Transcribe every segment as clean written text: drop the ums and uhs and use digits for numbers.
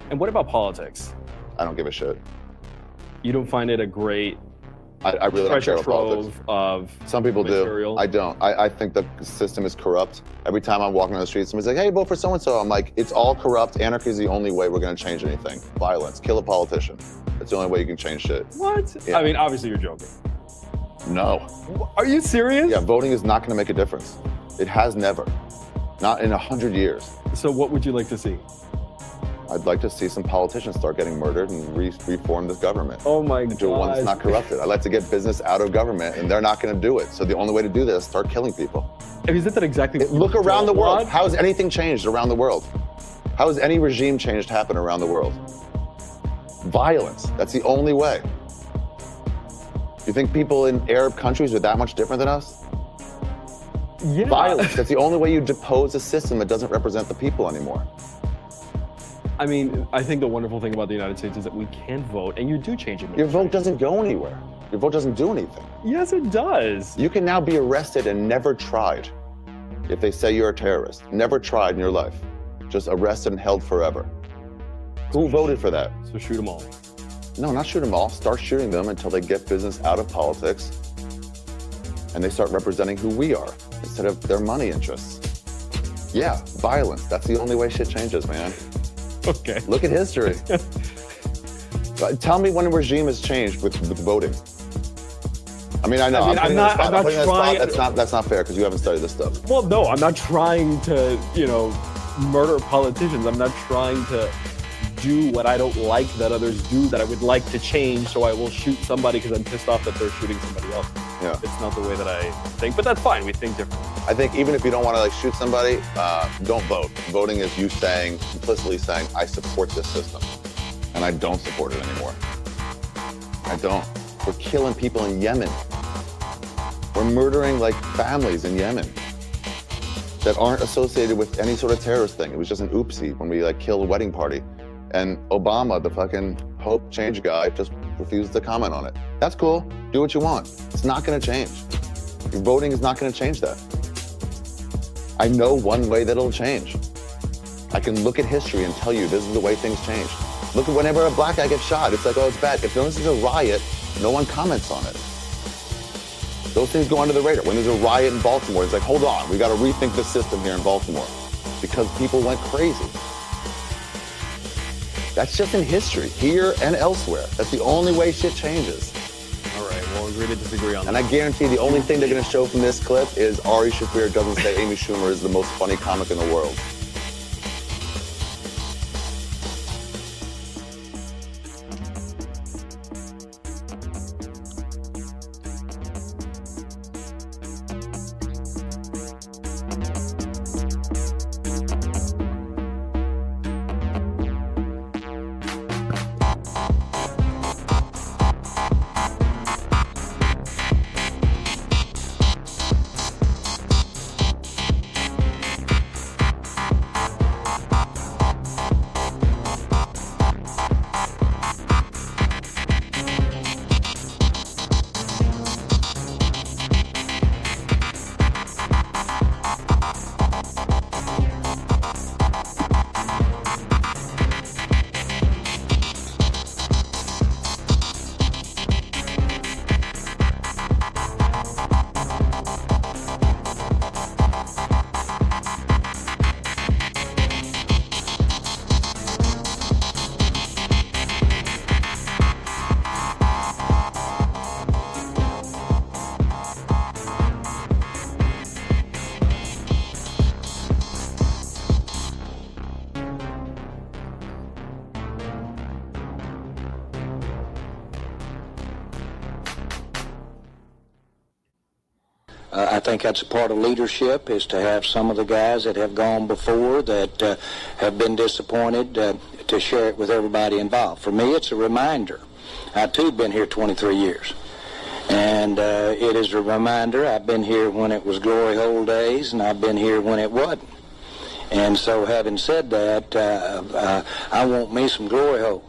And what about politics? I don't give a shit. You don't find it a great I really don't care treasure about politics. trove of Some people material? do. I don't. I think the system is corrupt. Every time I'm walking on the street, somebody's like, hey, vote for so-and-so. I'm like, it's all corrupt. Anarchy is the only way we're going to change anything. Violence. Kill a politician. That's the only way you can change shit. What? Yeah. I mean, obviously you're joking. No. Are you serious? Yeah, voting is not going to make a difference. It has never. Not in 100 years. So what would you like to see? I'd like to see some politicians start getting murdered and reform this government. Oh my Do one that's God. not corrupted. I'd like to get business out of government, and they're not going to do it. So the only way to do this is start killing people. Isn't that exactly what Look you around the don't world. want? How has anything changed around the world? How has any regime change happen around the world? Violence. That's the only way. You think people in Arab countries are that much different than us? Yeah. Violence. That's the only way you depose a system that doesn't represent the people anymore. I mean, I think the wonderful thing about the United States is that we can vote, and you do change it. Your vote doesn't go anywhere. Your vote doesn't do anything. Yes, it does. You can now be arrested and never tried if they say you're a terrorist. Never tried in your life. Just arrested and held forever. Who voted for that? So shoot them all. No, not shoot them all. Start shooting them until they get business out of politics and they start representing who we are instead of their money interests. Yeah, violence. That's the only way shit changes, man. Okay. Look at history. Tell me when a regime has changed with voting. I mean, I know. I'm not trying. That's not fair because you haven't studied this stuff. Well, no, I'm not trying to, murder politicians. I'm not trying to do what I don't like that others do that I would like to change, so I will shoot somebody because I'm pissed off that they're shooting somebody else. Yeah. It's not the way that I think, but that's fine. We think differently. I think even if you don't want to shoot somebody, don't vote. Voting is you implicitly saying, I support this system. And I don't support it anymore. I don't. We're killing people in Yemen. We're murdering families in Yemen that aren't associated with any sort of terrorist thing. It was just an oopsie when we killed a wedding party. And Obama, the fucking hope change guy, just refused to comment on it. That's cool. Do what you want. It's not going to change. Your voting is not going to change that. I know one way that it'll change. I can look at history and tell you this is the way things change. Look at whenever a black guy gets shot. It's oh, it's bad. If this is a riot, no one comments on it. Those things go under the radar. When there's a riot in Baltimore, it's hold on. We got to rethink the system here in Baltimore because people went crazy. That's just in history, here and elsewhere. That's the only way shit changes. All right, we'll agree to disagree on that. And I guarantee the only thing they're going to show from this clip is Ari Shaffir doesn't say Amy Schumer is the most funny comic in the world. I think that's a part of leadership, is to have some of the guys that have gone before that have been disappointed to share it with everybody involved. For me, it's a reminder. I, too, have been here 23 years. And it is a reminder. I've been here when it was glory hole days, and I've been here when it wasn't. And so having said that, I want me some glory hole.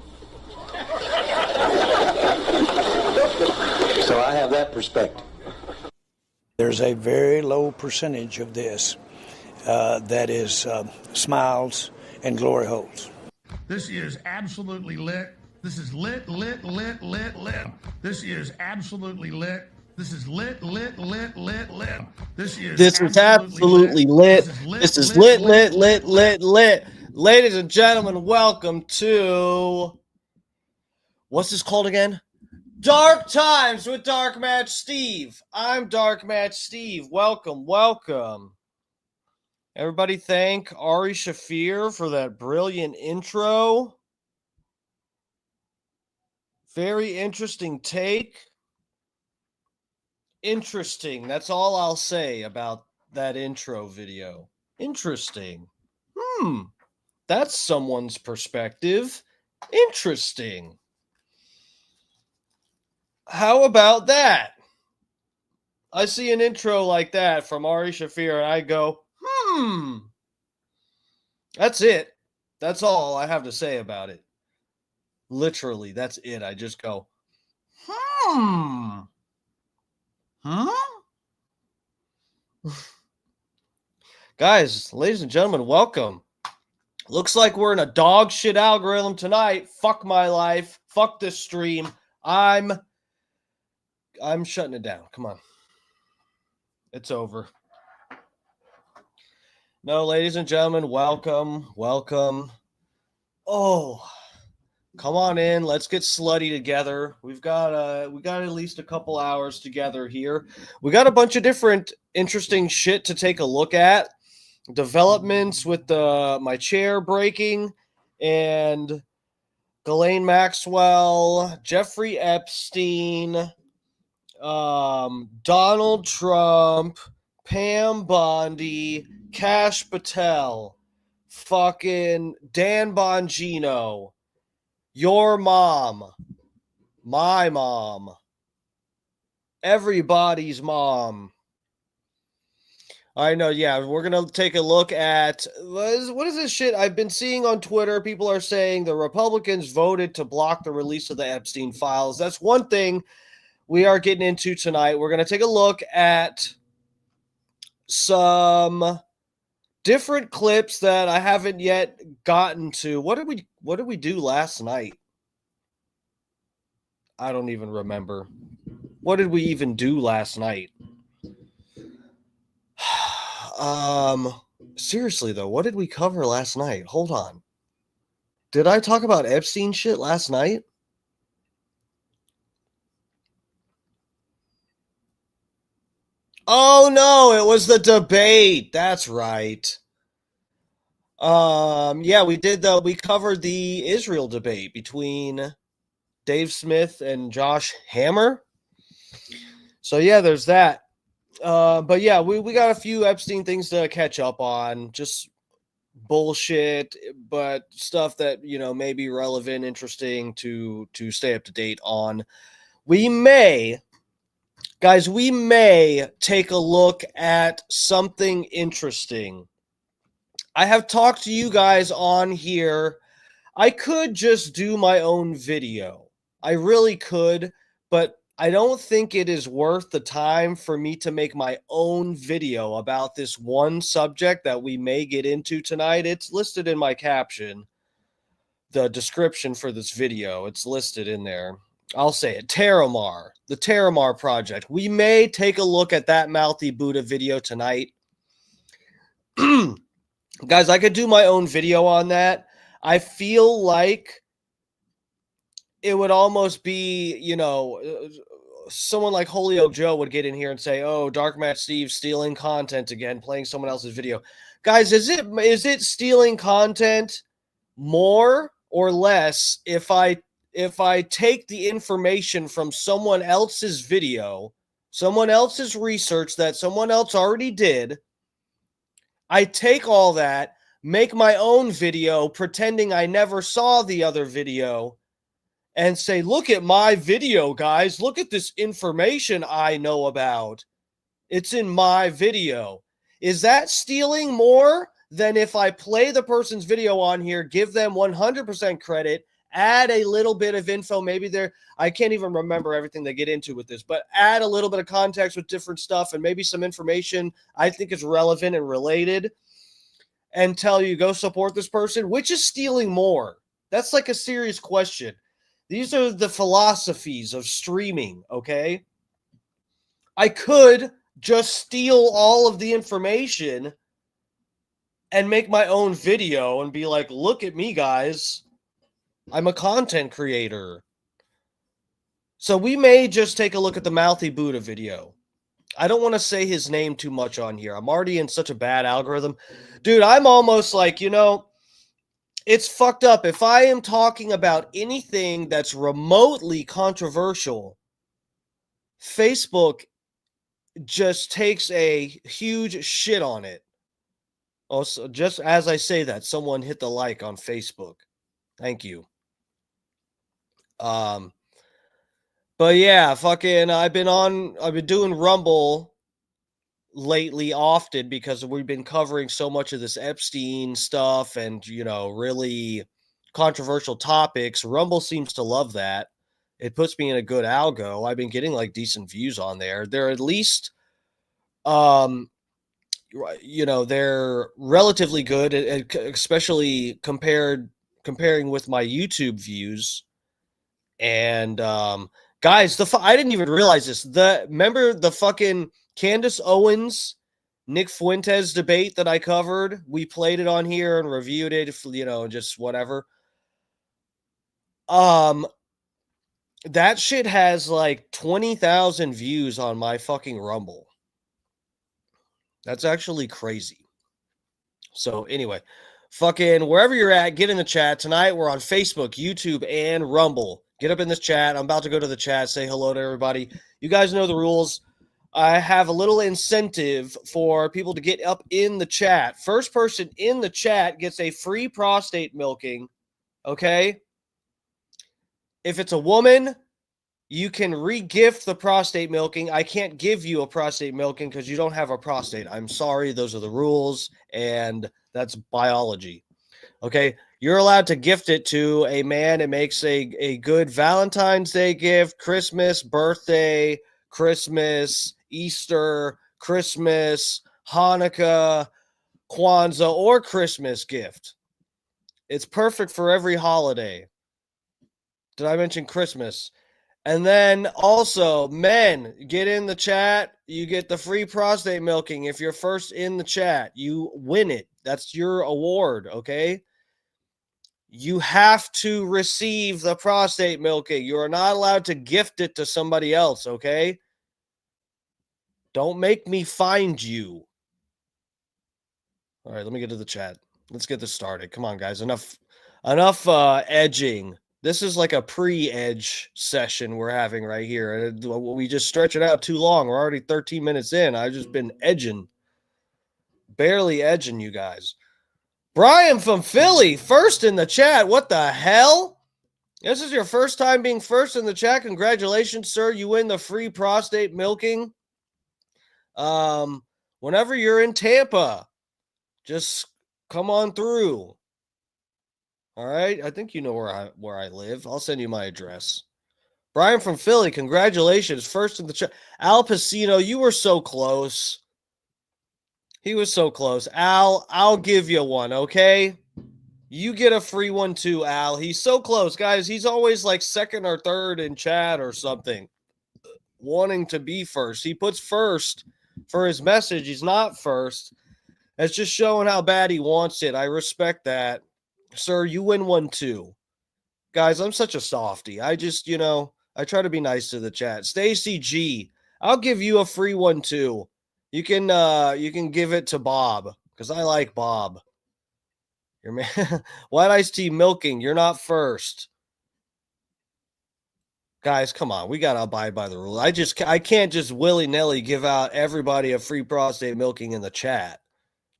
So I have that perspective. There's a very low percentage of this that is smiles and glory holes. This is absolutely lit. This is lit, lit, lit, lit, lit. This is absolutely lit. This is lit, lit, lit, lit, lit. This is absolutely lit. This is lit, lit, lit, lit, lit. Ladies and gentlemen, welcome to, what's this called again? Dark Times with Dark Match Steve. I'm Dark Match Steve. Welcome, welcome. Everybody thank Ari Shafir for that brilliant intro. Very interesting take. Interesting. That's all I'll say about that intro video. Interesting. That's someone's perspective. Interesting. How about that? I see an intro like that from Ari Shafir and I go, That's it. That's all I have to say about it. Literally, that's it. I just go, Guys, ladies and gentlemen, welcome. Looks like we're in a dog shit algorithm tonight. Fuck my life. Fuck this stream. I'm shutting it down. Come on. It's over. No, ladies and gentlemen, welcome. Welcome. Oh, come on in. Let's get slutty together. We got at least a couple hours together here. We got a bunch of different interesting shit to take a look at. Developments with my chair breaking and Ghislaine Maxwell, Jeffrey Epstein, Donald Trump, Pam Bondi, Kash Patel, fucking Dan Bongino, your mom, my mom, everybody's mom. I know, yeah, we're going to take a look at, what is this shit I've been seeing on Twitter? People are saying the Republicans voted to block the release of the Epstein files. That's one thing we are getting into tonight. We're going to take a look at some different clips that I haven't yet gotten to. What did we do last night? I don't even remember. What did we even do last night? Seriously though, what did we cover last night? Hold on. Did I talk about Epstein shit last night? Oh no, it was the debate. That's right. Yeah, we covered the Israel debate between Dave Smith and Josh Hammer. So yeah, there's that. But yeah, we got a few Epstein things to catch up on. Just bullshit, but stuff that, may be relevant, interesting to stay up to date on. We may take a look at something interesting. I have talked to you guys on here. I could just do my own video. I really could, but I don't think it is worth the time for me to make my own video about this one subject that we may get into tonight. It's listed in my caption, the description for this video. It's listed in there. I'll say it. Terramar, the Terramar project. We may take a look at that Mouthy Buddha video tonight. Guys, I could do my own video on that. I feel like it would almost be, someone like Holyoke Joe would get in here and say, "Oh, Dark Match Steve stealing content again, playing someone else's video." Guys, is it stealing content more or less if I take the information from someone else's video, someone else's research that someone else already did, I take all that, make my own video pretending I never saw the other video, and say, "Look at my video, guys. Look at this information I know about. It's in my video." Is that stealing more than if I play the person's video on here, give them 100% credit, add a little bit of info, maybe I can't even remember everything they get into with this, but add a little bit of context with different stuff and maybe some information I think is relevant and related, and tell you, go support this person? Which is stealing more? That's like a serious question. These are the philosophies of streaming, okay? I could just steal all of the information and make my own video and be like, look at me, guys. I'm a content creator. So we may just take a look at the Mouthy Buddha video. I don't want to say his name too much on here. I'm already in such a bad algorithm. Dude, I'm almost like, it's fucked up. If I am talking about anything that's remotely controversial, Facebook just takes a huge shit on it. Also, just as I say that, someone hit the like on Facebook. Thank you. But yeah, fucking I've been doing Rumble lately often because we've been covering so much of this Epstein stuff and, really controversial topics. Rumble seems to love that. It puts me in a good algo. I've been getting like decent views on there. They're at least they're relatively good, especially comparing with my YouTube views. And guys, I didn't even realize this. Remember the fucking Candace Owens, Nick Fuentes debate that I covered? We played it on here and reviewed it, just whatever. That shit has like 20,000 views on my fucking Rumble. That's actually crazy. So anyway, fucking wherever you're at, get in the chat. Tonight we're on Facebook, YouTube, and Rumble. Get up in this chat. I'm about to go to the chat, say hello to everybody. You guys know the rules. I have a little incentive for people to get up in the chat. First person in the chat gets a free prostate milking, okay? If it's a woman, you can re-gift the prostate milking. I can't give you a prostate milking because you don't have a prostate. I'm sorry. Those are the rules, and that's biology. Okay? You're allowed to gift it to a man. It makes a good Valentine's Day gift, Christmas, birthday, Christmas, Easter, Christmas, Hanukkah, Kwanzaa, or Christmas gift. It's perfect for every holiday. Did I mention Christmas? And then also, men, get in the chat. You get the free prostate milking. If you're first in the chat, you win it. That's your award, okay? You have to receive the prostate milking. You are not allowed to gift it to somebody else, okay? Don't make me find you. All right, let me get to the chat. Let's get this started. Come on, guys. Enough edging. This is like a pre-edge session we're having right here. We just stretch it out too long. We're already 13 minutes in. I've just been edging. Barely edging you guys. Brian from Philly, first in the chat. What the hell? This is your first time being first in the chat. Congratulations, sir. You win the free prostate milking. Whenever you're in Tampa, just come on through. All right, I think you know where I live. I'll send you my address. Brian from Philly, congratulations. First in the chat. Al Pacino, you were so close. He was so close. Al, I'll give you one, okay? You get a free one too, Al. He's so close, guys. He's always like second or third in chat or something, wanting to be first. He puts first for his message. He's not first. That's just showing how bad he wants it. I respect that. Sir, you win one too. Guys, I'm such a softie. I just, I try to be nice to the chat. Stacy G, I'll give you a free one too. You can give it to Bob because I like Bob. Your man, White Iced Tea milking. You're not first. Guys, come on. We gotta abide by the rule. I can't just willy-nilly give out everybody a free prostate milking in the chat.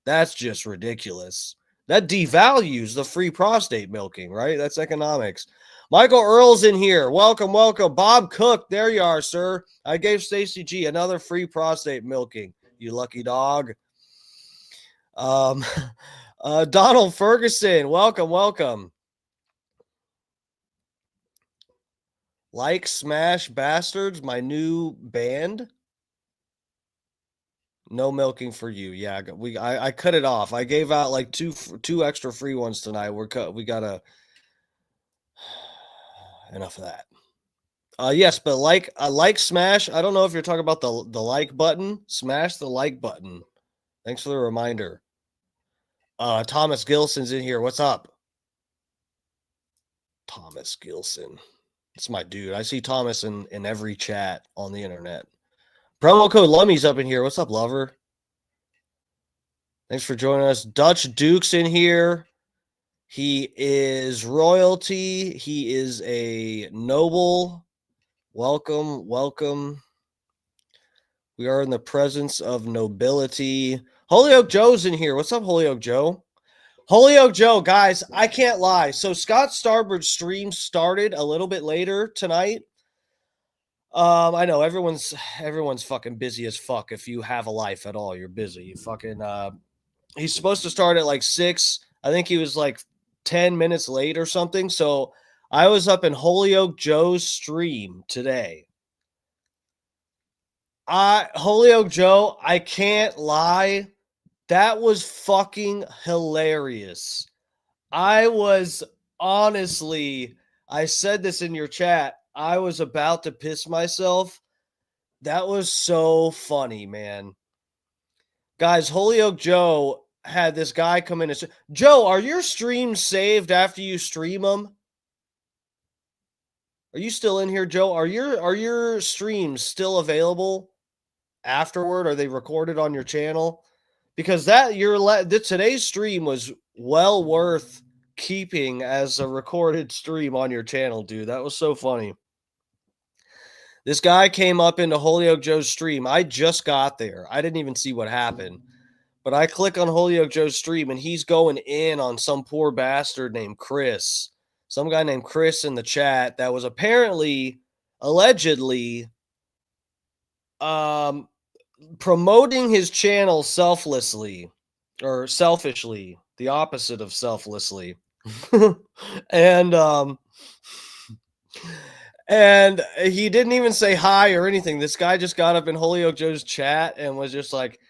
That's just ridiculous. That devalues the free prostate milking, right? That's economics. Michael Earl's in here. Welcome, welcome. Bob Cook, there you are, sir. I gave Stacy G another free prostate milking. You lucky dog. Donald Ferguson, welcome, welcome. Like Smash Bastards, my new band. No milking for you. Yeah, I cut it off. I gave out like two extra free ones tonight. We gotta enough of that. Yes, but smash. I don't know if you're talking about the like button. Smash the like button. Thanks for the reminder. Thomas Gilson's in here. What's up? Thomas Gilson. It's my dude. I see Thomas in every chat on the internet. Promo code Lummy's up in here. What's up, lover? Thanks for joining us. Dutch Duke's in here. He is royalty. He is a noble. Welcome, welcome. We are in the presence of nobility. Holyoke Joe's in here. What's up, Holyoke Joe? Holyoke Joe, guys, I can't lie. So Scott Starboard's stream started a little bit later tonight. I know everyone's fucking busy as fuck. If you have a life at all, you're busy. You fucking he's supposed to start at like 6. I think he was like 10 minutes late or something. So I was up in Holyoke Joe's stream today. Holyoke Joe, I can't lie. That was fucking hilarious. I was honestly, I said this in your chat. I was about to piss myself. That was so funny, man. Guys, Holyoke Joe had this guy come in and say, Joe, are your streams saved after you stream them? Are you still in here, Joe? Are your streams still available afterward? Are they recorded on your channel? Because today's stream was well worth keeping as a recorded stream on your channel, dude. That was so funny. This guy came up into Holyoke Joe's stream. I just got there. I didn't even see what happened. But I click on Holyoke Joe's stream, and he's going in on some poor bastard named Chris. Some guy named Chris in the chat that was allegedly, promoting his channel selfishly, the opposite of selflessly. And he didn't even say hi or anything. This guy just got up in Holyoke Joe's chat and was just like,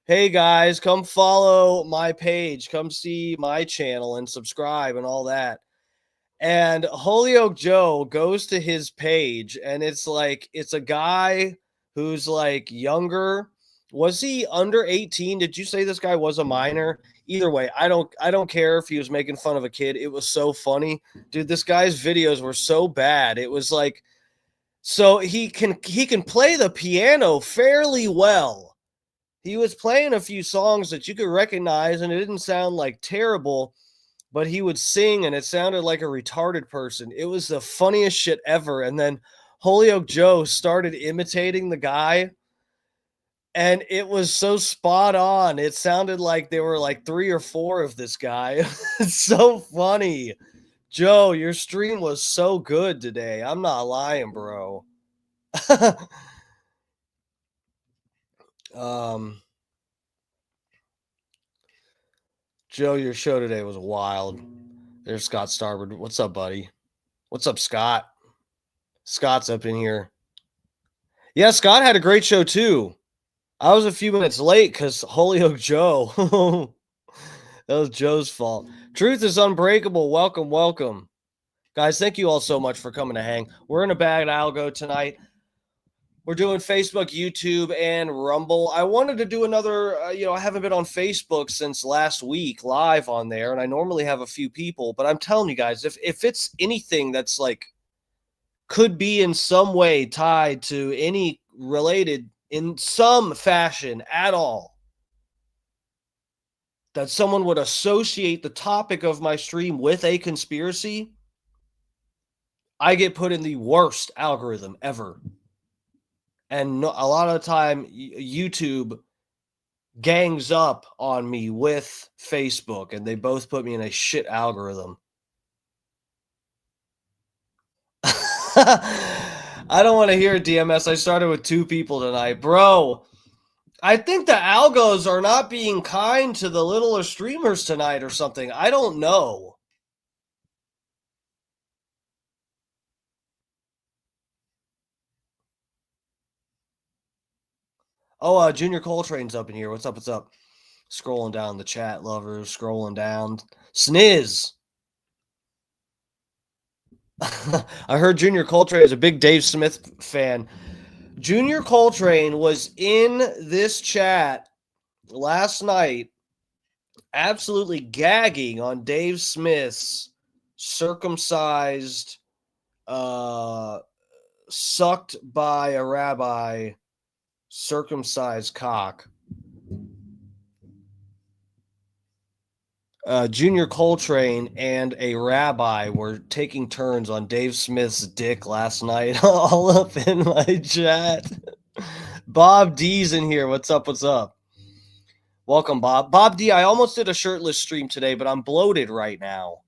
hey guys, come follow my page, come see my channel and subscribe and all that. And Holyoke Joe goes to his page, and it's a guy who's like younger. Was he under 18? Did you say this guy was a minor? Either way, I don't care if he was making fun of a kid. It was so funny. Dude, this guy's videos were so bad. It was like, so he can play the piano fairly well. He was playing a few songs that you could recognize, and it didn't sound like terrible, but he would sing and it sounded like a retarded person. It was the funniest shit ever. And then Holyoke Joe started imitating the guy, and it was so spot on. It sounded like there were like 3 or 4 of this guy. It's so funny. Joe, your stream was so good today. I'm not lying, bro. Joe, your show today was wild. There's Scott Starboard. What's up, buddy? What's up, Scott? Scott's up in here. Yeah, Scott had a great show too. I was a few minutes late because Holyoke Joe. That was Joe's fault. Truth is unbreakable. Welcome, welcome. Guys, thank you all so much for coming to hang. We're in a bad algo tonight. We're doing Facebook, YouTube, and Rumble. I wanted to do another, I haven't been on Facebook since last week live on there, and I normally have a few people, but I'm telling you guys, if it's anything that's like could be in some way tied to any related in some fashion at all, that someone would associate the topic of my stream with a conspiracy, I get put in the worst algorithm ever. And a lot of the time, YouTube gangs up on me with Facebook, and they both put me in a shit algorithm. I don't want to hear it, DMS. I started with 2 people tonight. Bro, I think the algos are not being kind to the littler streamers tonight or something. I don't know. Oh, Junior Coltrane's up in here. What's up? What's up? Scrolling down the chat, lovers. Scrolling down. Sniz. I heard Junior Coltrane is a big Dave Smith fan. Junior Coltrane was in this chat last night, absolutely gagging on Dave Smith's circumcised, sucked by a rabbi, circumcised cock. Junior Coltrane and a rabbi were taking turns on Dave Smith's dick last night, all up in my chat. Bob D's in here. What's up? What's up? Welcome, Bob. Bob D, I almost did a shirtless stream today, but I'm bloated right now.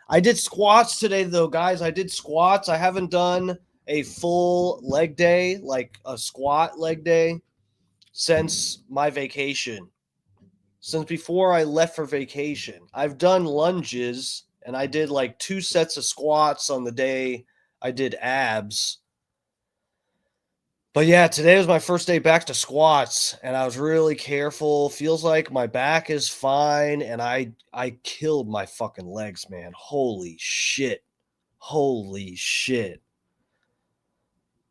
I did squats today, though, guys. I did squats. I haven't done a full leg day, like a squat leg day, since my vacation. Since before I left for vacation. I've done lunges, and I did like 2 sets of squats on the day I did abs. But yeah, today was my first day back to squats, and I was really careful. Feels like my back is fine, and I killed my fucking legs, man. Holy shit. Holy shit.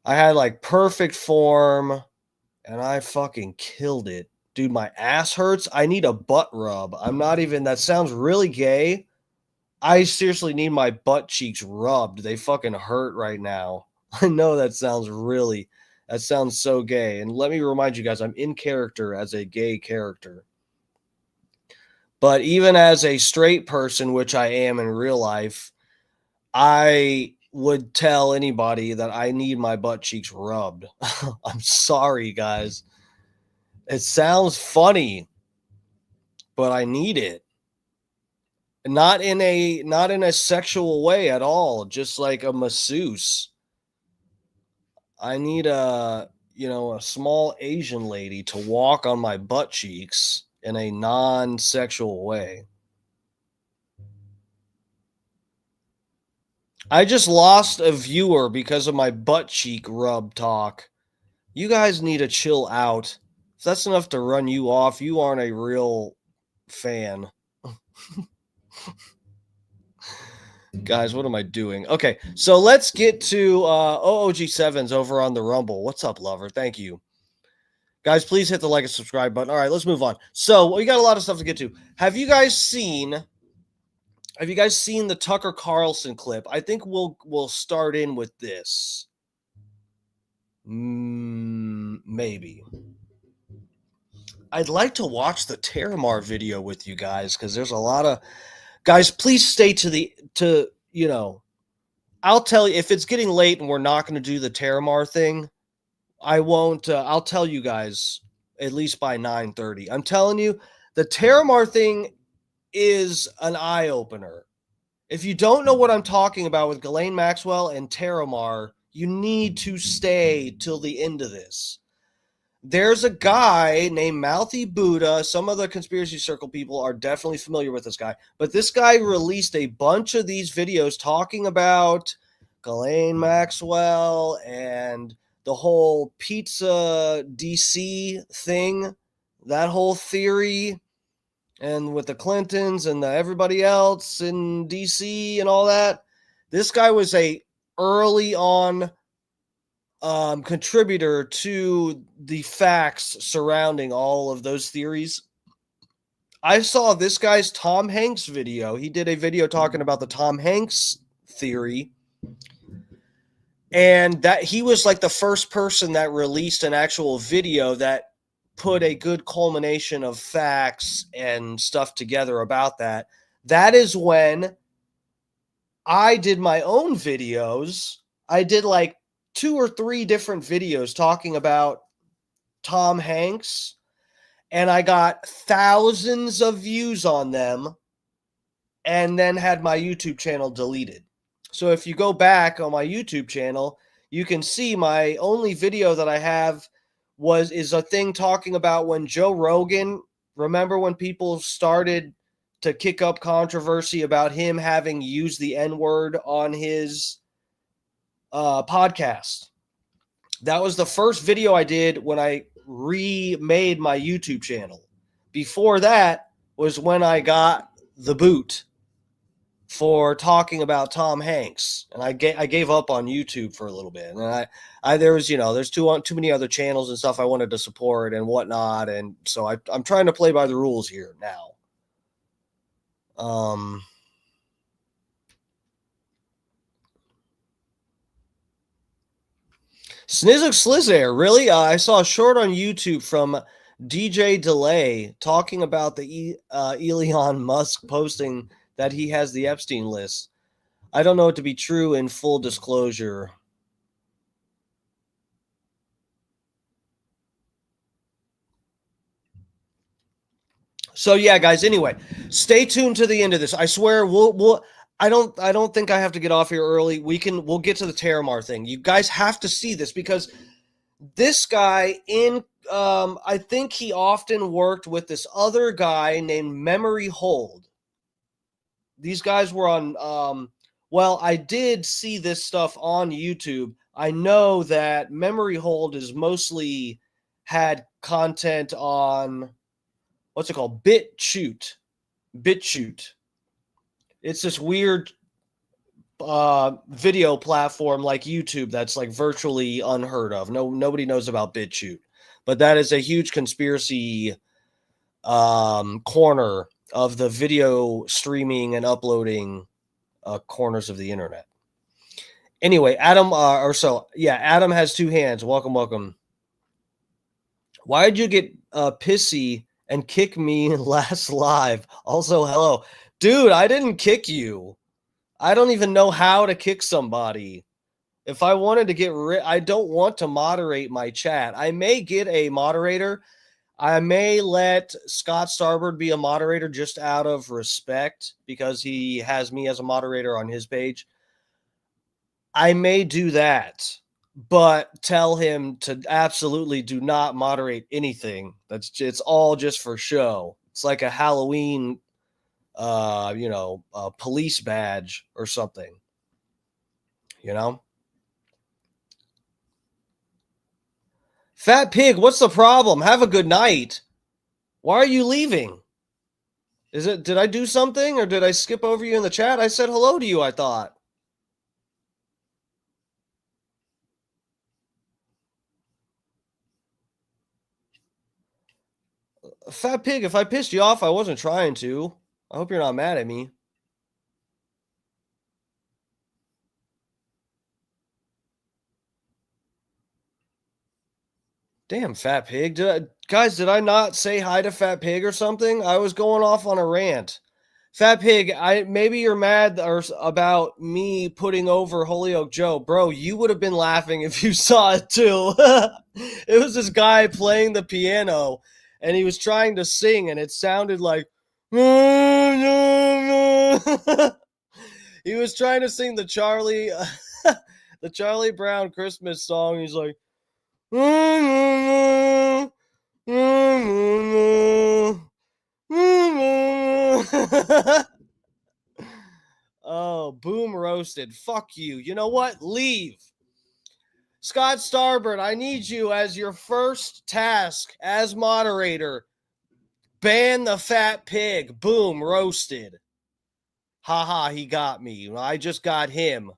I had like perfect form, and I fucking killed it. Dude, my ass hurts. I need a butt rub. I'm not even, that sounds really gay. I seriously need my butt cheeks rubbed. They fucking hurt right now. I know that sounds so gay. And let me remind you guys, I'm in character as a gay character. But even as a straight person, which I am in real life, I would tell anybody that I need my butt cheeks rubbed. I'm sorry, guys. It sounds funny, but I need it. Not in a sexual way at all, just like a masseuse. I need a small Asian lady to walk on my butt cheeks in a non-sexual way. I just lost a viewer because of my butt cheek rub talk. You guys need to chill out. If that's enough to run you off, you aren't a real fan. Guys, what am I doing? Okay, so let's get to OOG7s over on the Rumble. What's up, lover? Thank you. Guys, please hit the like and subscribe button. All right, let's move on. So we got a lot of stuff to get to. Have you guys seen the Tucker Carlson clip? I think we'll start in with this. Maybe. I'd like to watch the Terramar video with you guys because there's a lot of guys. Please stay I'll tell you if it's getting late and we're not going to do the Terramar thing. I won't. I'll tell you guys at least by 9:30. I'm telling you, the Terramar thing is an eye opener. If you don't know what I'm talking about with Ghislaine Maxwell and Terramar, you need to stay till the end of this. There's a guy named Mouthy Buddha. Some of the conspiracy circle people are definitely familiar with this guy. But this guy released a bunch of these videos talking about Ghislaine Maxwell and the whole pizza DC thing, that whole theory, and with the Clintons and everybody else in DC and all that. This guy was a early on contributor to the facts surrounding all of those theories. I saw this guy's Tom Hanks video. He did a video talking about the Tom Hanks theory, and that he was like the first person that released an actual video that put a good culmination of facts and stuff together about that. That is when I did my own videos. I did like 2 or 3 different videos talking about Tom Hanks, and I got thousands of views on them and then had my YouTube channel deleted. So if you go back on my YouTube channel, you can see my only video that I have is a thing talking about when Joe Rogan, remember when people started to kick up controversy about him having used the N-word on his podcast. That was the first video I did when I remade my YouTube channel. Before that was when I got the boot. for talking about Tom Hanks, and I gave up on YouTube for a little bit, and there was there's too many other channels and stuff I wanted to support and whatnot, and so I'm trying to play by the rules here now. Snizzle Slizair, really? I saw a short on YouTube from DJ Delay talking about the Elon Musk posting that he has the Epstein list. I don't know it to be true in full disclosure. So yeah, guys. Anyway, stay tuned to the end of this. I swear, we'll. I don't think I have to get off here early. We'll get to the Terramar thing. You guys have to see this because this guy I think he often worked with this other guy named Memory Hold. These guys were on. Well, I did see this stuff on YouTube. I know that Memory Hold is mostly had content on. What's it called? BitChute. It's this weird video platform like YouTube that's like virtually unheard of. Nobody knows about BitChute, but that is a huge conspiracy corner of the video streaming and uploading corners of the internet. Anyway, Adam Adam has two hands. Welcome. Why did you get pissy and kick me last live? Also, hello. Dude, I didn't kick you. I don't even know how to kick somebody. If I wanted to get I don't want to moderate my chat. I may get a moderator. I may let Scott Starboard be a moderator just out of respect because he has me as a moderator on his page. I may do that, but tell him to absolutely do not moderate anything. It's all just for show. It's like a Halloween, a police badge or something, Fat Pig, what's the problem? Have a good night. Why are you leaving? Did I do something or did I skip over you in the chat? I said hello to you, I thought. Fat Pig, if I pissed you off, I wasn't trying to. I hope you're not mad at me. Damn, Fat Pig. Did I not say hi to Fat Pig or something? I was going off on a rant. Fat Pig, maybe you're mad about me putting over Holyoke Joe. Bro, you would have been laughing if you saw it too. It was this guy playing the piano, and he was trying to sing, and it sounded like... He was trying to sing the Charlie Brown Christmas song. He's like... Oh, boom roasted. Fuck you. You know what? Leave. Scott Starboard, I need you as your first task as moderator. Ban the Fat Pig. Boom roasted. Haha, he got me. I just got him.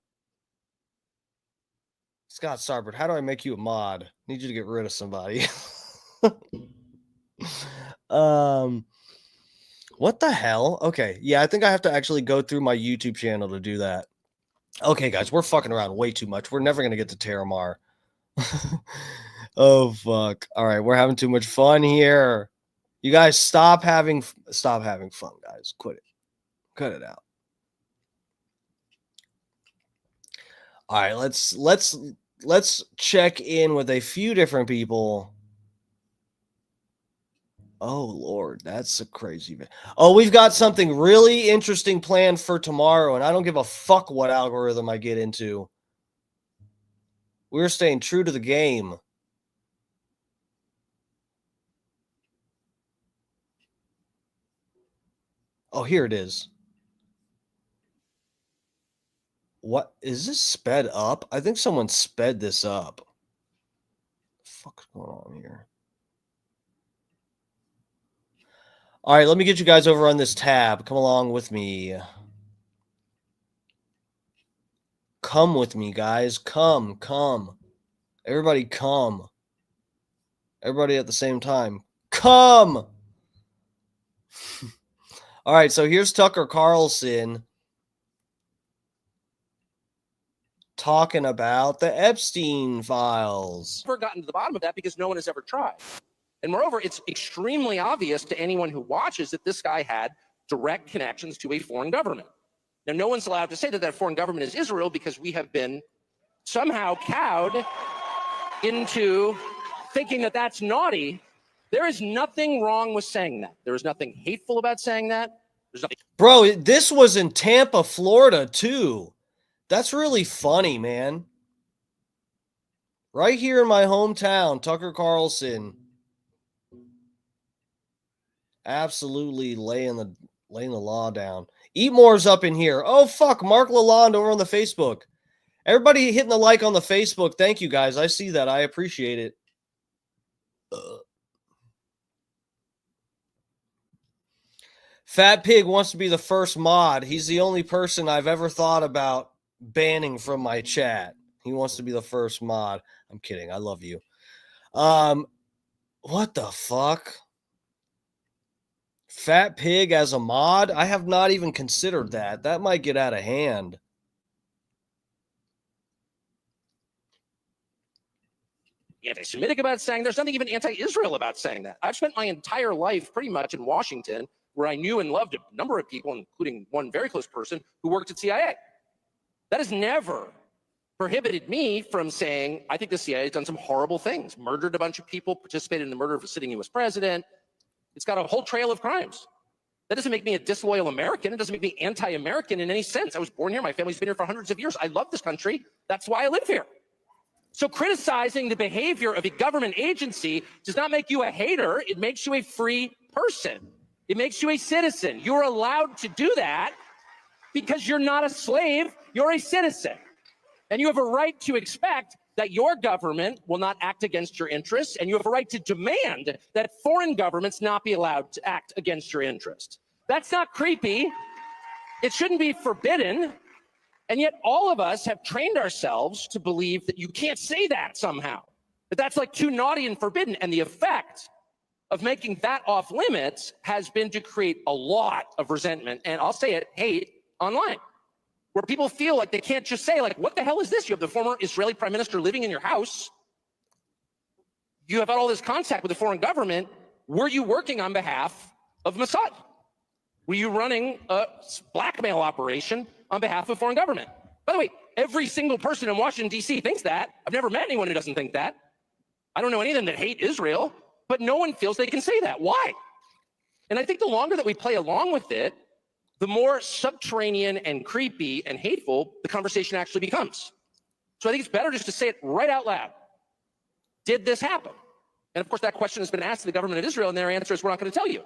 Scott Starboard, how do I make you a mod? Need you to get rid of somebody. What the hell? Okay, yeah, I think I have to actually go through my YouTube channel to do that. Okay, guys, we're fucking around way too much. We're never gonna get to Terramar. Oh fuck! All right, we're having too much fun here. You guys, stop having fun, guys. Quit it. Cut it out. All right, let's check in with a few different people. Oh Lord, that's a crazy. Oh, we've got something really interesting planned for tomorrow, and I don't give a fuck what algorithm I get into. We're staying true to the game. Oh, here it is. What is this sped up? I think someone sped this up. What the fuck's going on here? All right, let me get you guys over on this tab. Come along with me. come with me, guys. Come. Everybody come. Everybody at the same time. Come. All right, so here's Tucker Carlson talking about the Epstein files. Never gotten to the bottom of that because no one has ever tried. And moreover, it's extremely obvious to anyone who watches that this guy had direct connections to a foreign government. Now, no one's allowed to say that that foreign government is Israel because we have been somehow cowed into thinking that that's naughty. There is nothing wrong with saying that. There is nothing hateful about saying that. There's nothing. Bro, this was in Tampa, Florida, too. That's really funny, man. Right here in my hometown, Tucker Carlson absolutely laying the law down. Eat More's up in here. Oh, fuck. Mark Lalonde over on the Facebook. Everybody hitting the like on the Facebook. Thank you, guys. I see that. I appreciate it. Fat Pig wants to be the first mod. He's the only person I've ever thought about banning from my chat. He wants to be the first mod. I'm kidding. I love you. What the fuck? Fat Pig as a mod? I have not even considered that. That might get out of hand. Anti-Semitic about saying there's nothing even anti-Israel about saying that. I've spent my entire life pretty much in Washington where I knew and loved a number of people, including one very close person who worked at CIA. That has never prohibited me from saying, I think the CIA has done some horrible things, murdered a bunch of people, participated in the murder of a sitting US president. It's got a whole trail of crimes. That doesn't make me a disloyal American. It doesn't make me anti-American in any sense. I was born here. My family's been here for hundreds of years. I love this country. That's why I live here. So criticizing the behavior of a government agency does not make you a hater. It makes you a free person. It makes you a citizen. You're allowed to do that because you're not a slave. You're a citizen. And you have a right to expect that your government will not act against your interests, and you have a right to demand that foreign governments not be allowed to act against your interests. That's not creepy. It shouldn't be forbidden. And yet all of us have trained ourselves to believe that you can't say that somehow, that that's like too naughty and forbidden. And the effect of making that off limits has been to create a lot of resentment, and I'll say it, hate online, where people feel like they can't just say, like, what the hell is this? You have the former Israeli prime minister living in your house. You have had all this contact with the foreign government. Were you working on behalf of Mossad? Were you running a blackmail operation on behalf of foreign government? By the way, every single person in Washington, D.C. thinks that. I've never met anyone who doesn't think that. I don't know any of them that hate Israel, but no one feels they can say that. Why? And I think the longer that we play along with it, the more subterranean and creepy and hateful the conversation actually becomes. So I think it's better just to say it right out loud. Did this happen? And of course, that question has been asked to the government of Israel, and their answer is, we're not going to tell you.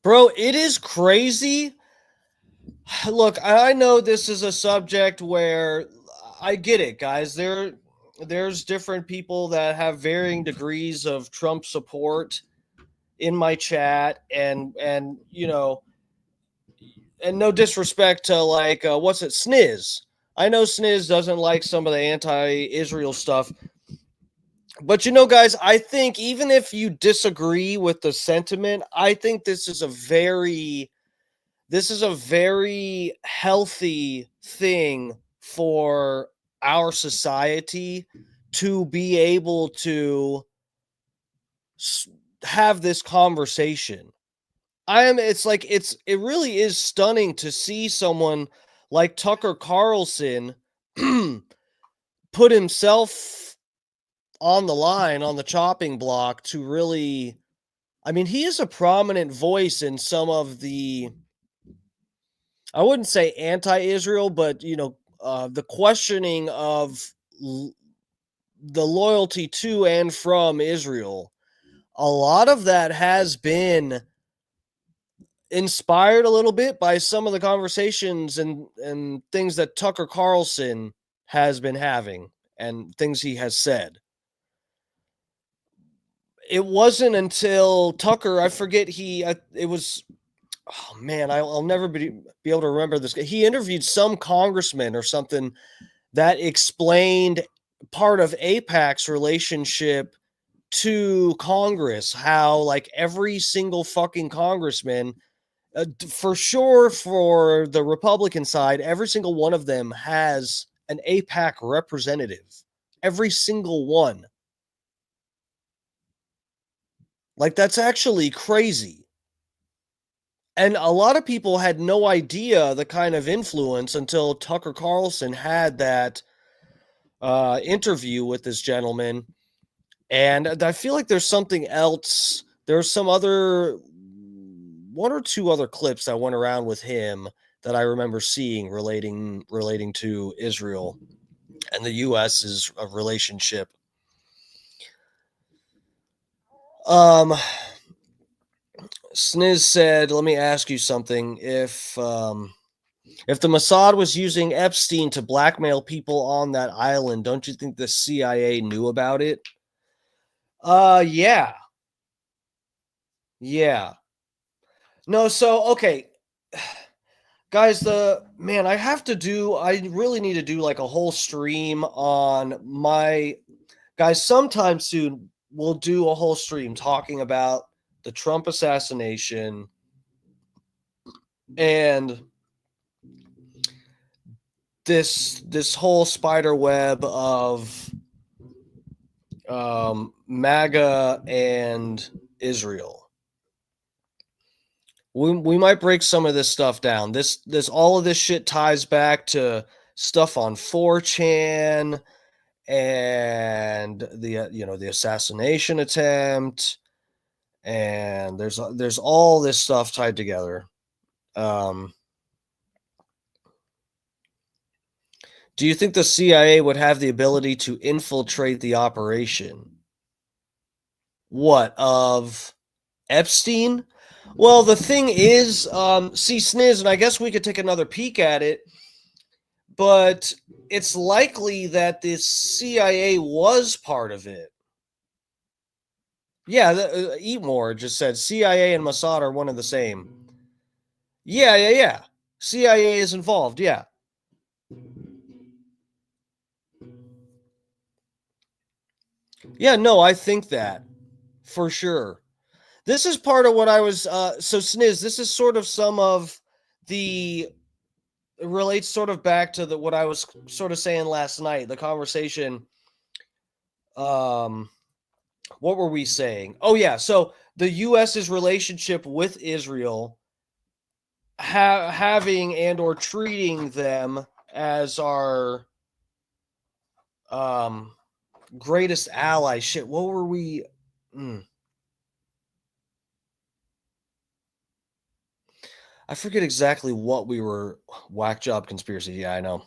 Bro, it is crazy. Look, I know this is a subject where I get it, guys. There's different people that have varying degrees of Trump support in my chat, and you know, and no disrespect to like what's it, Sniz. I know Sniz doesn't like some of the anti-Israel stuff, but you know, guys, I think even if you disagree with the sentiment, I think this is a very healthy thing for our society to be able to have this conversation. It really is stunning to see someone like Tucker Carlson put himself on the line, on the chopping block to really, I mean, he is a prominent voice in some of the, I wouldn't say anti-Israel, but, you know, the questioning of the loyalty to and from Israel. A lot of that has been inspired a little bit by some of the conversations and things that Tucker Carlson has been having and things he has said. It wasn't until Tucker, I forget it was, oh man, I'll never be able to remember this. He interviewed some congressman or something that explained part of AIPAC's relationship to Congress, how like every single fucking congressman, for sure, for the Republican side, every single one of them has an AIPAC representative. Every single one. Like, that's actually crazy. And a lot of people had no idea the kind of influence until Tucker Carlson had that interview with this gentleman. And I feel like there's something else. There's some other, one or two other clips that went around with him that I remember seeing relating to Israel and the U.S.'s relationship. Sniz said, let me ask you something. If the Mossad was using Epstein to blackmail people on that island, don't you think the CIA knew about it? Yeah. Yeah. No, so, okay. Guys, I really need to do like a whole stream on guys, sometime soon we'll do a whole stream talking about the Trump assassination and this whole spider web of MAGA and Israel. We might break some of this stuff down. All of this shit ties back to stuff on 4chan and the assassination attempt, and there's all this stuff tied together. Do you think the CIA would have the ability to infiltrate the operation? What, of Epstein? Well, the thing is, see, Sniz, and I guess we could take another peek at it, but it's likely that the CIA was part of it. Yeah, Eat More just said CIA and Mossad are one and the same. Yeah. CIA is involved, yeah. Yeah, no, I think that, for sure. This is part of what I was, so Sniz, this is sort of some of it relates sort of back to what I was sort of saying last night, the conversation. What were we saying? Oh yeah, so the U.S.'s relationship with Israel, having and or treating them as our greatest ally. Shit, what were we? I forget exactly what we were. Whack job conspiracy. Yeah, I know.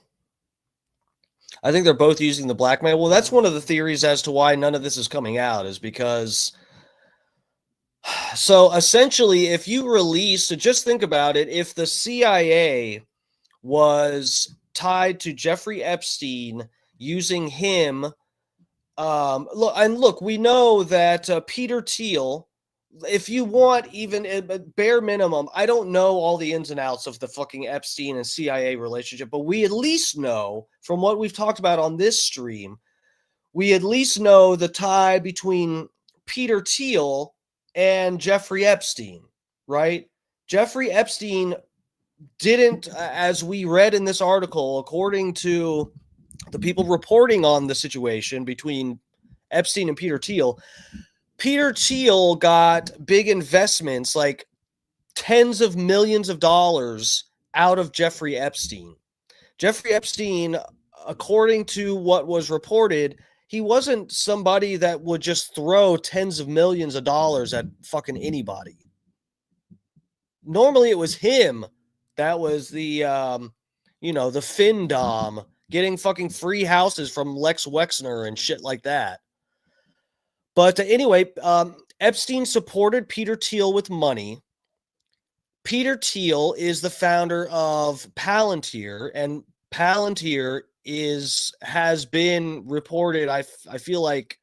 I think they're both using the blackmail. Well, that's one of the theories as to why none of this is coming out, is because, so essentially, if you release, so just think about it, if the CIA was tied to Jeffrey Epstein, using him, look, we know that Peter Thiel, if you want even a bare minimum, I don't know all the ins and outs of the fucking Epstein and CIA relationship, but we at least know from what we've talked about on this stream, we at least know the tie between Peter Thiel and Jeffrey Epstein, right? Jeffrey Epstein didn't, as we read in this article, according to the people reporting on the situation between Epstein and Peter Thiel got big investments, like tens of millions of dollars, out of Jeffrey Epstein. Jeffrey Epstein, according to what was reported, he wasn't somebody that would just throw tens of millions of dollars at fucking anybody. Normally it was him that was the, the FinDom, getting fucking free houses from Lex Wexner and shit like that. But anyway, Epstein supported Peter Thiel with money. Peter Thiel is the founder of Palantir, and Palantir has been reported, I feel like,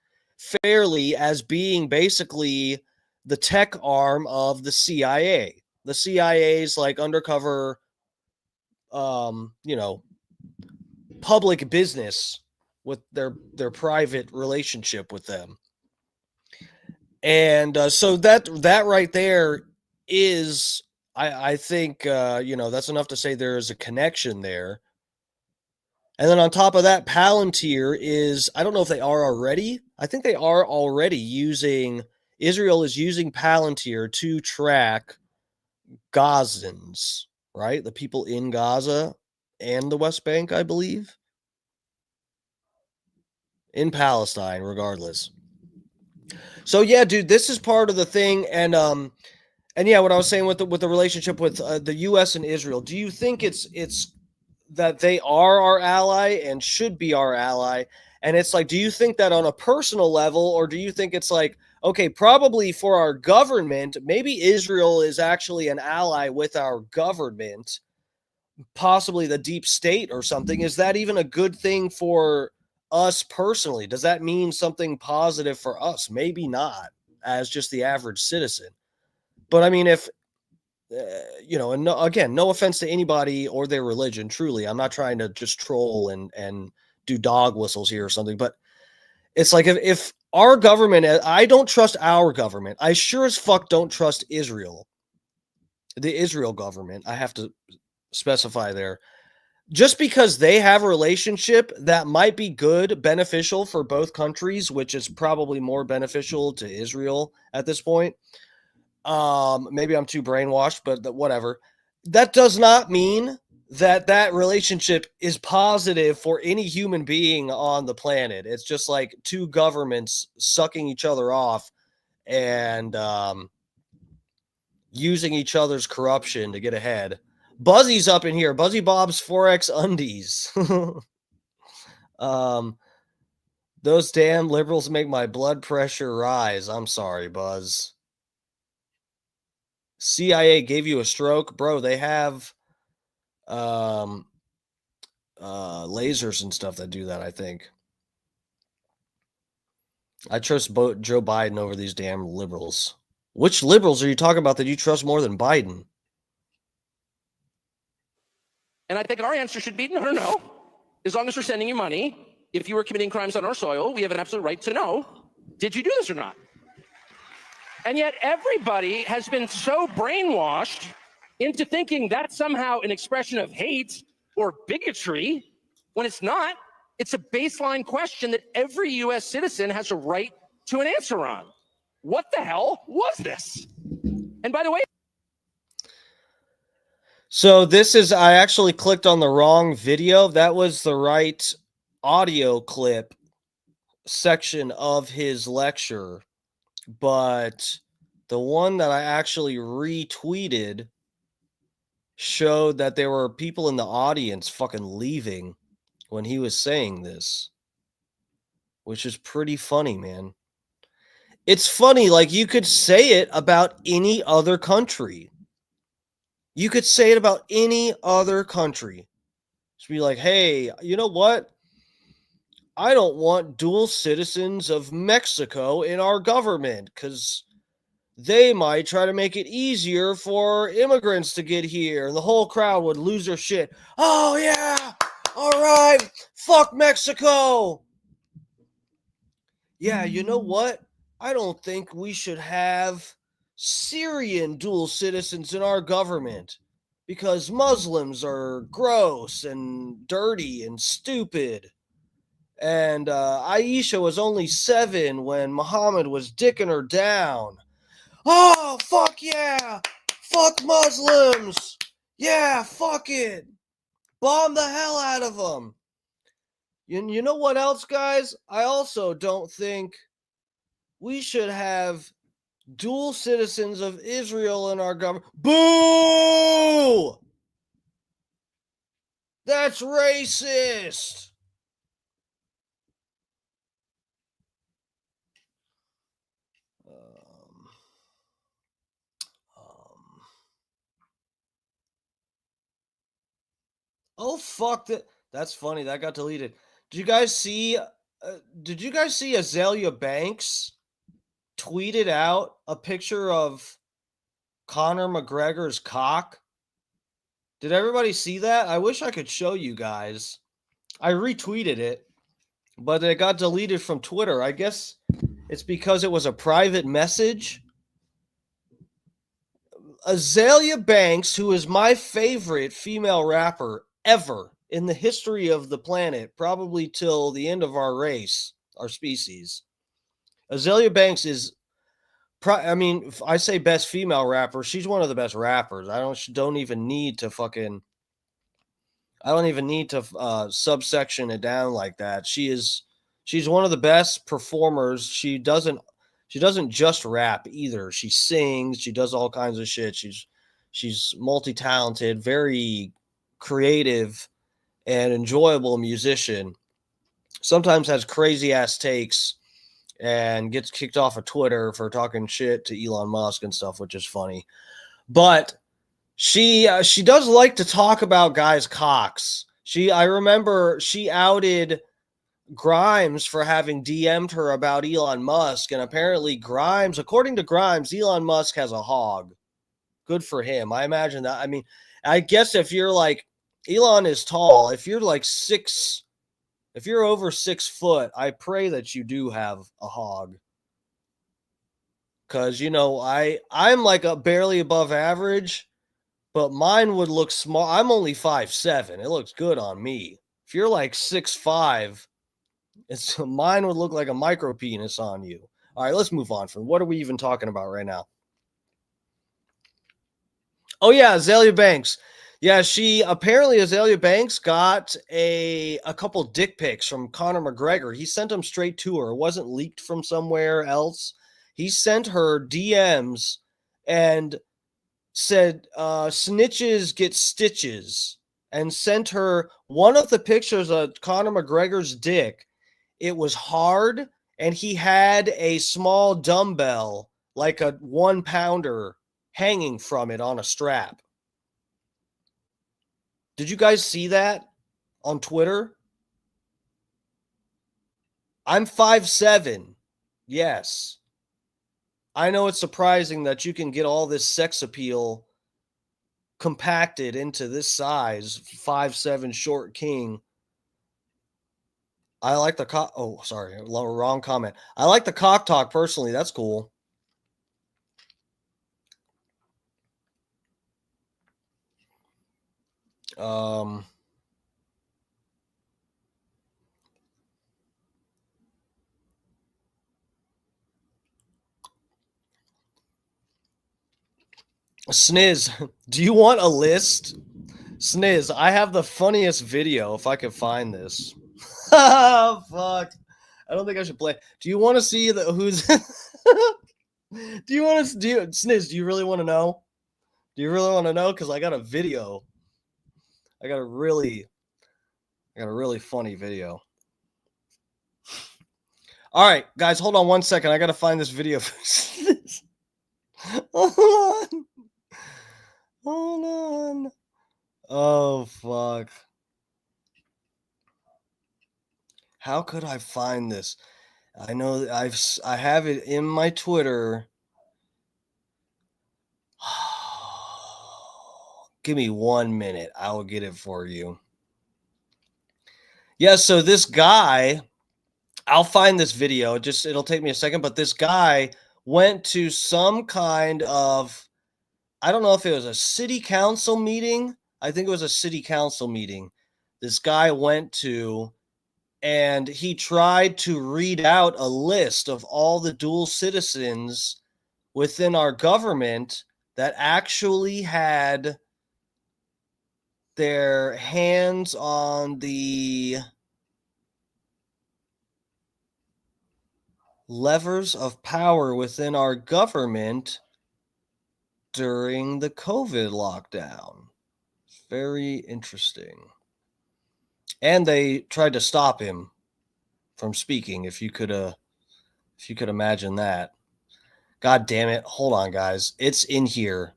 fairly, as being basically the tech arm of the CIA. The CIA's like undercover, public business with their private relationship with them. And so that right there is, I think, that's enough to say there is a connection there. And then on top of that, Palantir is, I don't know if they are already. I think they are already using, Israel is using Palantir to track Gazans, right? The people in Gaza and the West Bank, I believe. In Palestine, regardless. So yeah, dude, this is part of the thing. And yeah, what I was saying with the relationship with the U.S. and Israel, do you think it's that they are our ally and should be our ally? And it's like, do you think that on a personal level, or do you think it's like, okay, probably for our government, maybe Israel is actually an ally with our government, possibly the deep state or something? Is that even a good thing for us personally? Does that mean something positive for us? Maybe not, as just the average citizen. But I mean, if and no, again, no offense to anybody or their religion, truly, I'm not trying to just troll and do dog whistles here or something, but it's like, if our government, I don't trust our government. I sure as fuck don't trust Israel, the Israel government. I have to specify there. Just because they have a relationship that might be good, beneficial for both countries, which is probably more beneficial to Israel at this point. Maybe I'm too brainwashed, but whatever. That does not mean that relationship is positive for any human being on the planet. It's just like two governments sucking each other off and using each other's corruption to get ahead. Buzzy's up in here. Buzzy Bob's Forex Undies. Those damn liberals make my blood pressure rise. I'm sorry, Buzz. CIA gave you a stroke, bro. They have lasers and stuff that do that, I think. I trust Joe Biden over these damn liberals. Which liberals are you talking about that you trust more than Biden? And I think our answer should be no. As long as we're sending you money, if you were committing crimes on our soil, we have an absolute right to know, did you do this or not? And yet everybody has been so brainwashed into thinking that's somehow an expression of hate or bigotry, when it's not. It's a baseline question that every U.S. citizen has a right to an answer on. What the hell was this? And by the way, so this is, I actually clicked on the wrong video. That was the right audio clip section of his lecture. But the one that I actually retweeted showed that there were people in the audience fucking leaving when he was saying this, which is pretty funny, man. It's funny, like, you could say it about any other country. You could say it about any other country. Just be like, hey, you know what? I don't want dual citizens of Mexico in our government because they might try to make it easier for immigrants to get here. And the whole crowd would lose their shit. Oh, yeah. All right. Fuck Mexico. Yeah, you know what? I don't think we should have Syrian dual citizens in our government because Muslims are gross and dirty and stupid. And Aisha was only 7 when Muhammad was dicking her down. Oh, fuck yeah. Fuck Muslims. Yeah, fuck it. Bomb the hell out of them. You know what else, guys? I also don't think we should have dual citizens of Israel in our government. Boo! That's racist. Oh, fuck that. That's funny. That got deleted. Did you guys see Azalea Banks tweeted out a picture of Conor McGregor's cock? Did everybody see that? I wish I could show you guys. I retweeted it, but it got deleted from Twitter. I guess it's because it was a private message. Azalea Banks, who is my favorite female rapper ever in the history of the planet, probably till the end of our race, our species. Azalea Banks is, I mean, if I say best female rapper, she's one of the best rappers. I don't even need to subsection it down like that. She's one of the best performers. She doesn't just rap either. She sings, she does all kinds of shit. She's multi-talented, very creative and enjoyable musician. Sometimes has crazy ass takes and gets kicked off of Twitter for talking shit to Elon Musk and stuff, which is funny. But she does like to talk about guys' cocks. I remember she outed Grimes for having DM'd her about Elon Musk, and apparently Grimes, according to Grimes, Elon Musk has a hog. Good for him. I imagine that. I mean, I guess if you're like, Elon is tall. If you're over 6 foot, I pray that you do have a hog. Cause I'm like a barely above average, but mine would look small. I'm only 5'7". It looks good on me. If you're like 6'5", mine would look like a micro penis on you. All right, let's move on from what are we even talking about right now? Oh yeah, Azalea Banks. Yeah, Azalea Banks got a couple dick pics from Conor McGregor. He sent them straight to her. It wasn't leaked from somewhere else. He sent her DMs and said, snitches get stitches, and sent her one of the pictures of Conor McGregor's dick. It was hard, and he had a small dumbbell, like a 1-pounder, hanging from it on a strap. Did you guys see that on Twitter? I'm 5'7". Yes. I know it's surprising that you can get all this sex appeal compacted into this size, 5'7" short king. I like the cock. Oh, sorry, wrong comment. I like the cock talk personally. That's cool. Sniz, do you want a list? Sniz, I have the funniest video if I could find this. Oh, fuck. I don't think I should play. Do you want to see who's Sniz, do you really want to know? Do you really want to know? Because I got a video. I got a really funny video. All right, guys, hold on one second. I got to find this video. Hold on. Oh, fuck. How could I find this? I know I have it in my Twitter. Give me 1 minute. I will get it for you. Yeah, so this guy, I'll find this video. It'll take me a second, but this guy went to some kind of, I don't know if it was a city council meeting. I think it was a city council meeting. This guy went to, and he tried to read out a list of all the dual citizens within our government that actually had their hands on the levers of power within our government during the COVID lockdown. Very interesting. And they tried to stop him from speaking, if you could imagine that. God damn it. Hold on, guys. It's in here.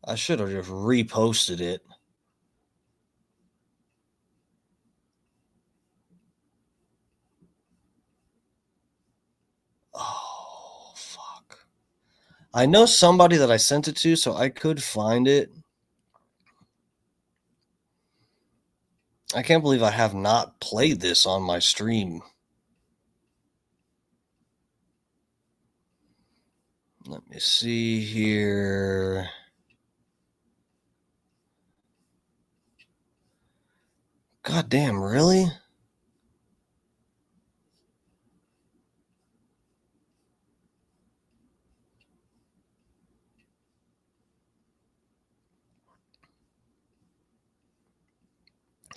I should have just reposted it. Oh, fuck. I know somebody that I sent it to, so I could find it. I can't believe I have not played this on my stream. Let me see here. God damn, really?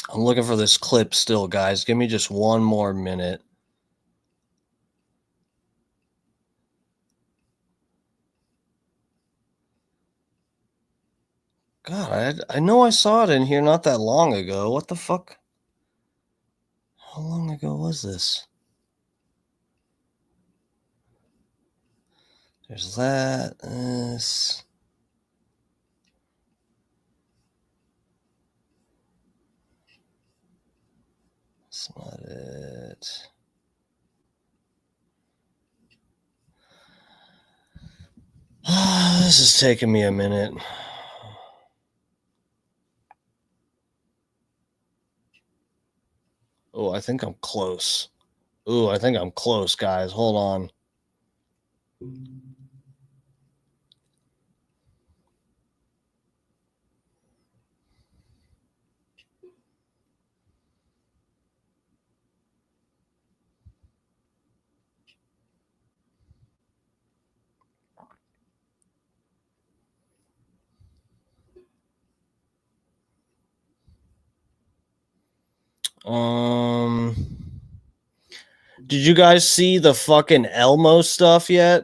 I'm looking for this clip still, guys. Give me just one more minute. God, I know I saw it in here not that long ago. What the fuck? How long ago was this? There's that. This. That's not it. This is taking me a minute. Oh, I think I'm close. Ooh, I think I'm close, guys. Hold on. Did you guys see the fucking Elmo stuff yet?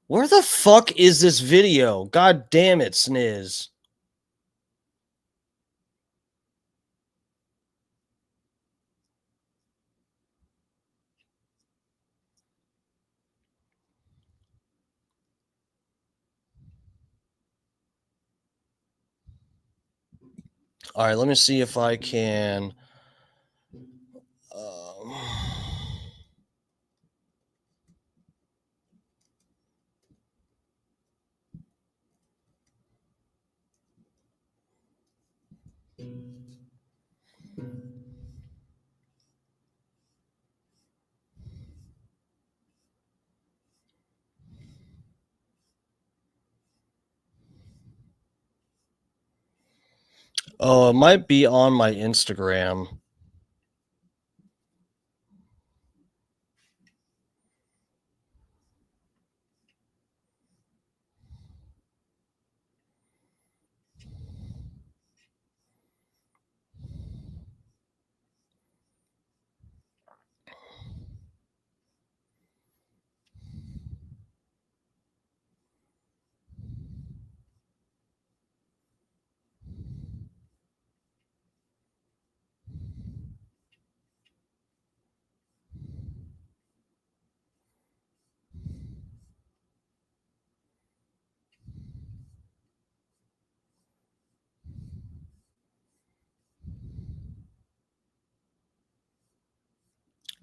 Where the fuck is this video? God damn it, Sniz. All right, let me see if I can. Oh, it might be on my Instagram.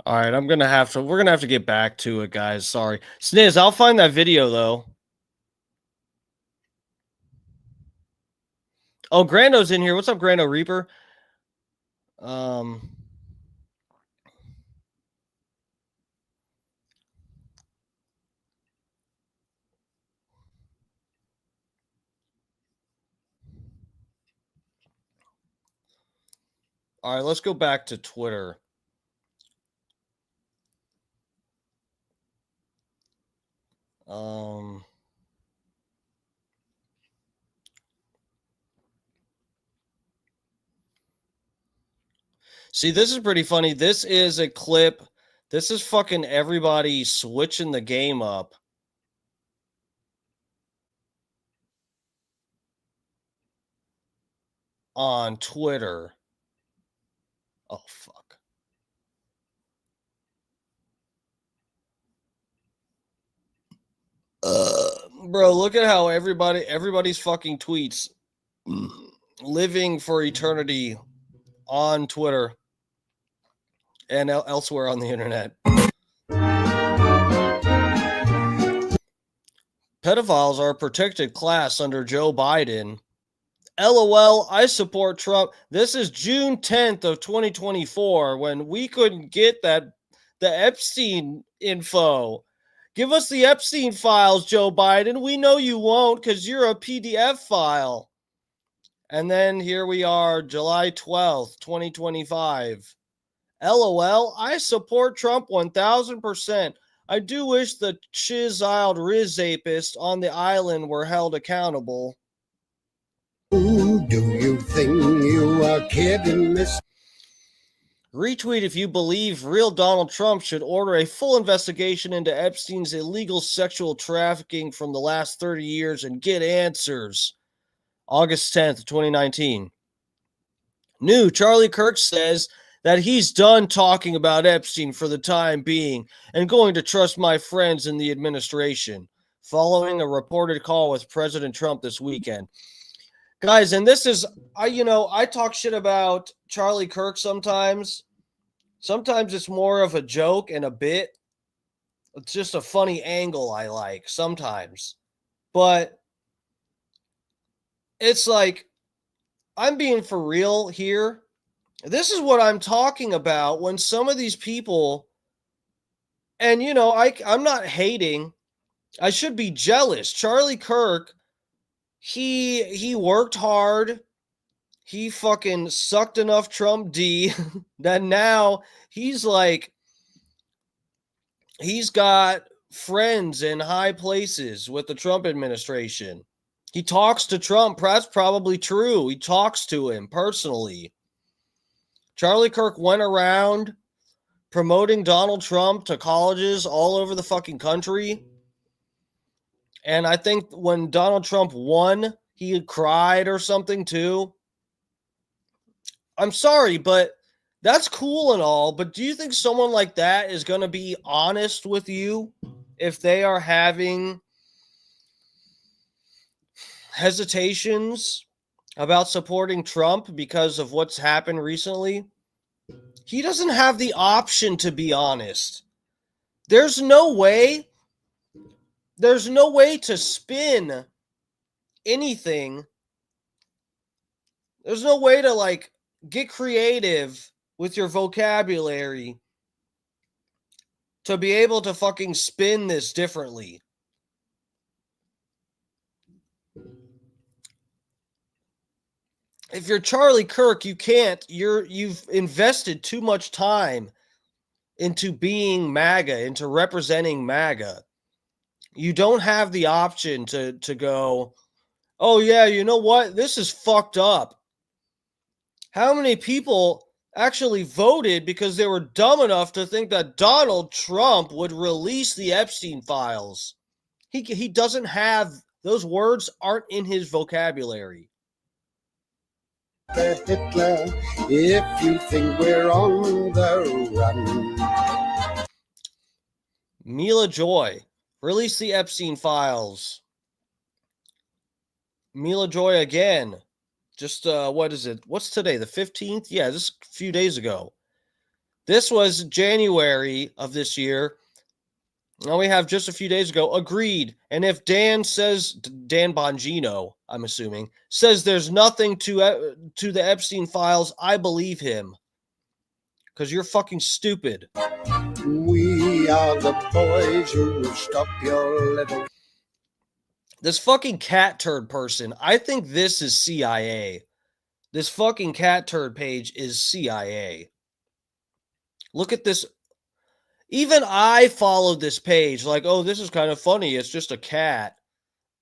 All right, we're gonna have to get back to it, guys. Sorry. Sniz, I'll find that video though. Oh, Grando's in here. What's up, Grando Reaper? All right, let's go back to Twitter. See, this is pretty funny. This is a clip. This is fucking everybody switching the game up. On Twitter. Oh, fuck. Bro, look at how everybody's fucking tweets. living for eternity on Twitter and elsewhere on the internet. Pedophiles are a protected class under Joe Biden. LOL, I support Trump. This is June 10th of 2024 when we couldn't get the Epstein info. Give us the Epstein files, Joe Biden. We know you won't because you're a PDF file. And then here we are, July 12th, 2025. LOL, I support Trump 1000%. I do wish the chiseled Rizapists on the island were held accountable. Who do you think you are kidding, Miss? Retweet if you believe real Donald Trump should order a full investigation into Epstein's illegal sexual trafficking from the last 30 years and get answers. August 10th, 2019. New Charlie Kirk says that he's done talking about Epstein for the time being and going to trust my friends in the administration, following a reported call with President Trump this weekend. Guys, and this is, I talk shit about Charlie Kirk sometimes. Sometimes it's more of a joke and a bit. It's just a funny angle I like sometimes. But it's like, I'm being for real here. This is what I'm talking about when some of these people, and I'm not hating. I should be jealous. Charlie Kirk, he worked hard. He fucking sucked enough Trump D that now he's got friends in high places with the Trump administration. He talks to Trump. That's probably true. He talks to him personally. Charlie Kirk went around promoting Donald Trump to colleges all over the fucking country. And I think when Donald Trump won, he cried or something too. I'm sorry, but that's cool and all. But do you think someone like that is going to be honest with you if they are having hesitations about supporting Trump because of what's happened recently? He doesn't have the option to be honest. There's no way to spin anything. There's no way to get creative with your vocabulary to be able to fucking spin this differently. If you're Charlie Kirk, you can't. You've invested too much time into being MAGA, into representing MAGA. You don't have the option to go, oh yeah, you know what? This is fucked up. How many people actually voted because they were dumb enough to think that Donald Trump would release the Epstein files? He doesn't have, those words aren't in his vocabulary. Hitler, if you think we're on the run. Mila Joy, release the Epstein files. Mila Joy again. Just, what is it? What's today? The 15th? Yeah, just a few days ago. This was January of this year. Now we have just a few days ago. Agreed. And if Dan Bongino, I'm assuming, says there's nothing to the Epstein files, I believe him. Because you're fucking stupid. We are the boys who will stop your little... This fucking cat turd person, I think this is CIA. This fucking cat turd page is CIA. Look at this. Even I followed this page oh, this is kind of funny. It's just a cat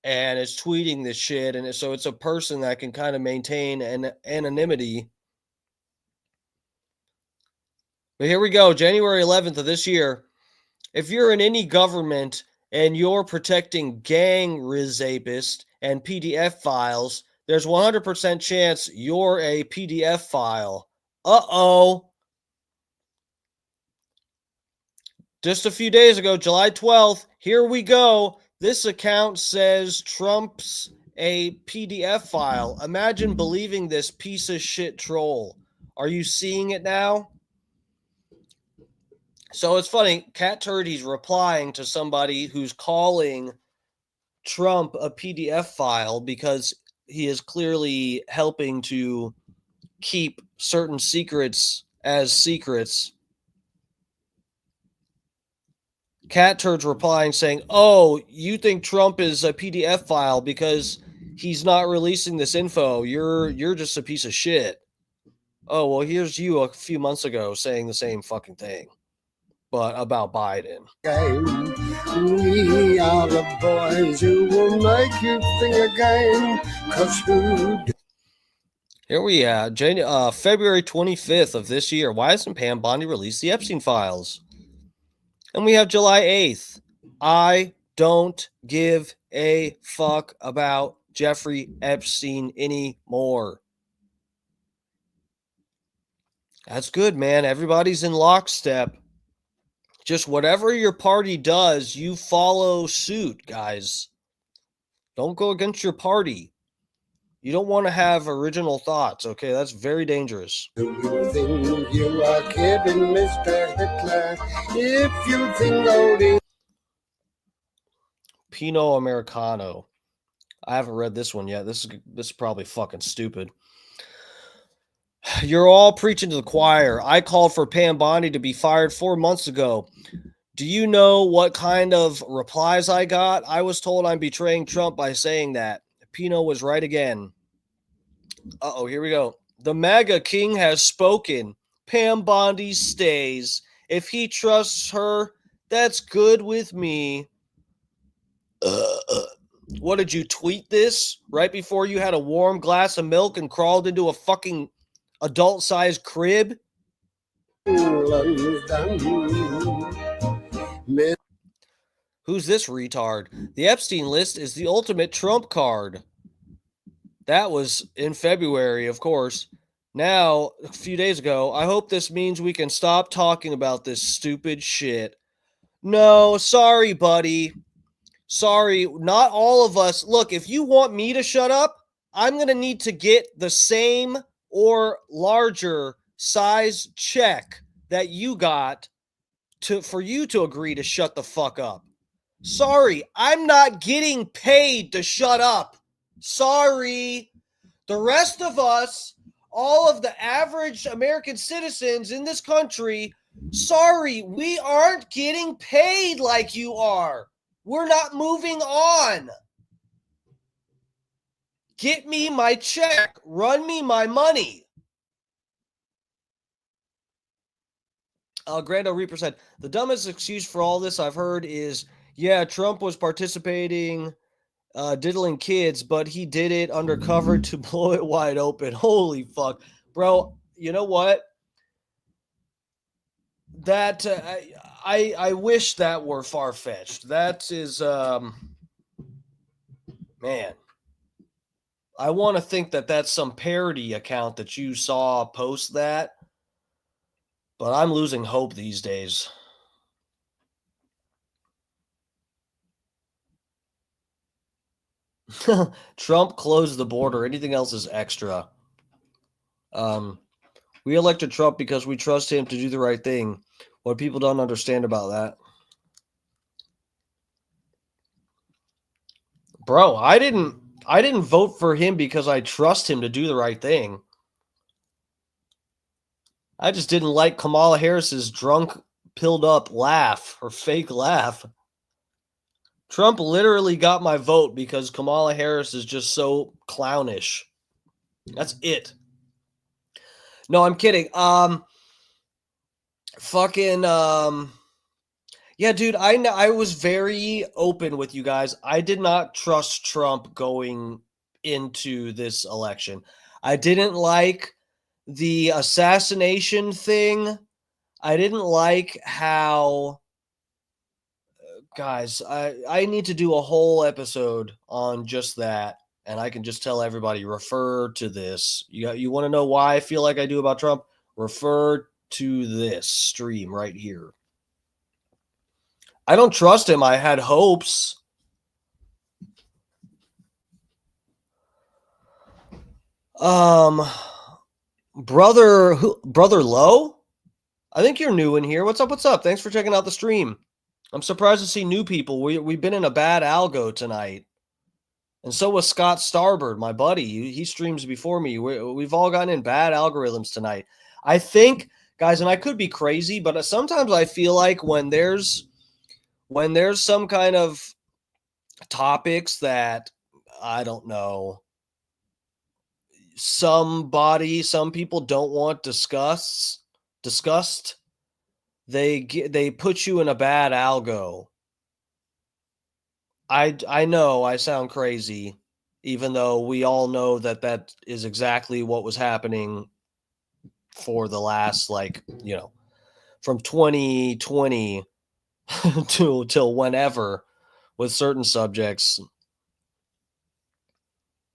and it's tweeting this shit. And so it's a person that can kind of maintain an anonymity. But here we go. January 11th of this year. If you're in any government and you're protecting gang Rizapists and PDF files, there's 100% chance you're a PDF file. Uh-oh. Just a few days ago, July 12th, here we go. This account says Trump's a PDF file. Imagine believing this piece of shit troll. Are you seeing it now? So it's funny. Cat Turd, he's replying to somebody who's calling Trump a PDF file because he is clearly helping to keep certain secrets as secrets. Cat Turd's replying saying, "Oh, you think Trump is a PDF file because he's not releasing this info. You're just a piece of shit." Oh, well, here's you a few months ago saying the same fucking thing, but about Biden. We are the boys who will make you think again, 'cause who Here we are, February 25th of this year. Why hasn't Pam Bondi released the Epstein files? And we have July 8th. I don't give a fuck about Jeffrey Epstein anymore. That's good, man. Everybody's in lockstep. Just whatever your party does, you follow suit, guys. Don't go against your party. You don't want to have original thoughts, okay? That's very dangerous. do you think you are kidding, Mr. Hitler? If you think holding Pinot Americano. I haven't read this one yet. This is probably fucking stupid. You're all preaching to the choir. I called for Pam Bondi to be fired 4 months ago. Do you know what kind of replies I got? I was told I'm betraying Trump by saying that. Pinot was right again. Uh-oh, here we go. The MAGA king has spoken. Pam Bondi stays. If he trusts her, that's good with me. What, did you tweet this right before you had a warm glass of milk and crawled into a fucking adult-sized crib? Who's this retard? The Epstein list is the ultimate trump card. That was in February, of course. Now, a few days ago, I hope this means we can stop talking about this stupid shit. No, sorry, buddy. Sorry, not all of us. Look, if you want me to shut up, I'm going to need to get the same or larger size check that you got for you to agree to shut the fuck up. Sorry, I'm not getting paid to shut up. Sorry. The rest of us, all of the average American citizens in this country, sorry, we aren't getting paid like you are. We're not moving on. Get me my check. Run me my money. Grando Reaper said, the dumbest excuse for all this I've heard is, yeah, Trump was participating, diddling kids, but he did it undercover to blow it wide open. Holy fuck. Bro, you know what? That, I wish that were far-fetched. That is, man. I want to think that that's some parody account that you saw post that, but I'm losing hope these days. Trump closed the border. Anything else is extra. We elected Trump because we trust him to do the right thing. What people don't understand about that. Bro, I didn't vote for him because I trust him to do the right thing. I just didn't like Kamala Harris's drunk, pilled up laugh, her fake laugh. Trump literally got my vote because Kamala Harris is just so clownish. That's it. No, I'm kidding. Yeah, dude, I was very open with you guys. I did not trust Trump going into this election. I didn't like the assassination thing. I didn't like how, guys, I need to do a whole episode on just that, and I can just tell everybody, refer to this. You want to know why I feel like I do about Trump? Refer to this stream right here. I don't trust him. I had hopes. Brother Low? I think you're new in here. What's up? What's up? Thanks for checking out the stream. I'm surprised to see new people. We've been in a bad algo tonight. And so was Scott Starbird, my buddy. He streams before me. We've all gotten in bad algorithms tonight. I think, guys, and I could be crazy, but sometimes I feel like when there's some kind of topics that, I don't know, some people don't want discussed, they put you in a bad algo. I know I sound crazy, even though we all know that is exactly what was happening for the last, from 2020 till whenever, with certain subjects,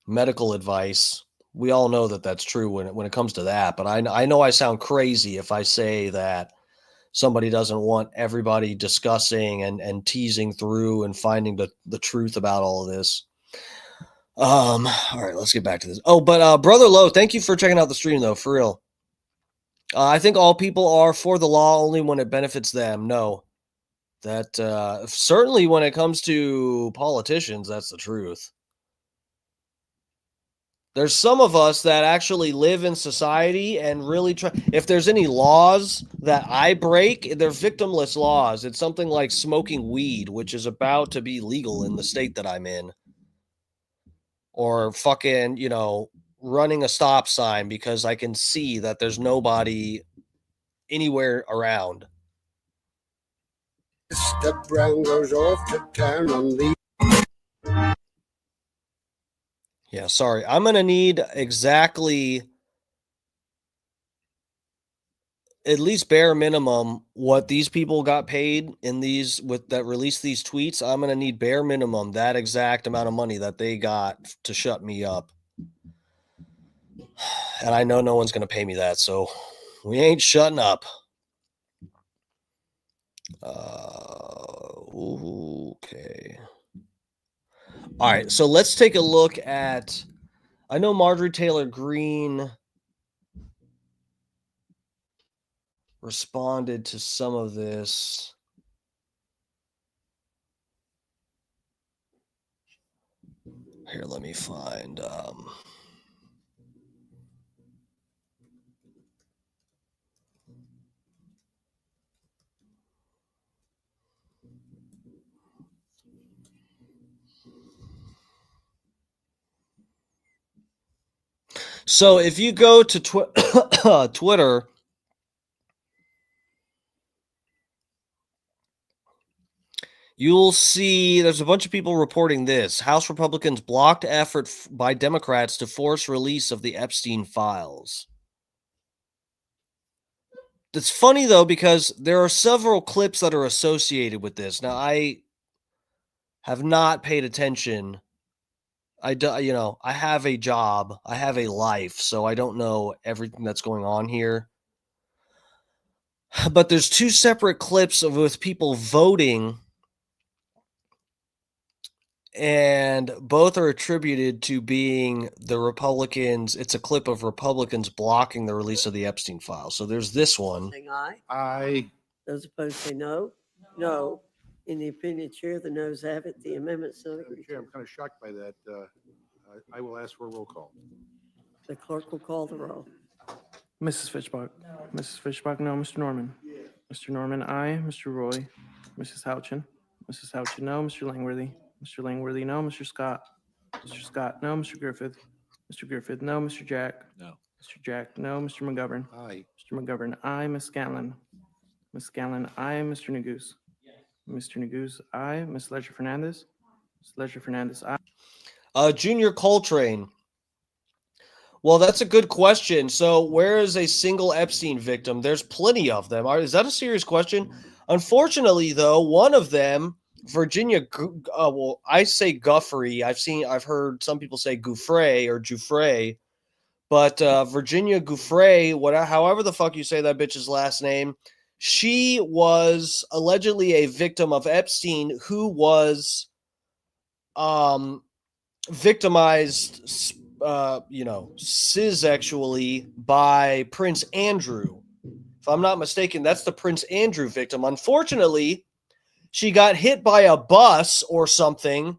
medical advice. We all know that that's true when it comes to that. But I know I sound crazy if I say that somebody doesn't want everybody discussing and teasing through and finding the truth about all of this. All right, let's get back to this. Oh, but Brother Low, thank you for checking out the stream, though, for real. I think all people are for the law only when it benefits them. No, that certainly when it comes to politicians, that's the truth. There's some of us that actually live in society and really try. If there's any laws that I break, they're victimless laws. It's something like smoking weed, which is about to be legal in the state that I'm in. Or fucking, running a stop sign because I can see that there's nobody anywhere around. Mr. Brown goes off to town on the... Yeah, sorry. I'm going to need exactly, at least bare minimum, what these people got paid in these that released these tweets. I'm going to need bare minimum that exact amount of money that they got to shut me up. And I know no one's going to pay me that, so we ain't shutting up. Okay. All right, so let's take a look at, I know Marjorie Taylor Greene responded to some of this. Here, let me find. So if you go to Twitter, you'll see there's a bunch of people reporting this. House Republicans blocked effort by Democrats to force release of the Epstein files. It's funny, though, because there are several clips that are associated with this. Now, I have not paid attention. I have a job. I have a life, so I don't know everything that's going on here. But there's two separate clips with people voting, and both are attributed to being the Republicans. It's a clip of Republicans blocking the release of the Epstein files. So there's this one. Saying aye. Aye. Those opposed say no. No. In the opinion of the chair, the noes have it. The amendment so Madam Chair, I'm kind of shocked by that. I will ask for a roll call. The clerk will call the roll. Mrs. Fitchbach. No. Mrs. Fitchbach, no. Mr. Norman. Mr. Norman, aye. Mr. Roy. Mrs. Houchin. Mrs. Houchin, no. Mr. Langworthy. Mr. Langworthy, no. Mr. Scott. Mr. Scott, no. Mr. Griffith. Mr. Griffith, no. Mr. Jack. No. Mr. Jack, no. Mr. McGovern. Aye. Mr. McGovern, aye. Ms. Scanlon. Ms. Scanlon, aye. Mr. Neguse. Mr. Neguse, aye. Ms. Ledger Fernandez. Ms. Ledger Fernandez, aye. Junior Coltrane. Well, that's a good question. So where is a single Epstein victim? There's plenty of them. Is that a serious question? Unfortunately, though, one of them, Virginia, I say Guffrey. I've heard some people say Gouffre or Jouffre, but Virginia Gouffre, however the fuck you say that bitch's last name, she was allegedly a victim of Epstein, who was victimized cis-sexually by Prince Andrew. If I'm not mistaken, that's the Prince Andrew victim. Unfortunately, she got hit by a bus or something,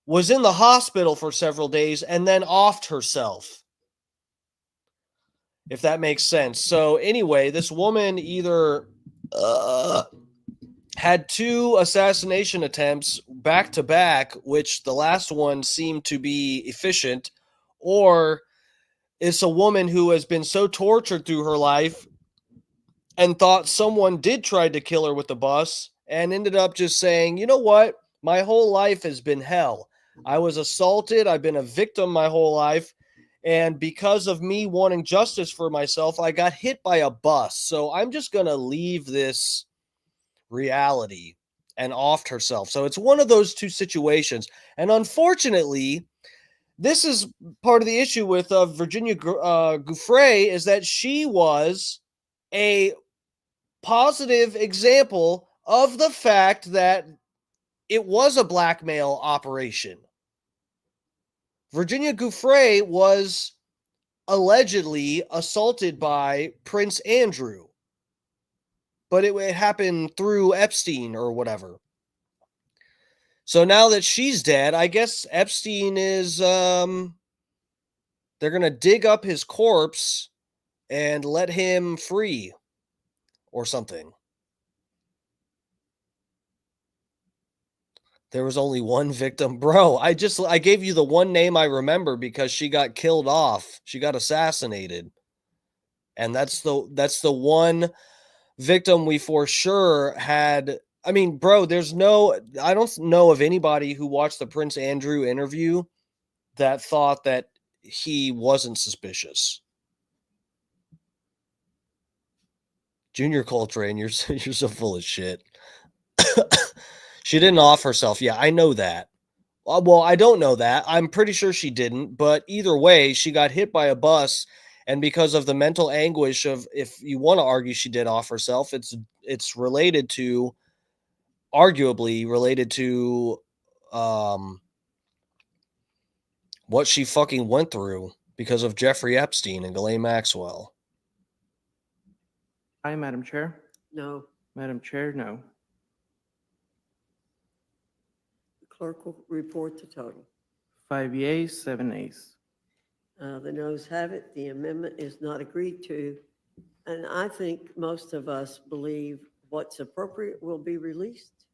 was in the hospital for several days, and then offed herself. If that makes sense. So anyway, this woman either had 2 assassination attempts back to back, which the last one seemed to be efficient, or it's a woman who has been so tortured through her life and thought someone did try to kill her with the bus and ended up just saying, you know what? My whole life has been hell. I was assaulted. I've been a victim my whole life. And because of me wanting justice for myself, I got hit by a bus. So I'm just going to leave this reality, and offed herself. So it's one of those 2 situations. And unfortunately, this is part of the issue with Virginia Giuffre, is that she was a positive example of the fact that it was a blackmail operation. Virginia Giuffre was allegedly assaulted by Prince Andrew, but it happened through Epstein or whatever. So now that she's dead, I guess Epstein is, they're going to dig up his corpse and let him free or something. There was only one victim. Bro, I gave you the one name I remember because she got killed off. She got assassinated. And that's the one victim we for sure had. I mean, bro, I don't know of anybody who watched the Prince Andrew interview that thought that he wasn't suspicious. Junior Coltrane, you're so full of shit. She didn't off herself. Yeah, I know that. Well, I don't know that. I'm pretty sure she didn't. But either way, she got hit by a bus. And because of the mental anguish of, if you want to argue she did off herself, it's arguably related to what she fucking went through because of Jeffrey Epstein and Ghislaine Maxwell. Aye, Madam Chair. No. Madam Chair, no. The clerk will report the total. 5 yeas, 7 nays. The noes have it. The amendment is not agreed to. And I think most of us believe what's appropriate will be released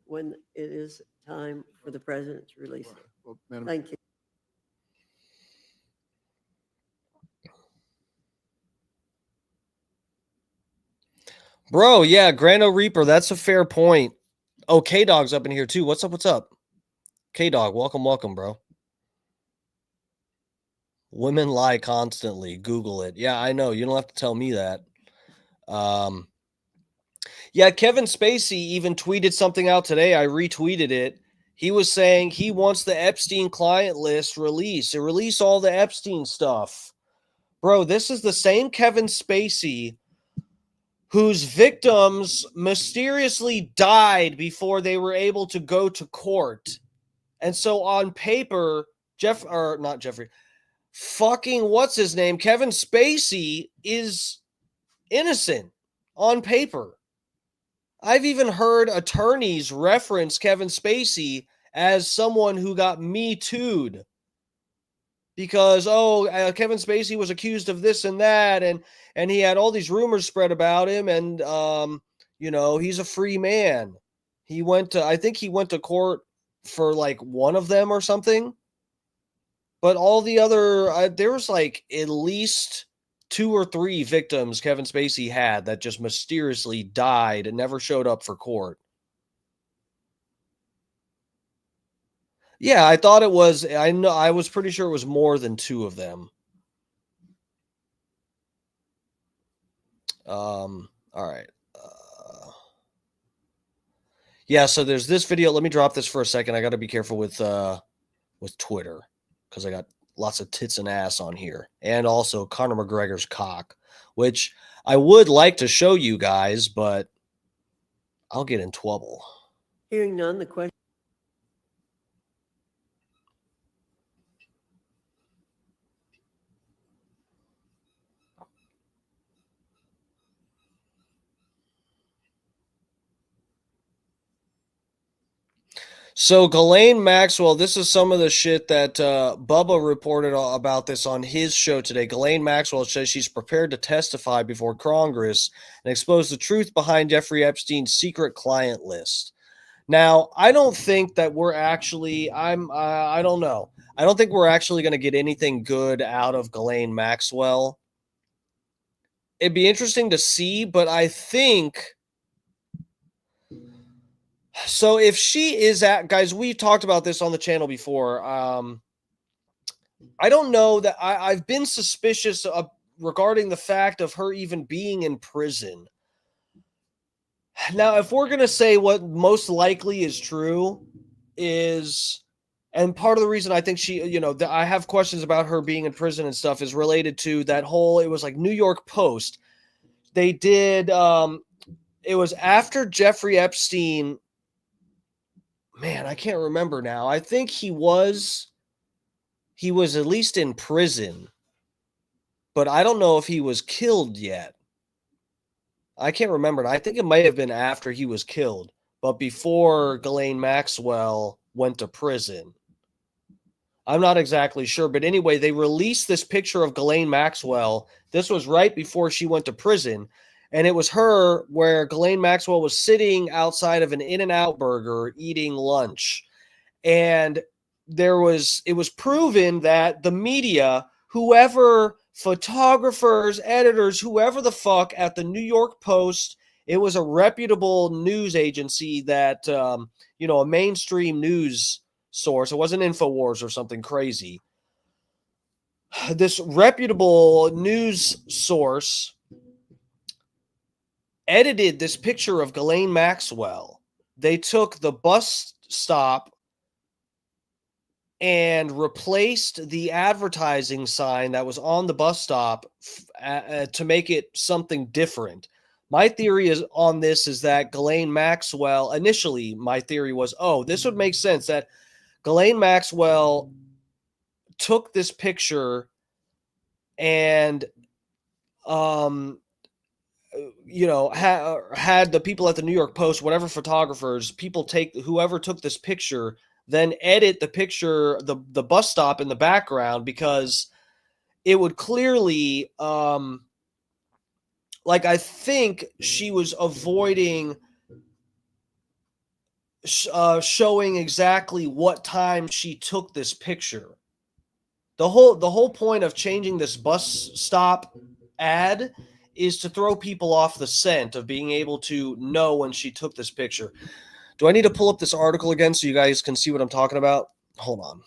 when it is time for the president to release it. Well, Madam, Thank you. Bro, yeah, Grando Reaper, that's a fair point. Oh, K-Dog's up in here too. What's up, what's up? K-Dog, welcome, bro. Women lie constantly. Google it. Yeah, I know. You don't have to tell me that. Yeah, Kevin Spacey even tweeted something out today. I retweeted it. He was saying he wants the Epstein client list released. Release all the Epstein stuff. Bro, this is the same Kevin Spacey whose victims mysteriously died before they were able to go to court. And so on paper, what's his name? Kevin Spacey is innocent on paper. I've even heard attorneys reference Kevin Spacey as someone who got Me Too'd because, Kevin Spacey was accused of this and that, and he had all these rumors spread about him, and, he's a free man. I think he went to court for like one of them or something, but all the other, there was like at least 2 or 3 victims Kevin Spacey had that just mysteriously died and never showed up for court. Yeah, I thought it was, I was pretty sure it was more than 2 of them. All right. Yeah, so there's this video. Let me drop this for a second. I got to be careful with Twitter because I got lots of tits and ass on here. And also Conor McGregor's cock, which I would like to show you guys, but I'll get in trouble. Hearing none, the question. So Ghislaine Maxwell, this is some of the shit that Bubba reported about this on his show today. Ghislaine Maxwell says she's prepared to testify before Congress and expose the truth behind Jeffrey Epstein's secret client list. Now, I don't think that we're actually, I don't know. I don't think we're actually going to get anything good out of Ghislaine Maxwell. It'd be interesting to see, but I think, so if she is guys, we've talked about this on the channel before. I don't know that I've been suspicious of, regarding the fact of her even being in prison. Now, if we're going to say what most likely is true is, and part of the reason I think she, I have questions about her being in prison and stuff is related to that whole, it was like New York Post. They did, it was after Jeffrey Epstein, man, I can't remember now. I think he was at least in prison, but I don't know if he was killed yet. I can't remember. I think it might have been after he was killed, but before Ghislaine Maxwell went to prison. I'm not exactly sure, but anyway, they released this picture of Ghislaine Maxwell. This was right before she went to prison, and it was her where Ghislaine Maxwell was sitting outside of an In-N-Out burger eating lunch. And it was proven that the media, whoever, photographers, editors, whoever the fuck at the New York Post, it was a reputable news agency that, a mainstream news source. It wasn't InfoWars or something crazy. This reputable news source edited this picture of Ghislaine Maxwell. They took the bus stop and replaced the advertising sign that was on the bus stop to make it something different. My theory on this is that Ghislaine Maxwell, initially my theory was, this would make sense that Ghislaine Maxwell took this picture and, had the people at the New York Post, whatever photographers, whoever took this picture, then edit the picture, the bus stop in the background, because it would clearly, I think she was avoiding showing exactly what time she took this picture. The whole point of changing this bus stop ad is to throw people off the scent of being able to know when she took this picture. Do I need to pull up this article again so you guys can see what I'm talking about? Hold on.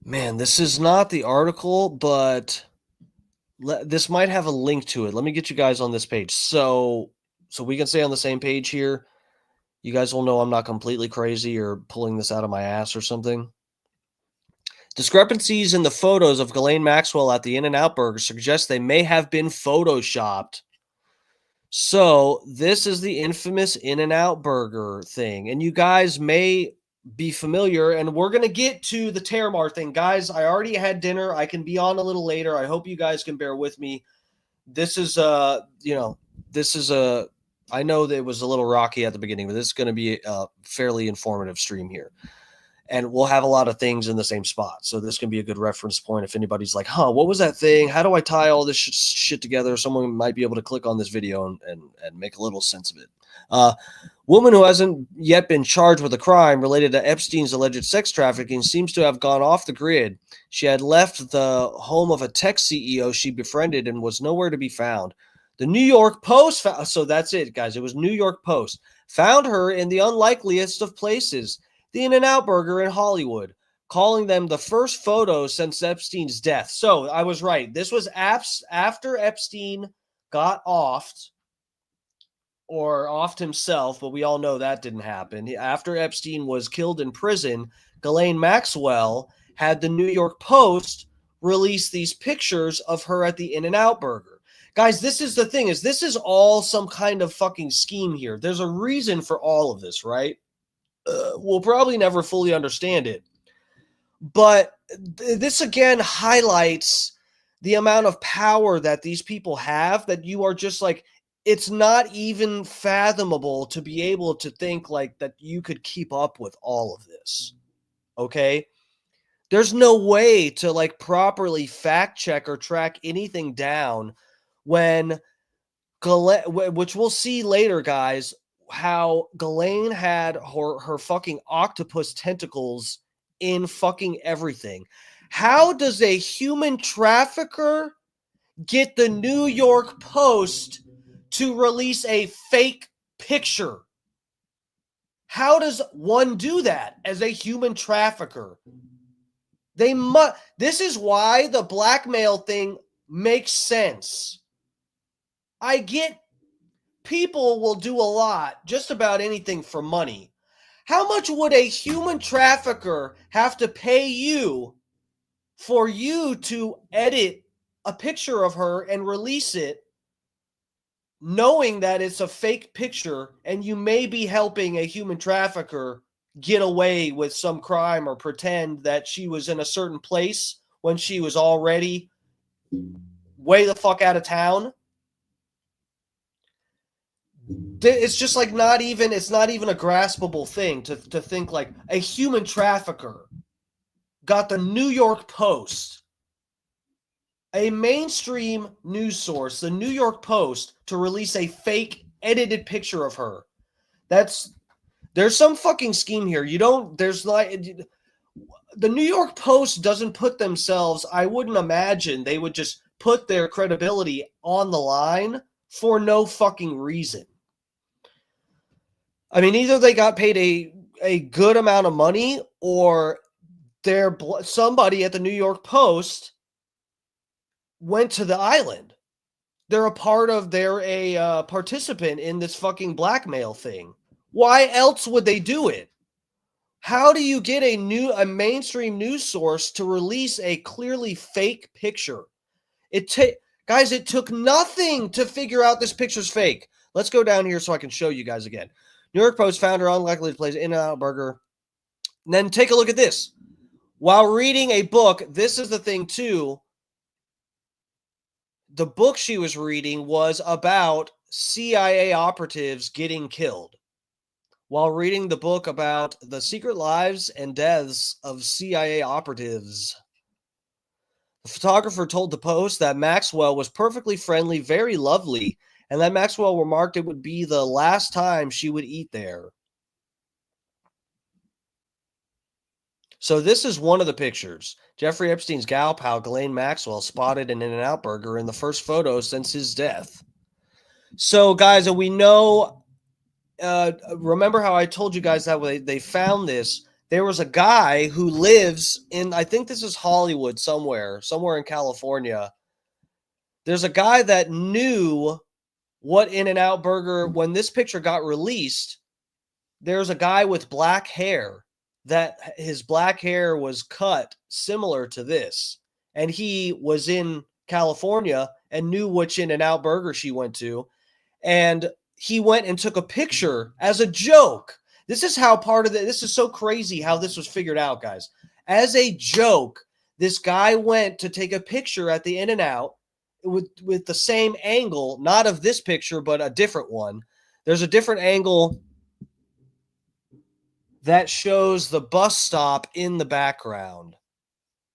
Man, this is not the article, but this might have a link to it. Let me get you guys on this page. So we can stay on the same page here. You guys will know I'm not completely crazy or pulling this out of my ass or something. Discrepancies in the photos of Ghislaine Maxwell at the In-N-Out Burger suggest they may have been photoshopped. So this is the infamous In-N-Out Burger thing. And you guys may be familiar, and we're going to get to the Terramar thing. Guys, I already had dinner. I can be on a little later. I hope you guys can bear with me. This is I know that it was a little rocky at the beginning, but this is going to be a fairly informative stream here. And we'll have a lot of things in the same spot. So this can be a good reference point if anybody's like, what was that thing? How do I tie all this shit together? Someone might be able to click on this video and make a little sense of it. Woman who hasn't yet been charged with a crime related to Epstein's alleged sex trafficking seems to have gone off the grid. She had left the home of a tech CEO she befriended and was nowhere to be found. The New York Post, so that's it, guys. It was New York Post. found her in the unlikeliest of places, the In-N-Out Burger in Hollywood, calling them the first photos since Epstein's death. So I was right. This was after Epstein got offed, or offed himself, but we all know that didn't happen. After Epstein was killed in prison, Ghislaine Maxwell had the New York Post release these pictures of her at the In-N-Out Burger. Guys, this is the thing, is this is all some kind of fucking scheme here. There's a reason for all of this, right? We'll probably never fully understand it. But this again highlights the amount of power that these people have, that you are just like, it's not even fathomable to be able to think like that you could keep up with all of this. Okay? There's no way to like properly fact check or track anything down when which we'll see later, guys, how Ghislaine had her fucking octopus tentacles in fucking everything. How does a human trafficker get the New York Post to release a fake picture? How does one do that as a human trafficker? They must. This is why the blackmail thing makes sense. I get people will do a lot, just about anything, for money. How much would a human trafficker have to pay you for you to edit a picture of her and release it, knowing that it's a fake picture and you may be helping a human trafficker get away with some crime or pretend that she was in a certain place when she was already way the fuck out of town? It's just like it's not even a graspable thing to think like a human trafficker got the New York Post, a mainstream news source, the New York Post, to release a fake edited picture of her. There's some fucking scheme here. The New York Post doesn't put themselves, I wouldn't imagine they would just put their credibility on the line for no fucking reason. I mean, either they got paid a good amount of money, or somebody at the New York Post went to the island. They're a participant in this fucking blackmail thing. Why else would they do it? How do you get a mainstream news source to release a clearly fake picture? Guys, it took nothing to figure out this picture's fake. Let's go down here so I can show you guys again. New York Post founder unlikely to place In-N-Out Burger. And then take a look at this. While reading a book, this is the thing too. The book she was reading was about CIA operatives getting killed. While reading the book about the secret lives and deaths of CIA operatives. The photographer told the Post that Maxwell was perfectly friendly, very lovely, and that Maxwell remarked it would be the last time she would eat there. So this is one of the pictures. Jeffrey Epstein's gal pal, Ghislaine Maxwell, spotted an In-N-Out Burger in the first photo since his death. So, guys, and we know, remember how I told you guys that they found this? There was a guy who lives in, I think this is Hollywood somewhere in California. There's a guy that knew what In-N-Out Burger, when this picture got released, there's a guy with black hair that his black hair was cut similar to this. And he was in California and knew which In-N-Out Burger she went to. And he went and took a picture as a joke. This is how this is so crazy how this was figured out, guys. As a joke, this guy went to take a picture at the In-N-Out with the same angle, not of this picture, but a different one. There's a different angle that shows the bus stop in the background.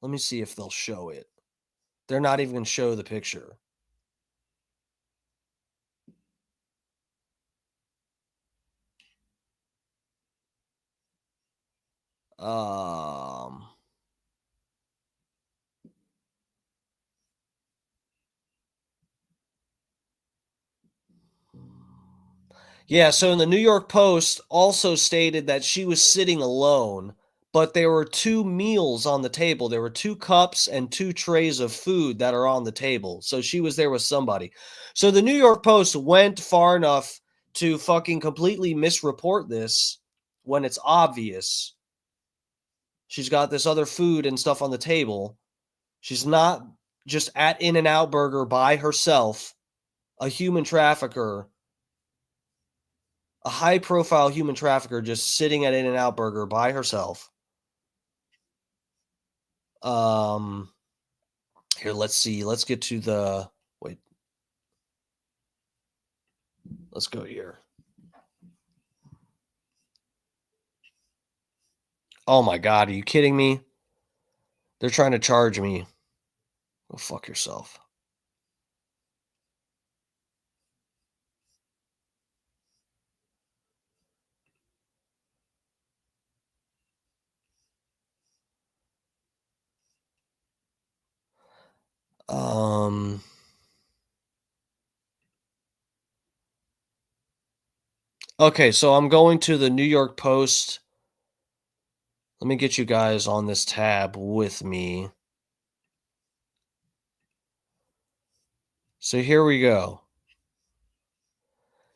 Let me see if they'll show it. They're not even going to show the picture. Yeah, so in the New York Post also stated that she was sitting alone, but there were 2 meals on the table. There were 2 cups and 2 trays of food that are on the table. So she was there with somebody. So the New York Post went far enough to fucking completely misreport this when it's obvious. She's got this other food and stuff on the table. She's not just at In-N-Out Burger by herself, a human trafficker, a high-profile human trafficker just sitting at In-N-Out Burger by herself. Here, let's see. Let's get to the wait. Let's go here. Oh my God, are you kidding me? They're trying to charge me. Go fuck yourself. Okay, so I'm going to the New York Post. Let me get you guys on this tab with me. So here we go.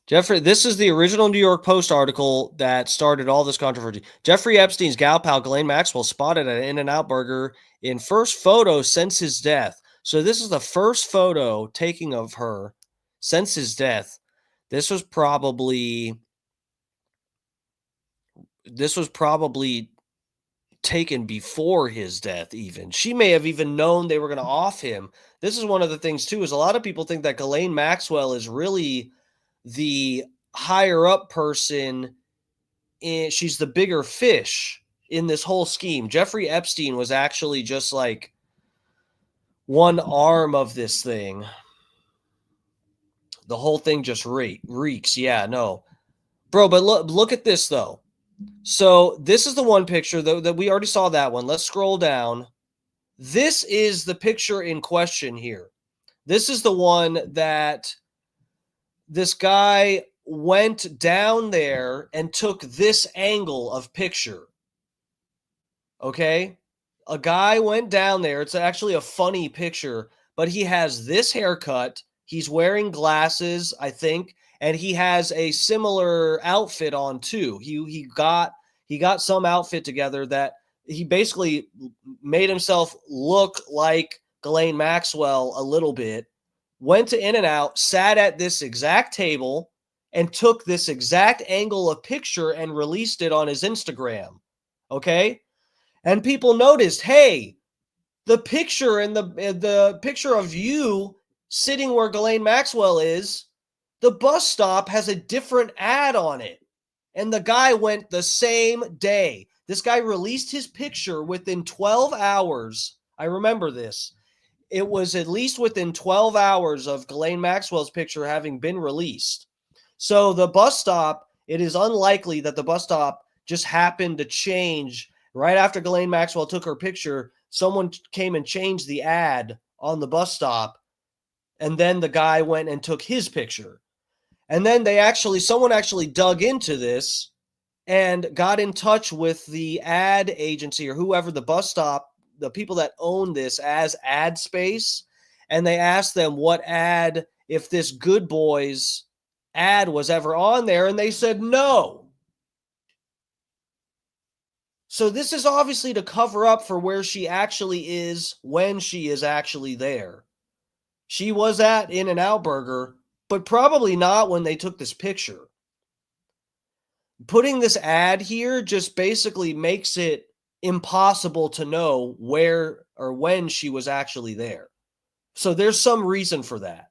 Jeffrey, this is the original New York Post article that started all this controversy. Jeffrey Epstein's gal pal Ghislaine Maxwell spotted at an In-N-Out Burger in first photo since his death. So this is the first photo taking of her since his death. This was probably taken before his death even. She may have even known they were going to off him. This is one of the things too, is a lot of people think that Ghislaine Maxwell is really the higher up person. She's the bigger fish in this whole scheme. Jeffrey Epstein was actually just like one arm of this thing. The whole thing just reeks. Yeah, no. Bro, but look at this though. So this is the one picture though that we already saw that one. Let's scroll down. This is the picture in question here. This is the one that this guy went down there and took this angle of picture. Okay? A guy went down there. It's actually a funny picture, but he has this haircut. He's wearing glasses, I think, and he has a similar outfit on too. He got some outfit together that he basically made himself look like Ghislaine Maxwell a little bit. Went to In-N-Out, sat at this exact table, and took this exact angle of picture and released it on his Instagram. Okay? And people noticed, hey, the picture and the picture of you sitting where Ghislaine Maxwell is, the bus stop has a different ad on it. And the guy went the same day. This guy released his picture within 12 hours. I remember this. It was at least within 12 hours of Ghislaine Maxwell's picture having been released. So the bus stop, it is unlikely that the bus stop just happened to change right after Ghislaine Maxwell took her picture. Someone came and changed the ad on the bus stop, and then the guy went and took his picture. And then someone actually dug into this and got in touch with the ad agency or whoever, the bus stop, the people that own this as ad space. And they asked them what ad, if this Good Boys ad was ever on there. And they said no. So this is obviously to cover up for where she actually is when she is actually there. She was at In-N-Out Burger, but probably not when they took this picture. Putting this ad here just basically makes it impossible to know where or when she was actually there. So there's some reason for that.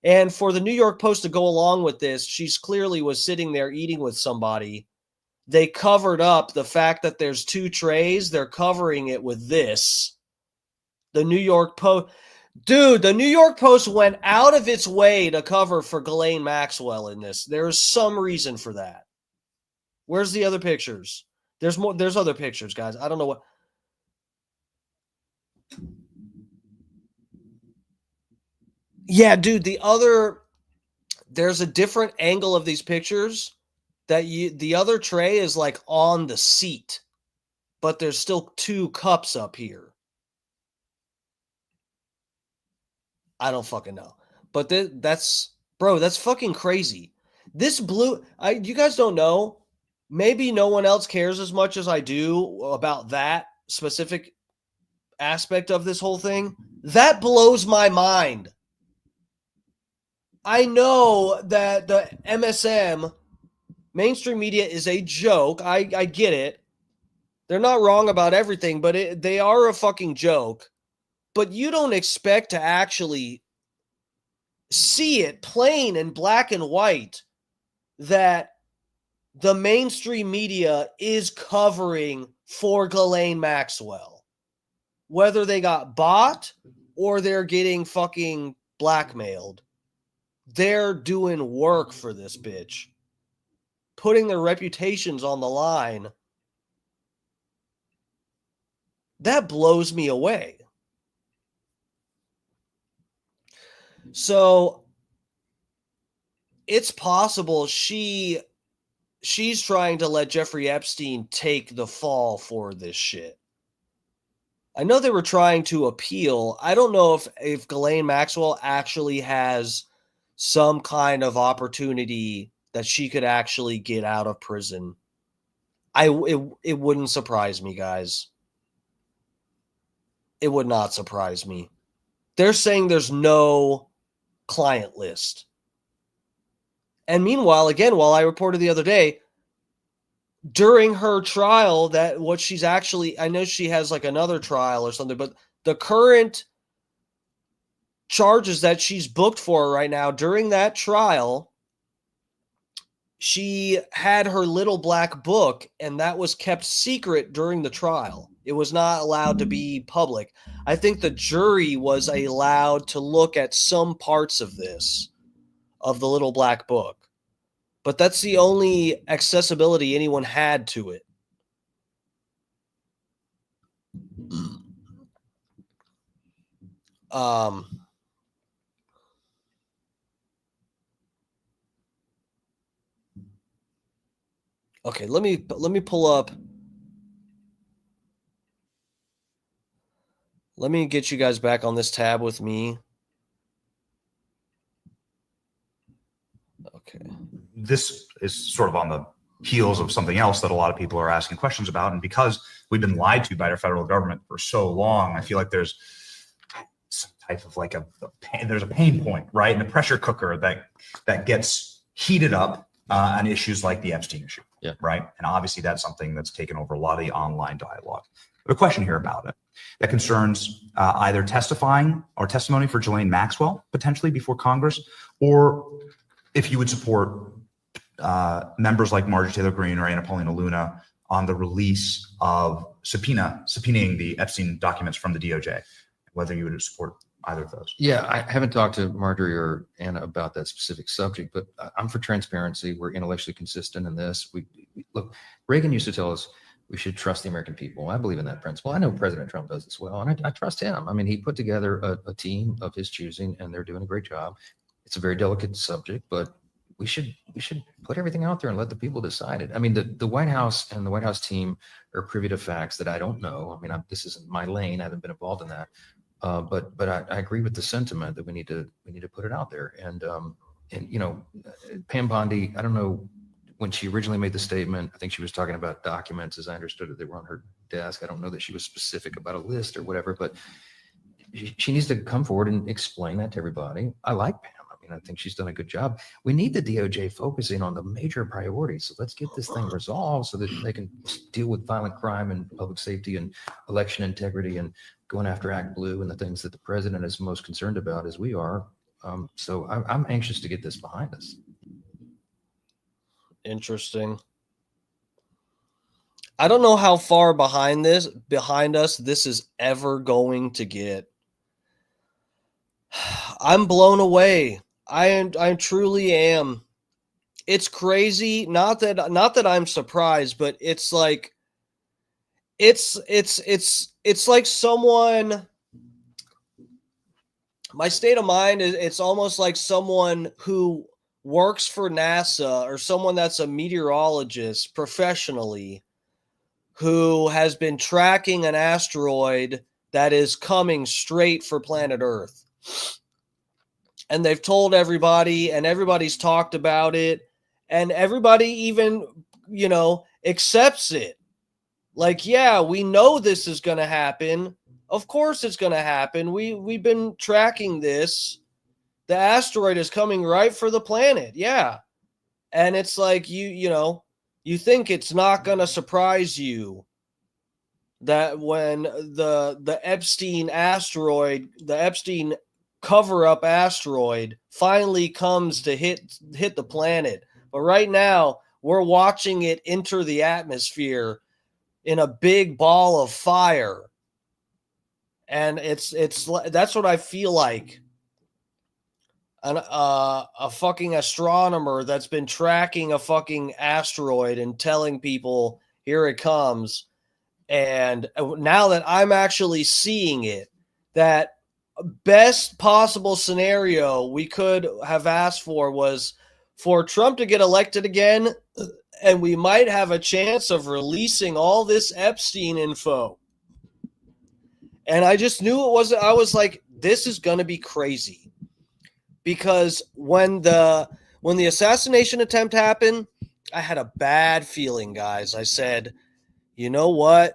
And for the New York Post to go along with this, she's clearly was sitting there eating with somebody. They covered up the fact that there's 2 trays. They're covering it with this. The New York Post... Dude, the New York Post went out of its way to cover for Ghislaine Maxwell in this. There's some reason for that. Where's the other pictures? There's more. There's other pictures, guys. I don't know what. Yeah, dude, the other there's a different angle of these pictures that the other tray is like on the seat, but there's still 2 cups up here. I don't fucking know. But that's fucking crazy. This blue, you guys don't know. Maybe no one else cares as much as I do about that specific aspect of this whole thing. That blows my mind. I know that the MSM, mainstream media, is a joke. I get it. They're not wrong about everything, but they are a fucking joke. But you don't expect to actually see it plain in black and white that the mainstream media is covering for Ghislaine Maxwell. Whether they got bought or they're getting fucking blackmailed, they're doing work for this bitch, putting their reputations on the line. That blows me away. So it's possible she's trying to let Jeffrey Epstein take the fall for this shit. I know they were trying to appeal. I don't know if Ghislaine Maxwell actually has some kind of opportunity that she could actually get out of prison. It wouldn't surprise me, guys. It would not surprise me. They're saying there's no client list. And meanwhile, again, while I reported the other day, during her trial, that what she's actually, I know she has like another trial or something, but the current charges that she's booked for right now, during that trial, she had her little black book, and that was kept secret during the trial. It was not allowed to be public. I think the jury was allowed to look at some parts of this, of the little black book. But that's the only accessibility anyone had to it. Okay, let me pull up. Let me get you guys back on this tab with me. Okay. This is sort of on the heels of something else that a lot of people are asking questions about. And because we've been lied to by our federal government for so long, I feel like there's some type of like there's a pain point, right? And a pressure cooker that gets heated up on issues like the Epstein issue, right? And obviously that's something that's taken over a lot of the online dialogue. I have a question here about it that concerns either testifying or testimony for Ghislaine Maxwell potentially before Congress, or if you would support members like Marjorie Taylor Greene or Anna Paulina Luna on the release of subpoenaing the Epstein documents from the DOJ, whether you would support either of those. Yeah, I haven't talked to Marjorie or Anna about that specific subject, but I'm for transparency. We're intellectually consistent in this. We look, Reagan used to tell us we should trust the American people. I believe in that principle. I know President Trump does as well, and I trust him. I mean, he put together a team of his choosing, and they're doing a great job. It's a very delicate subject, but we should put everything out there and let the people decide it. I mean, the White House and the White House team are privy to facts that I don't know. I mean, this isn't my lane. I haven't been involved in that. But I agree with the sentiment that we need to put it out there. And you know, Pam Bondi, I don't know, when she originally made the statement, I think she was talking about documents, as I understood it, that were on her desk. I don't know that she was specific about a list or whatever, but she needs to come forward and explain that to everybody. I like Pam. I mean, I think she's done a good job. We need the DOJ focusing on the major priorities. So let's get this thing resolved so that they can deal with violent crime and public safety and election integrity and going after Act Blue and the things that the president is most concerned about, as we are. So I'm anxious to get this behind us. Interesting. I don't know how far behind us this is ever going to get. I'm blown away. I truly am. It's crazy. Not that I'm surprised, but it's like it's like someone. My state of mind is it's almost like someone who works for NASA or someone that's a meteorologist professionally who has been tracking an asteroid that is coming straight for planet Earth. And they've told everybody, and everybody's talked about it, and everybody even, accepts it. Like, yeah, we know this is going to happen. Of course it's going to happen. We've been tracking this. The asteroid is coming right for the planet. Yeah. And it's like, you think it's not going to surprise you that when the Epstein asteroid, the Epstein cover-up asteroid finally comes to hit the planet. But right now, we're watching it enter the atmosphere in a big ball of fire. And it's that's what I feel like. A fucking astronomer that's been tracking a fucking asteroid and telling people, here it comes. And now that I'm actually seeing it, that best possible scenario we could have asked for was for Trump to get elected again, and we might have a chance of releasing all this Epstein info. And I just knew it wasn't. I was like, this is going to be crazy. Because when the assassination attempt happened, I had a bad feeling, guys. I said, you know what?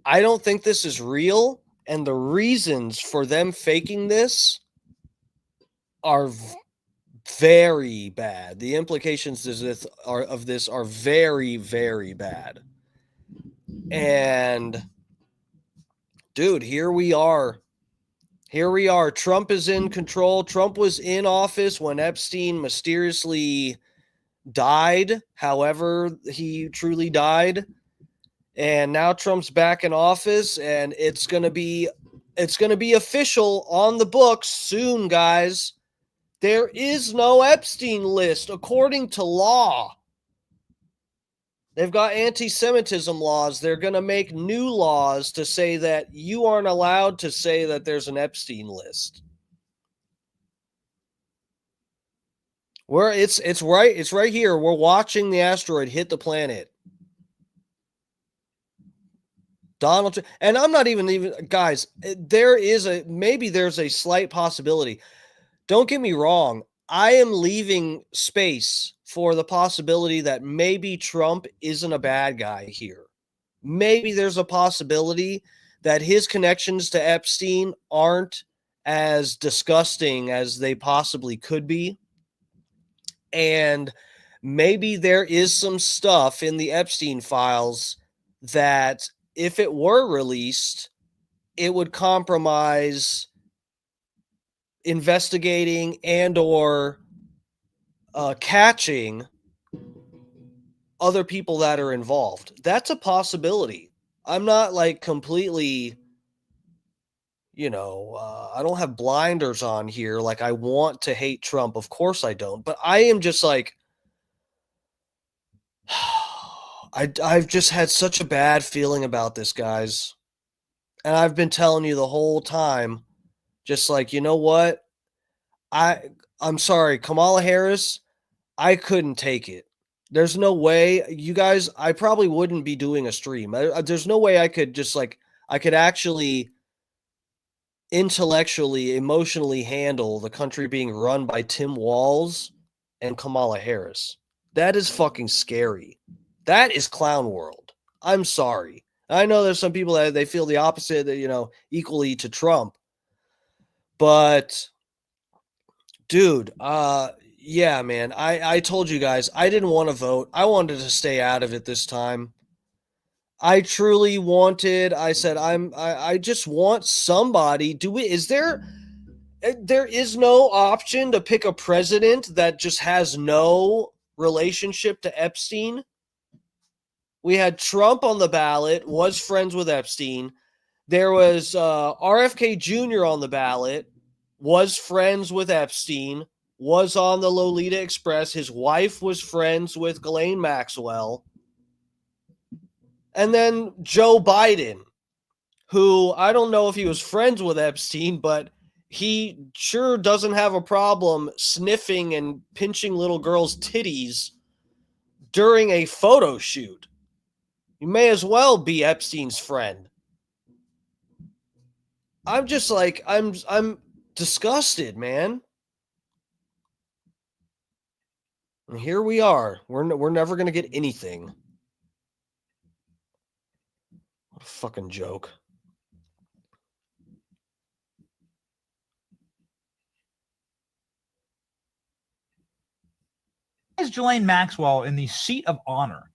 I don't think this is real. And the reasons for them faking this are very bad. The implications of this are very, very bad. And, dude, here we are. Here we are. Trump is in control. Trump was in office when Epstein mysteriously died, however he truly died. And now Trump's back in office, and it's going to be official on the books soon, guys. There is no Epstein list according to law. They've got anti-Semitism laws. They're going to make new laws to say that you aren't allowed to say that there's an Epstein list. It's right here. We're watching the asteroid hit the planet. Donald Trump, and I'm not even guys, there's a slight possibility. Don't get me wrong. I am leaving space for the possibility that maybe Trump isn't a bad guy here. Maybe there's a possibility that his connections to Epstein aren't as disgusting as they possibly could be. And maybe there is some stuff in the Epstein files that, if it were released, it would compromise investigating and or catching other people that are involved. That's a possibility. I'm not like completely, I don't have blinders on here. Like, I want to hate Trump. Of course I don't. But I am just like, I've just had such a bad feeling about this, guys. And I've been telling you the whole time, just like, you know what? I'm sorry, Kamala Harris, I couldn't take it. There's no way, you guys, I probably wouldn't be doing a stream. There's no way I could I could actually intellectually, emotionally handle the country being run by Tim Walz and Kamala Harris. That is fucking scary. That is clown world. I'm sorry. I know there's some people that they feel the opposite, equally to Trump. But, dude, yeah, man, I told you guys, I didn't want to vote. I wanted to stay out of it this time. I truly wanted, I said, I just want somebody. There is no option to pick a president that just has no relationship to Epstein. We had Trump on the ballot, was friends with Epstein. There was RFK Jr. on the ballot, was friends with Epstein, was on the Lolita Express. His wife was friends with Ghislaine Maxwell. And then Joe Biden, who I don't know if he was friends with Epstein, but he sure doesn't have a problem sniffing and pinching little girls' titties during a photo shoot. You may as well be Epstein's friend. I'm just like, I'm disgusted, man. And here we are. We're never going to get anything. What a fucking joke. Is Ghislaine Maxwell in the seat of honor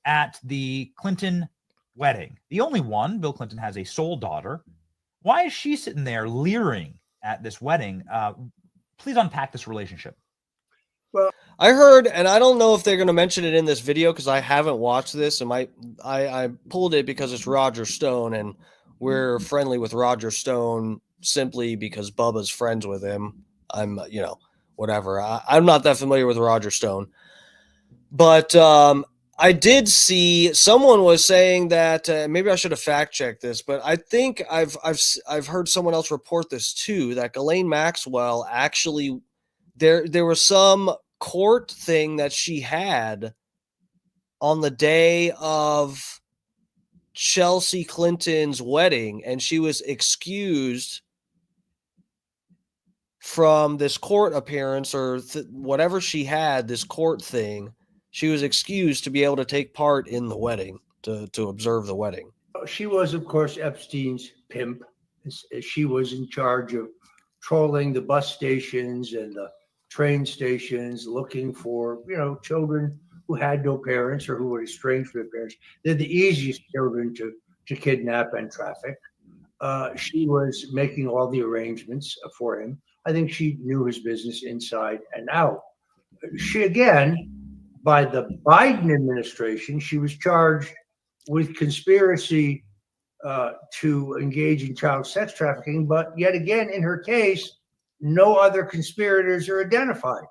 at the Clinton wedding? The only one. Bill Clinton has a sole daughter. Why is she sitting there leering at this wedding? Please unpack this relationship. Well, I heard, and I don't know if they're going to mention it in this video because I haven't watched this, and I pulled it because it's Roger Stone, and we're friendly with Roger Stone simply because Bubba's friends with him. I'm, whatever. I'm not that familiar with Roger Stone, but I did see someone was saying that maybe I should have fact checked this, but I think I've heard someone else report this too, that Ghislaine Maxwell actually there was some court thing that she had on the day of Chelsea Clinton's wedding, and she was excused from this court appearance or whatever she had, this court thing. She was excused to be able to take part in the wedding, to observe the wedding. She was, of course, Epstein's pimp. She was in charge of trolling the bus stations and the train stations, looking for, children who had no parents or who were estranged from their parents. They're the easiest children to kidnap and traffic. She was making all the arrangements for him. I think she knew his business inside and out. She, again, by the Biden administration, she was charged with conspiracy to engage in child sex trafficking. But yet again, in her case, no other conspirators are identified.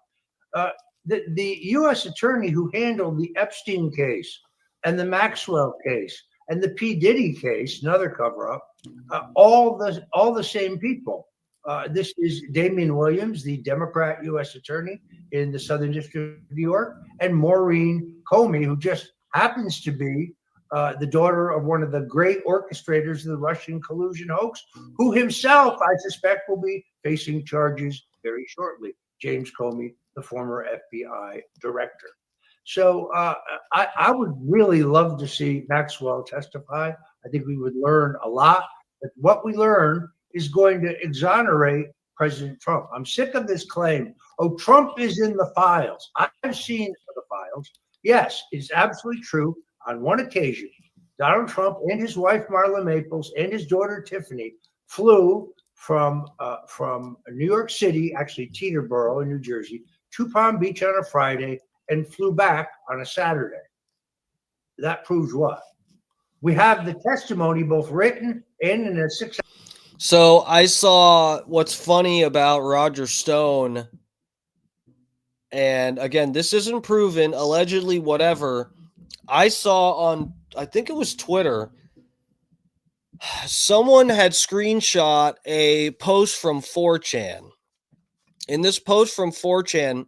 The U.S. attorney who handled the Epstein case and the Maxwell case and the P. Diddy case, another cover-up, all the same people. This is Damian Williams, the Democrat U.S. attorney in the Southern District of New York, and Maureen Comey, who just happens to be the daughter of one of the great orchestrators of the Russian collusion hoax, who himself, I suspect, will be facing charges very shortly. James Comey, the former FBI director. So I would really love to see Maxwell testify. I think we would learn a lot. But what we learn is going to exonerate President Trump. I'm sick of this claim. Oh, Trump is in the files. I've seen the files. Yes, it's absolutely true. On one occasion, Donald Trump and his wife Marla Maples and his daughter Tiffany flew from New York City, actually Teterboro in New Jersey, to Palm Beach on a Friday and flew back on a Saturday. That proves what? We have the testimony both written and in a 6. So I saw what's funny about Roger Stone, and again, this isn't proven, allegedly, whatever. I saw on, I think it was Twitter, someone had screenshot a post from 4chan. In this post from 4chan,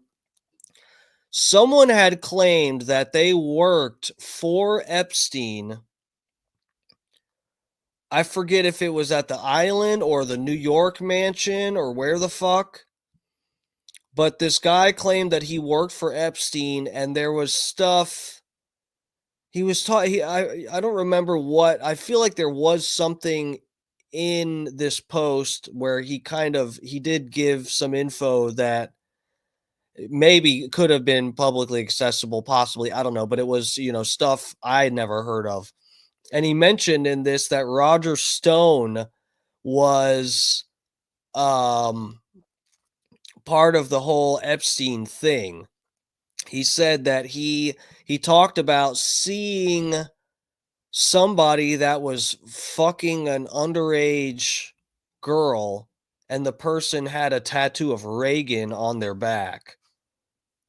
someone had claimed that they worked for Epstein. I forget if it was at the island or the New York mansion or where the fuck. But this guy claimed that he worked for Epstein, and there was stuff he was taught. I don't remember what. I feel like there was something in this post where he did give some info that maybe could have been publicly accessible, possibly. I don't know, but it was, stuff I had never heard of. And he mentioned in this that Roger Stone was part of the whole Epstein thing. He said that he talked about seeing somebody that was fucking an underage girl, and the person had a tattoo of Reagan on their back.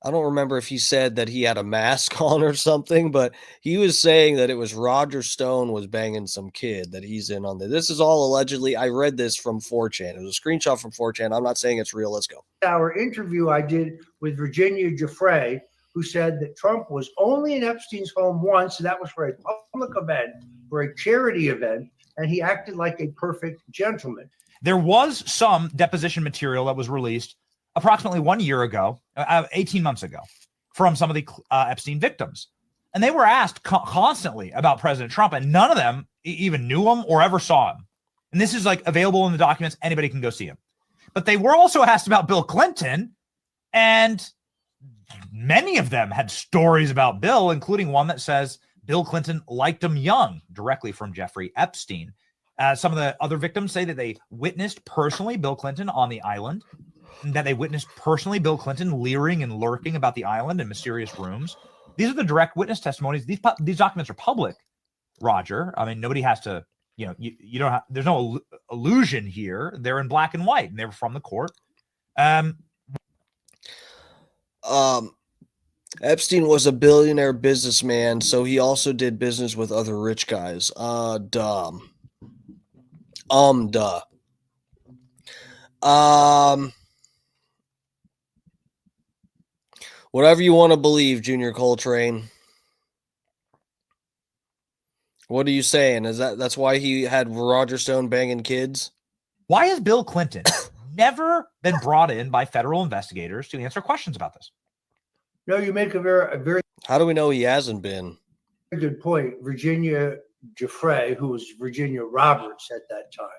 I don't remember if he said that he had a mask on or something, but he was saying that it was Roger Stone was banging some kid that he's in on this. This is all allegedly. I read this from 4chan. It was a screenshot from 4chan. I'm not saying it's real. Let's go. Our interview I did with Virginia Giuffre, who said that Trump was only in Epstein's home once, and that was for a public event, for a charity event, and he acted like a perfect gentleman. There was some deposition material that was released approximately 1 year ago, 18 months ago, from some of the Epstein victims. And they were asked constantly about President Trump, and none of them even knew him or ever saw him. And this is like available in the documents. Anybody can go see him. But they were also asked about Bill Clinton, and many of them had stories about Bill, including one that says Bill Clinton liked him young, directly from Jeffrey Epstein. Some of the other victims say that they witnessed personally Bill Clinton on the island, and that they witnessed personally Bill Clinton leering and lurking about the island in mysterious rooms. These are the direct witness testimonies. These documents are public, Roger. I mean, nobody has to, you don't have, there's no illusion here. They're in black and white, and they were from the court. Epstein was a billionaire businessman, so he also did business with other rich guys. Duh. Whatever you want to believe, Junior Coltrane. What are you saying? Is that's why he had Roger Stone banging kids? Why has Bill Clinton never been brought in by federal investigators to answer questions about this? No, you make a very How do we know he hasn't been? good point. Virginia Giuffre, who was Virginia Roberts at that time,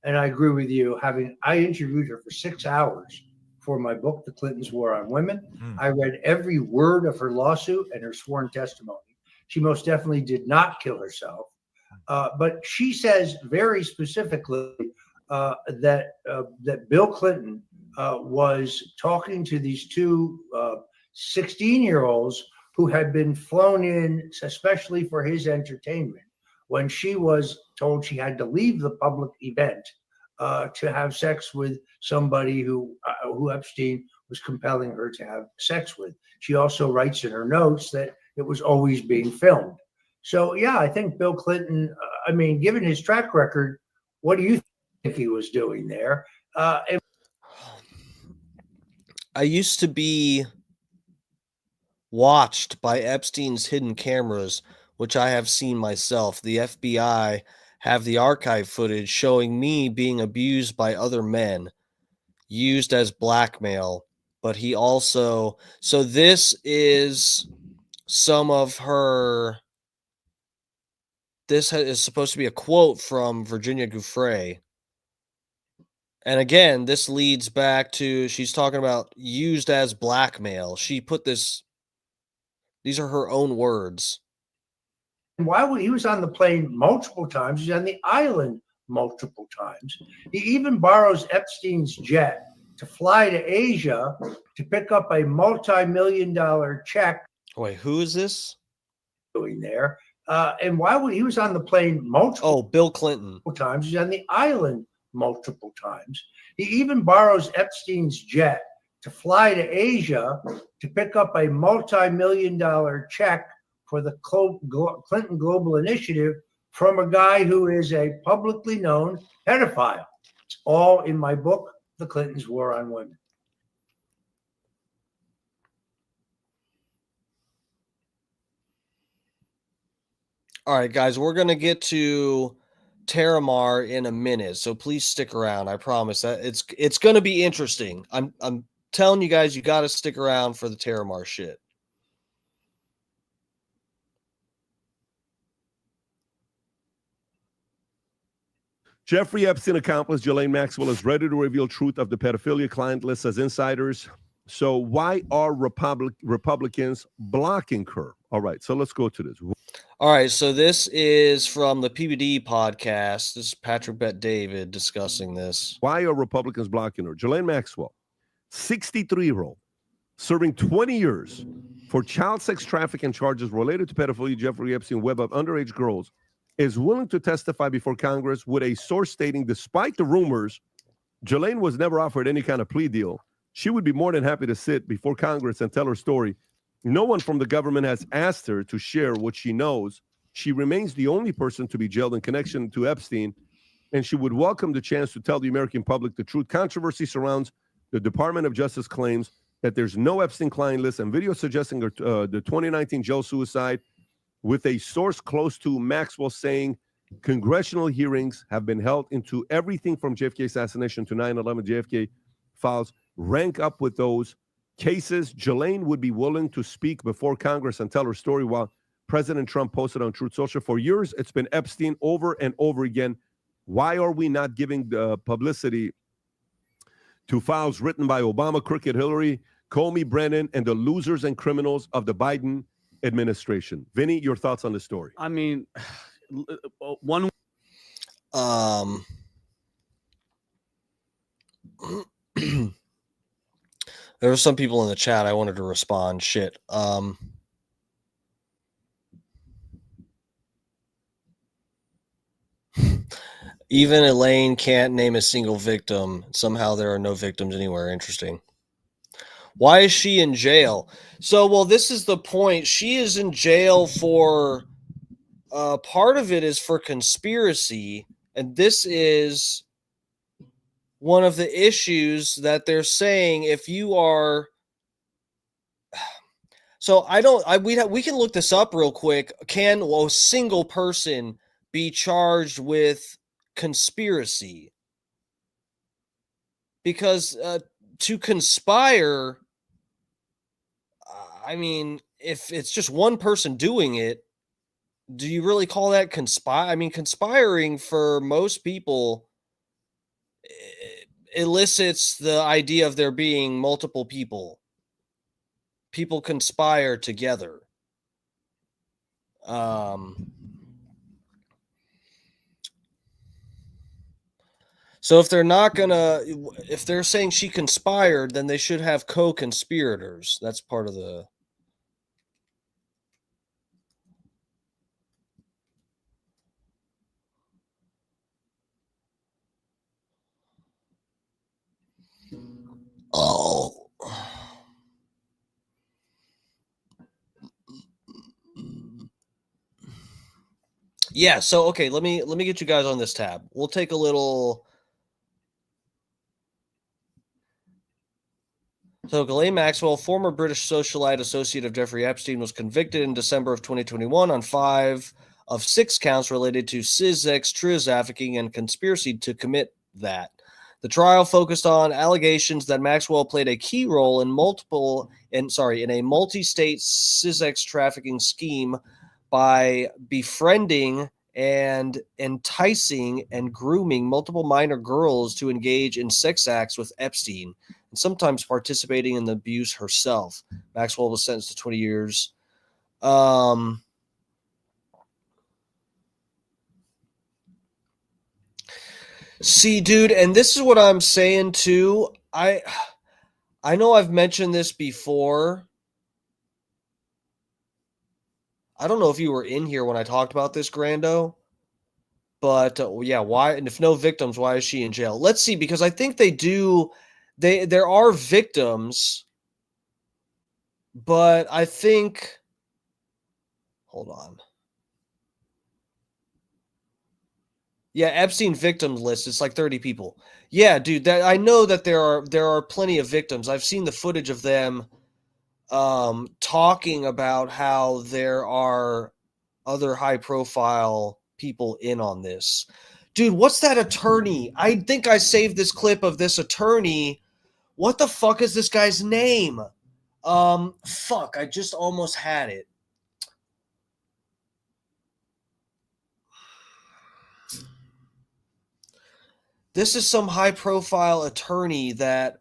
and I agree with you. I interviewed her for 6 hours for my book, The Clintons' War on Women. I read every word of her lawsuit and her sworn testimony. She most definitely did not kill herself, but she says very specifically that Bill Clinton was talking to these two 16-year-olds who had been flown in especially for his entertainment when she was told she had to leave the public event to have sex with somebody who Epstein was compelling her to have sex with. She also writes in her notes that it was always being filmed. So, yeah, I think Bill Clinton, given his track record, what do you think he was doing there? I used to be watched by Epstein's hidden cameras, which I have seen myself. The FBI have the archive footage showing me being abused by other men, used as blackmail. But he also, so this is some of her, this is supposed to be a quote from Virginia Giuffre. And again, this leads back to, she's talking about used as blackmail. She put this, these are her own words. Why would he was on the plane multiple times? He's on the island multiple times. He even borrows Epstein's jet to fly to Asia to pick up a multi-million-dollar check. Wait, who is this? Doing there. And why would he was on the plane multiple? Oh, Bill Clinton. Times. He's on the island multiple times. He even borrows Epstein's jet to fly to Asia to pick up a multi-million-dollar check for the Clinton Global Initiative from a guy who is a publicly known pedophile. It's all in my book, The Clintons' War on Women. All right, guys, we're going to get to Terramar in a minute, so please stick around. I promise that it's going to be interesting. I'm telling you guys, you got to stick around for the Terramar shit. Jeffrey Epstein accomplice Ghislaine Maxwell is ready to reveal truth of the pedophilia client list as insiders. So why are Republicans blocking her? All right, so let's go to this. All right, so this is from the PBD podcast. This is Patrick Bet-David discussing this. Why are Republicans blocking her? Ghislaine Maxwell, 63-year-old, serving 20 years for child sex trafficking charges related to pedophilia, Jeffrey Epstein web of underage girls, is willing to testify before Congress with a source stating, despite the rumors, Ghislaine was never offered any kind of plea deal She would be more than happy to sit before Congress and tell her story. No one from the government has asked her to share what she knows. She remains the only person to be jailed in connection to Epstein, and she would welcome the chance to tell the American public the truth. Controversy surrounds the Department of Justice claims that there's no Epstein client list and video suggesting the 2019 jail suicide, with a source close to Maxwell saying congressional hearings have been held into everything from JFK assassination to 9/11 JFK files rank up with those cases. Ghislaine would be willing to speak before Congress and tell her story, while President Trump posted on Truth Social. For years, it's been Epstein over and over again. Why are we not giving the publicity to files written by Obama, Crooked Hillary, Comey, Brennan, and the losers and criminals of the Biden administration? Vinny, your thoughts on the story? I mean, one. There were some people in the chat I wanted to respond. Shit. Even Elaine can't name a single victim. Somehow there are no victims anywhere. Interesting. Why is she in jail? So, well, this is the point. She is in jail for part of it is for conspiracy, and this is one of the issues that they're saying. If you are, so we can look this up real quick. Can a single person be charged with conspiracy? Because to conspire, I mean, if it's just one person doing it, do you really call that conspire? I mean, conspiring for most people elicits the idea of there being multiple people. People conspire together. So if they're not gonna, if they're saying she conspired, then they should have co-conspirators. That's part of the. Oh. Yeah, so okay, let me get you guys on this tab. We'll take a little. So Ghislaine Maxwell, former British socialite associate of Jeffrey Epstein, was convicted in December of 2021 on 5 of 6 counts related to sex trafficking and conspiracy to commit that. The trial focused on allegations that Maxwell played a key role in a multi-state sex trafficking scheme by befriending and enticing and grooming multiple minor girls to engage in sex acts with Epstein, and sometimes participating in the abuse herself. Maxwell was sentenced to 20 years. See, dude, and this is what I'm saying too. I know I've mentioned this before. I don't know if you were in here when I talked about this, Grando. But yeah, why? And if no victims, why is she in jail? Let's see, because I think they do. There are victims, but I think. Hold on. Yeah, Epstein victims list. It's like 30 people. Yeah, dude. I know that there are plenty of victims. I've seen the footage of them talking about how there are other high-profile people in on this. Dude, what's that attorney? I think I saved this clip of this attorney. What the fuck is this guy's name? Fuck, I just almost had it. This is some high-profile attorney that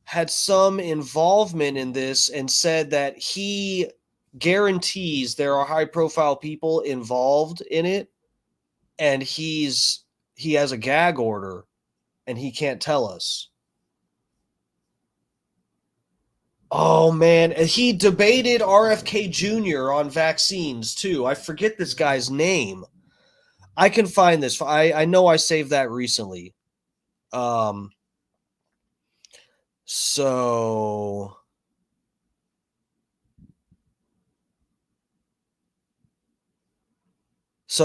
had some involvement in this and said that he guarantees there are high-profile people involved in it, and he has a gag order, and he can't tell us. Oh, man. He debated RFK Jr. on vaccines, too. I forget this guy's name. I can find this. I know I saved that recently. So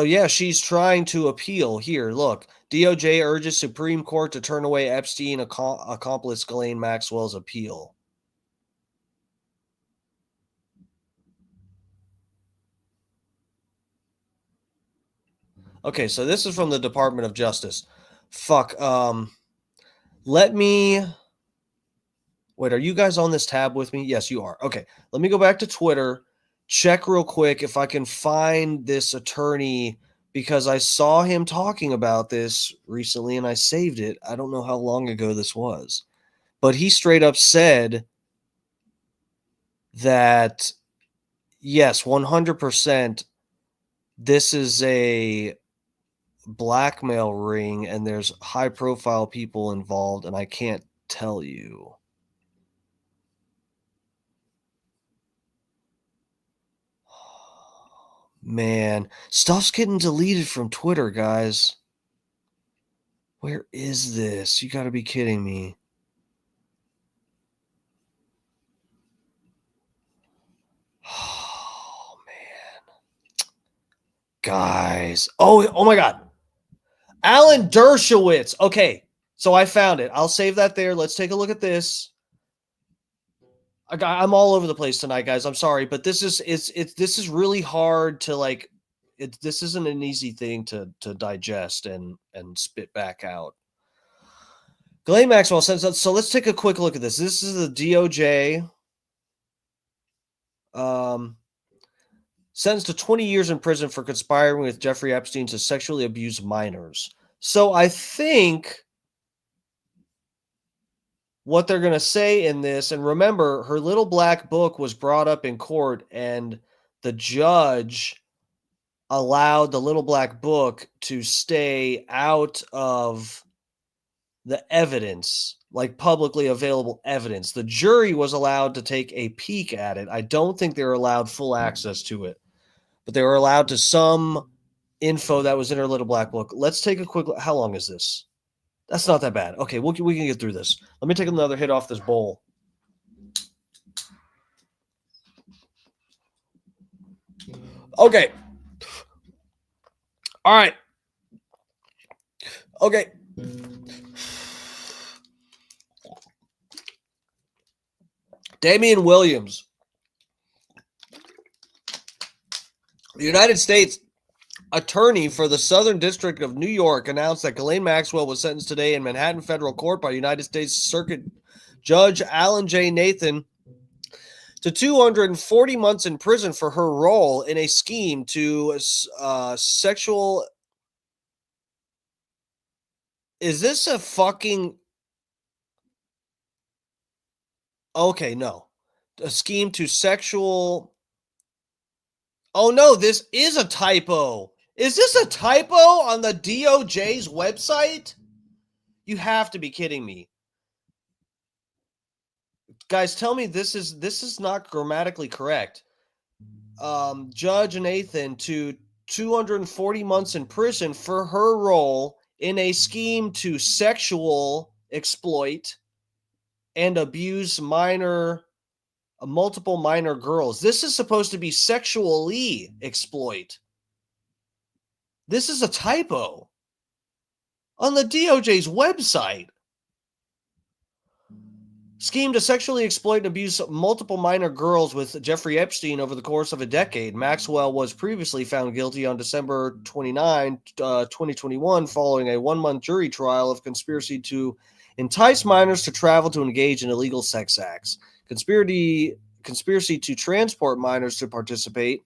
yeah, she's trying to appeal. Here, look. DOJ urges Supreme Court to turn away Epstein accomplice Ghislaine Maxwell's appeal. Okay, so this is from the Department of Justice. Fuck. Let me. Wait, are you guys on this tab with me? Yes, you are. Okay, let me go back to Twitter, check real quick if I can find this attorney, because I saw him talking about this recently and I saved it. I don't know how long ago this was, but he straight up said that, yes, 100%, this is a blackmail ring and there's high profile people involved, and I can't tell you. Man, stuff's getting deleted from Twitter, guys. Where is this? You gotta be kidding me. Oh, man. Guys. Oh my God. Alan Dershowitz. Okay, so I found it. I'll save that there. Let's take a look at this. I'm all over the place tonight, guys. I'm sorry, but this is really hard to like. This isn't an easy thing to digest and spit back out. Ghislaine Maxwell says so. Let's take a quick look at this. This is the DOJ. Sentenced to 20 years in prison for conspiring with Jeffrey Epstein to sexually abuse minors. So I think what they're going to say in this, and remember, her little black book was brought up in court, and the judge allowed the little black book to stay out of the evidence, like publicly available evidence. The jury was allowed to take a peek at it. I don't think they were allowed full access to it, but they were allowed to some info that was in her little black book. Let's take a quick look. How long is this? That's not that bad. Okay, we can get through this. Let me take another hit off this bowl. Okay. All right. Okay. Damian Williams. The United States Attorney for the Southern District of New York announced that Ghislaine Maxwell was sentenced today in Manhattan Federal Court by United States Circuit Judge Alan J. Nathan to 240 months in prison for her role in a scheme to sexual. Is this a fucking... Okay, no. A scheme to sexual... Oh, no, this is a typo. Is this a typo on the DOJ's website? You have to be kidding me. Guys, tell me this is not grammatically correct. Judge Nathan to 240 months in prison for her role in a scheme to sexual exploit and abuse multiple minor girls. This is supposed to be sexually exploit. This is a typo on the DOJ's website. Scheme to sexually exploit and abuse multiple minor girls with Jeffrey Epstein over the course of a decade. Maxwell was previously found guilty on December 29, 2021, following a one-month jury trial of conspiracy to entice minors to travel to engage in illegal sex acts, conspiracy to transport minors to participate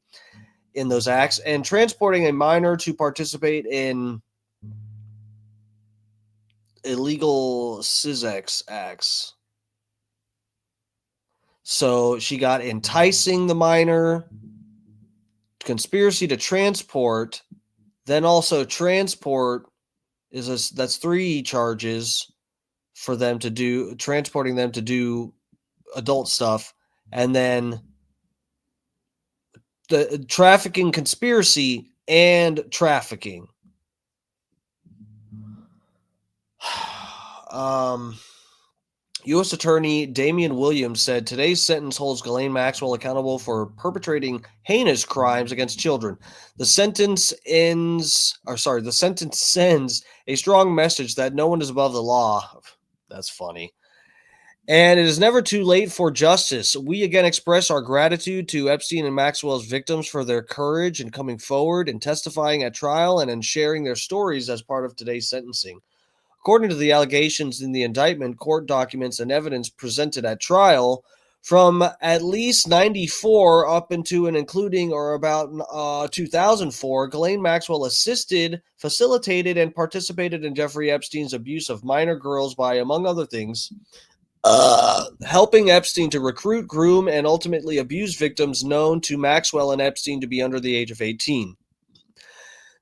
in those acts, and transporting a minor to participate in illegal sex acts. So she got enticing the minor, conspiracy to transport, then also transport that's 3 charges for them to do, transporting them to do adult stuff, and then the trafficking, conspiracy, and trafficking. U.S. Attorney Damian Williams said today's sentence holds Ghislaine Maxwell accountable for perpetrating heinous crimes against children. The sentence sends a strong message that no one is above the law. That's funny. And it is never too late for justice. We again express our gratitude to Epstein and Maxwell's victims for their courage in coming forward and testifying at trial and in sharing their stories as part of today's sentencing. According to the allegations in the indictment, court documents, and evidence presented at trial, from at least 94 up into and including or about 2004, Ghislaine Maxwell assisted, facilitated, and participated in Jeffrey Epstein's abuse of minor girls by, among other things, helping Epstein to recruit, groom, and ultimately abuse victims known to Maxwell and Epstein to be under the age of 18.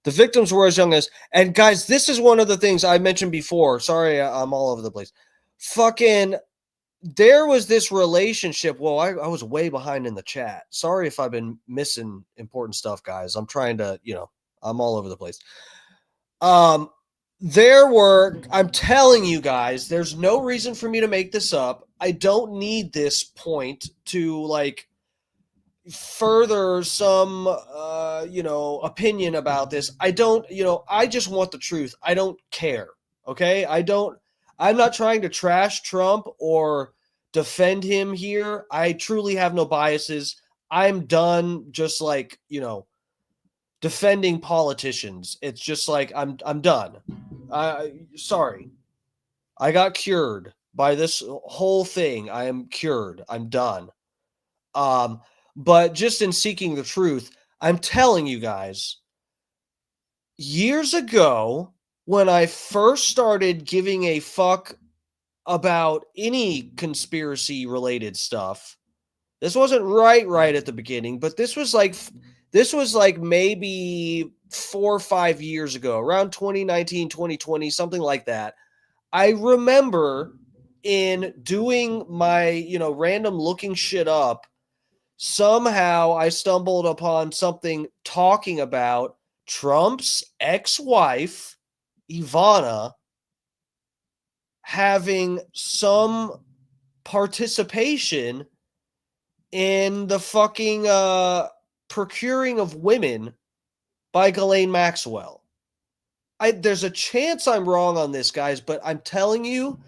The victims were as young as, and guys, this is one of the things I mentioned before. Sorry, I'm all over the place. There was this relationship. Well, I was way behind in the chat. Sorry if I've been missing important stuff, guys. I'm trying to, I'm all over the place. I'm telling you guys, there's no reason for me to make this up. I don't need this point to further some opinion about this. I don't, I just want the truth. I don't care. Okay? I'm not trying to trash Trump or defend him here. I truly have no biases. I'm done just defending politicians. It's just I'm done. Sorry. I got cured by this whole thing. I am cured. I'm done. But just in seeking the truth, I'm telling you guys, years ago, when I first started giving a fuck about any conspiracy related stuff, this wasn't right at the beginning, but this was maybe 4 or 5 years ago, around 2019, 2020, something like that. I remember in doing my, random looking shit up, somehow I stumbled upon something talking about Trump's ex-wife, Ivana, having some participation in the fucking procuring of women by Ghislaine Maxwell. There's a chance I'm wrong on this, guys, but I'm telling you,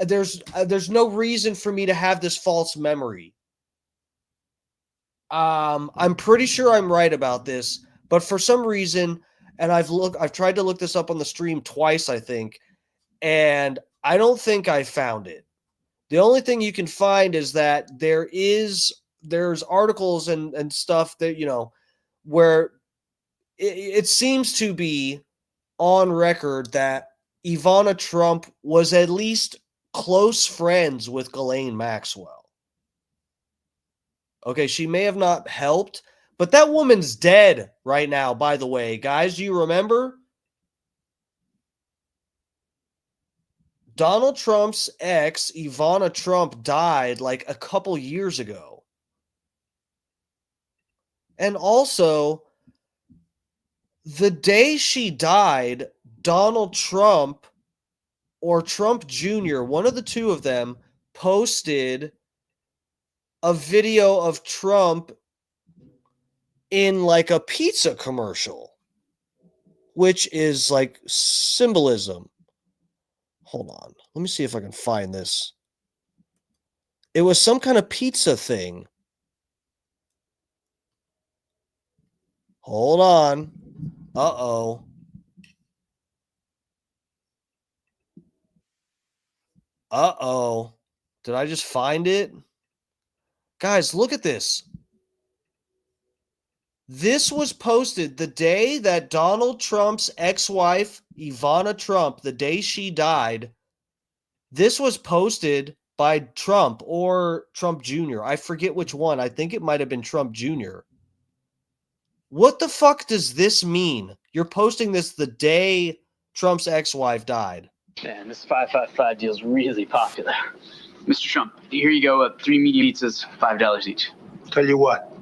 there's no reason for me to have this false memory. I'm pretty sure I'm right about this, but for some reason, and I've tried to look this up on the stream twice, I think, and I don't think I found it. The only thing you can find is that there's articles and stuff that, where it seems to be on record that Ivana Trump was at least close friends with Ghislaine Maxwell. Okay, she may have not helped, but that woman's dead right now, by the way. Guys, do you remember? Donald Trump's ex, Ivana Trump, died a couple years ago. And also, the day she died, Donald Trump or Trump Jr., one of the two of them, posted a video of Trump in a pizza commercial, which is symbolism. Hold on. Let me see if I can find this. It was some kind of pizza thing. Hold on. Uh-oh. Uh-oh. Did I just find it? Guys, look at this. This was posted the day that Donald Trump's ex-wife, Ivana Trump, the day she died. This was posted by Trump or Trump Jr. I forget which one. I think it might have been Trump Jr. What the fuck does this mean? You're posting this the day Trump's ex-wife died. Man, this 555 deal is really popular. Mr. Trump, here you go. 3 medium pizzas, $5 each. Tell you what,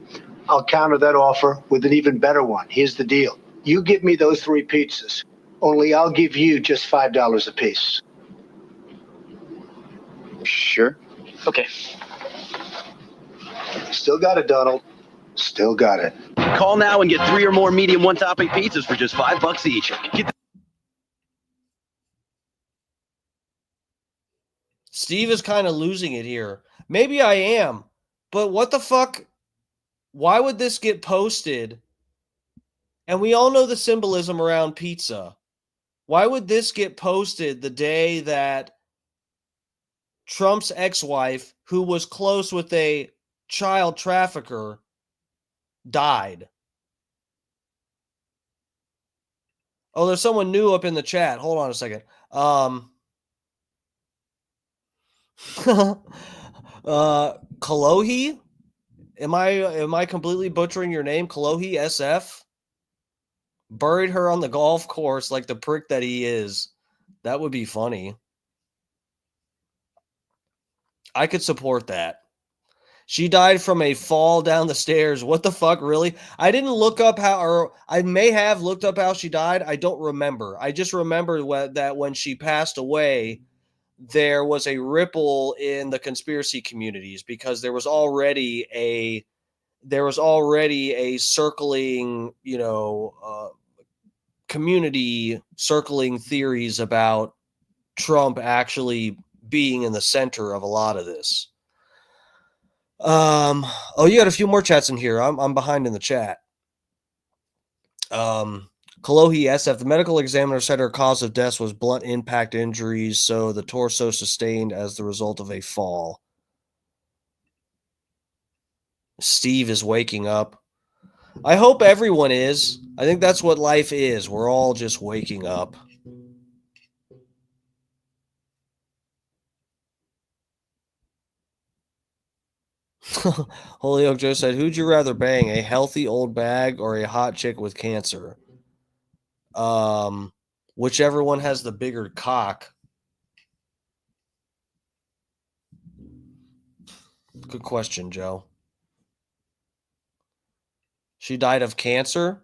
I'll counter that offer with an even better one. Here's the deal. You give me those 3 pizzas, only I'll give you just $5 a piece. Sure. Okay. Still got it, Donald. Still got it. Call now and get 3 or more medium one-topping pizzas for just $5 each. Steve is kind of losing it here. Maybe I am, but what the fuck? Why would this get posted? And we all know the symbolism around pizza. Why would this get posted the day that Trump's ex-wife, who was close with a child trafficker, died? Oh, there's someone new up in the chat. Hold on a second. Kalohi? Am I completely butchering your name? Kalohi SF? Buried her on the golf course like the prick that he is. That would be funny. I could support that. She died from a fall down the stairs. What the fuck, really? I didn't look up how, or I may have looked up how she died. I don't remember. I just remember that when she passed away, there was a ripple in the conspiracy communities because there was already a circling, community circling theories about Trump actually being in the center of a lot of this. Oh, you got a few more chats in here. I'm behind in the chat. Kalohi SF, the medical examiner said her cause of death was blunt impact injuries, so the torso sustained as the result of a fall. Steve is waking up. I hope everyone is. I think that's what life is. We're all just waking up. Holyoke Joe said, who'd you rather bang, a healthy old bag or a hot chick with cancer? Whichever one has the bigger cock. Good question, Joe. She died of cancer?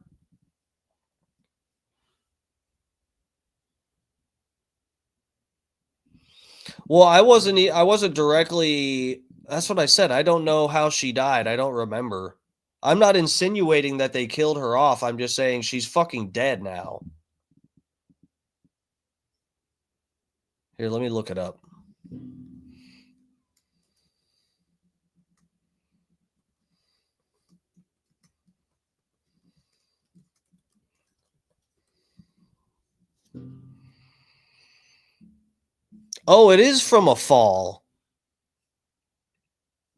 Well, I wasn't directly. That's what I said. I don't know how she died. I don't remember. I'm not insinuating that they killed her off. I'm just saying she's fucking dead now. Here, let me look it up. Oh, it is from a fall.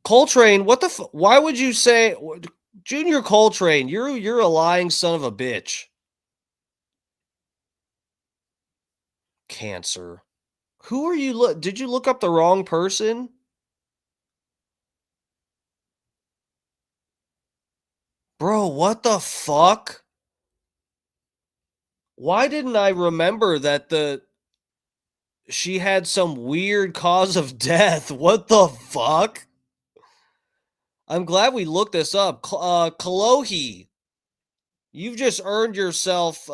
Coltrane, what the why would you say Junior Coltrane, you're a lying son of a bitch. Cancer. Who are you did you look up the wrong person? Bro, what the fuck? Why didn't I remember that she had some weird cause of death? What the fuck? I'm glad we looked this up. Kalohi, you've just earned yourself.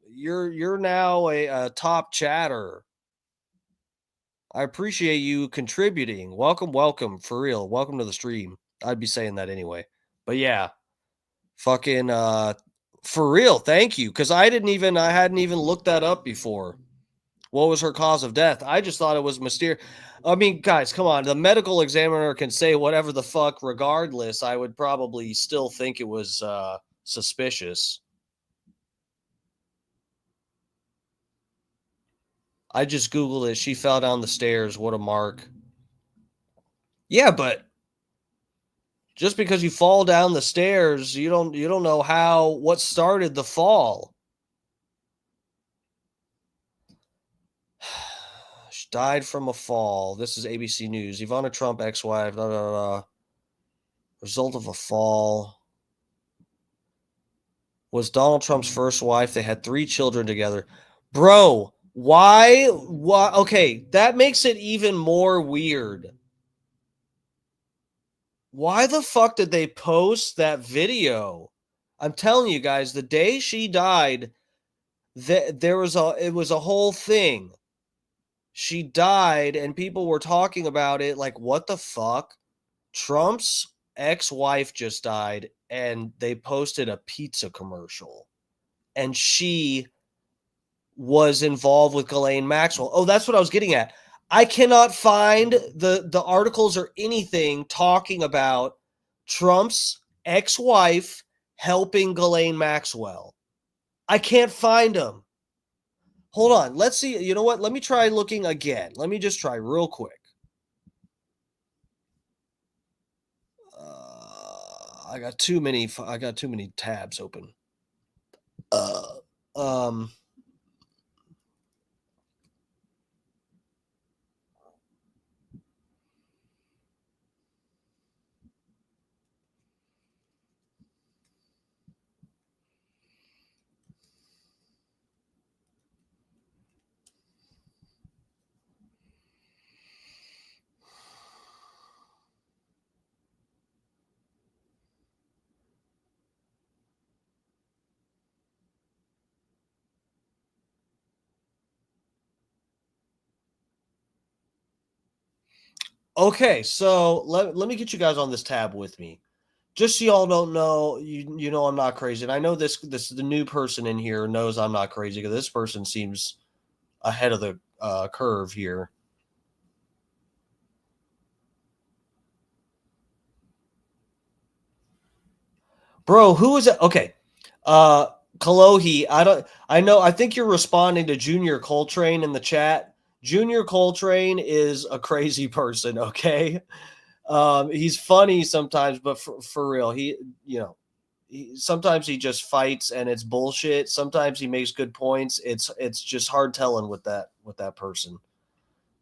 You're now a top chatter. I appreciate you contributing. Welcome, for real. Welcome to the stream. I'd be saying that anyway. But yeah, fucking for real. Thank you, because I hadn't even looked that up before. What was her cause of death? I just thought it was mysterious. I mean, guys, come on. The medical examiner can say whatever the fuck regardless. I would probably still think it was suspicious. I just Googled it. She fell down the stairs. What a mark. Yeah, but just because you fall down the stairs, you don't know what started the fall. She died from a fall. This is ABC News. Ivana Trump, ex-wife, result of a fall. Was Donald Trump's first wife. They had 3 children together. Bro, why? Okay, that makes it even more weird. Why the fuck did they post that video? I'm telling you guys, the day she died, it was a whole thing. she died and people were talking about it like, what the fuck? Trump's ex-wife just died and they posted a pizza commercial and she was involved with Ghislaine Maxwell. Oh, that's what I was getting at. I cannot find the articles or anything talking about Trump's ex-wife helping Ghislaine Maxwell. I can't find them. Hold on. Let's see. You know what? Let me try looking again. Let me just try real quick. I got too many tabs open. Okay, so let me get you guys on this tab with me. Just so y'all don't know, you know I'm not crazy. And I know this the new person in here knows I'm not crazy because this person seems ahead of the curve here. Bro, who is it? Okay. Kalohi, I think you're responding to Junior Coltrane in the chat. Junior Coltrane is a crazy person, okay? He's funny sometimes, but for real, sometimes he just fights and it's bullshit. Sometimes he makes good points. It's just hard telling with that person.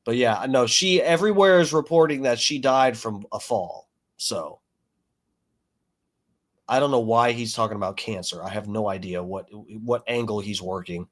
But yeah, no, she everywhere is reporting that she died from a fall. So I don't know why he's talking about cancer. I have no idea what angle he's working.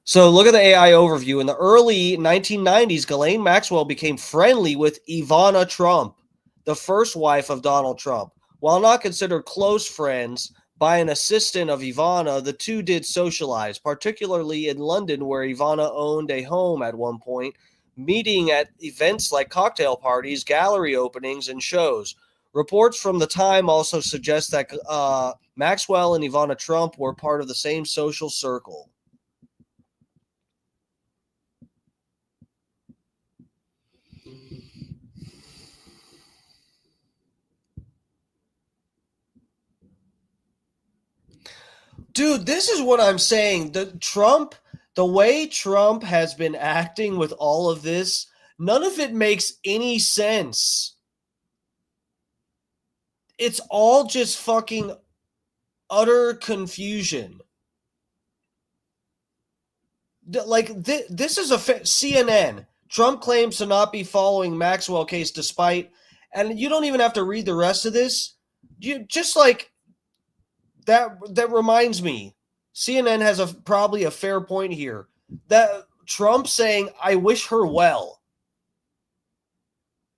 So look at the AI overview. In the early 1990s, Ghislaine Maxwell became friendly with Ivana Trump, the first wife of Donald Trump. While not considered close friends by an assistant of Ivana, the two did socialize, particularly in London, where Ivana owned a home at one point, meeting at events like cocktail parties, gallery openings, and shows. Reports from the time also suggest that Maxwell and Ivana Trump were part of the same social circle. Dude, this is what I'm saying. The way Trump has been acting with all of this, none of it makes any sense. It's all just fucking utter confusion. This is CNN. Trump claims to not be following Maxwell case despite, and you don't even have to read the rest of this. You just like that reminds me, CNN has probably a fair point here. That Trump saying, I wish her well.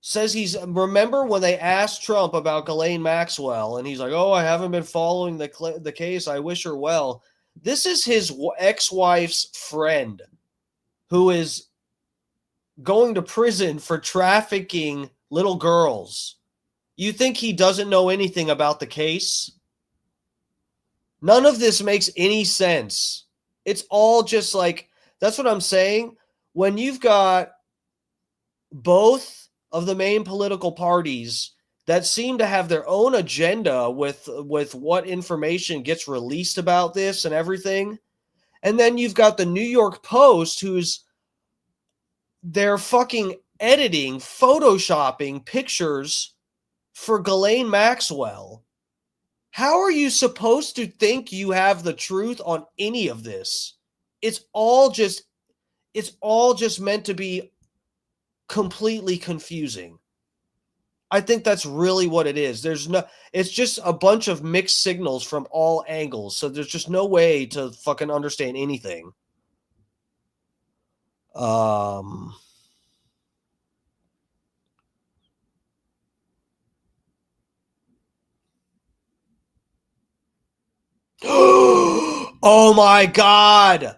Says remember when they asked Trump about Ghislaine Maxwell and he's like, oh, I haven't been following the case. I wish her well. This is his ex-wife's friend who is going to prison for trafficking little girls. You think he doesn't know anything about the case? None of this makes any sense. It's all just like, that's what I'm saying. When you've got both of the main political parties that seem to have their own agenda with what information gets released about this and everything, and then you've got the New York Post they're fucking editing, photoshopping pictures for Ghislaine Maxwell. How are you supposed to think you have the truth on any of this? It's all just meant to be completely confusing. I think that's really what it is. It's just a bunch of mixed signals from all angles. So there's just no way to fucking understand anything. Oh my God.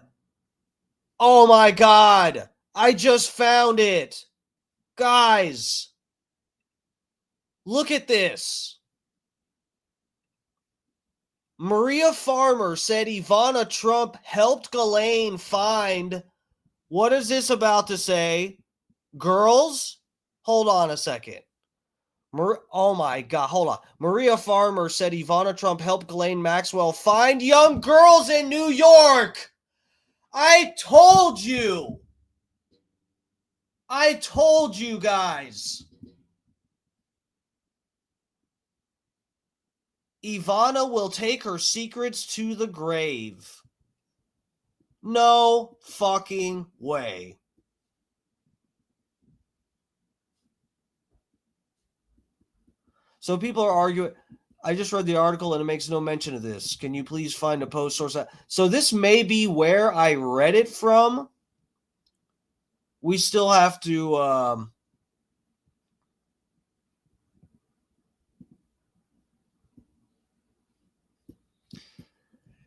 Oh my God. I just found it. Guys, look at this. Maria Farmer said Ivana Trump helped Ghislaine find, what is this about to say? Girls? Hold on a second. Oh my God, hold on. Maria Farmer said Ivana Trump helped Ghislaine Maxwell find young girls in New York. I told you. I told you guys. Ivana will take her secrets to the grave. No fucking way. So people are arguing. I just read the article and it makes no mention of this. Can you please find a post source? So this may be where I read it from. We still have to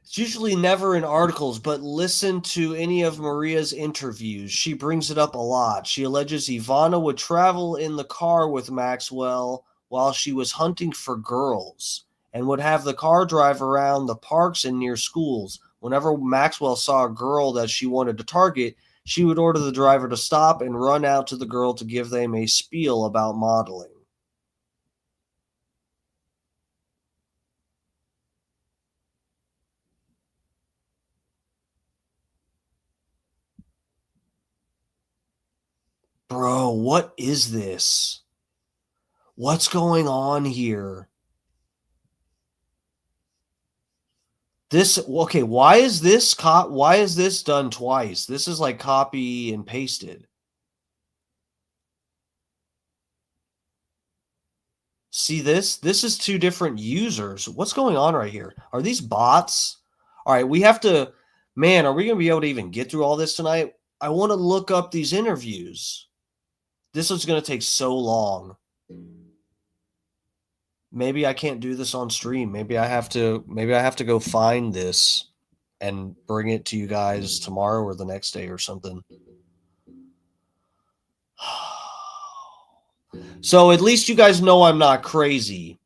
it's usually never in articles, but listen to any of Maria's interviews. She brings it up a lot. She alleges Ivana would travel in the car with Maxwell while she was hunting for girls and would have the car drive around the parks and near schools. Whenever Maxwell saw a girl that she wanted to target, she would order the driver to stop and run out to the girl to give them a spiel about modeling. Bro, what is this? What's going on here? Okay, why is this done twice? This is like copy and pasted. See this? This is two different users. What's going on right here? Are these bots? All right, we have to, man, are we going to be able to even get through all this tonight? I want to look up these interviews. This is going to take so long. Maybe I can't do this on stream. Maybe I have to go find this and bring it to you guys tomorrow or the next day or something. So at least you guys know I'm not crazy.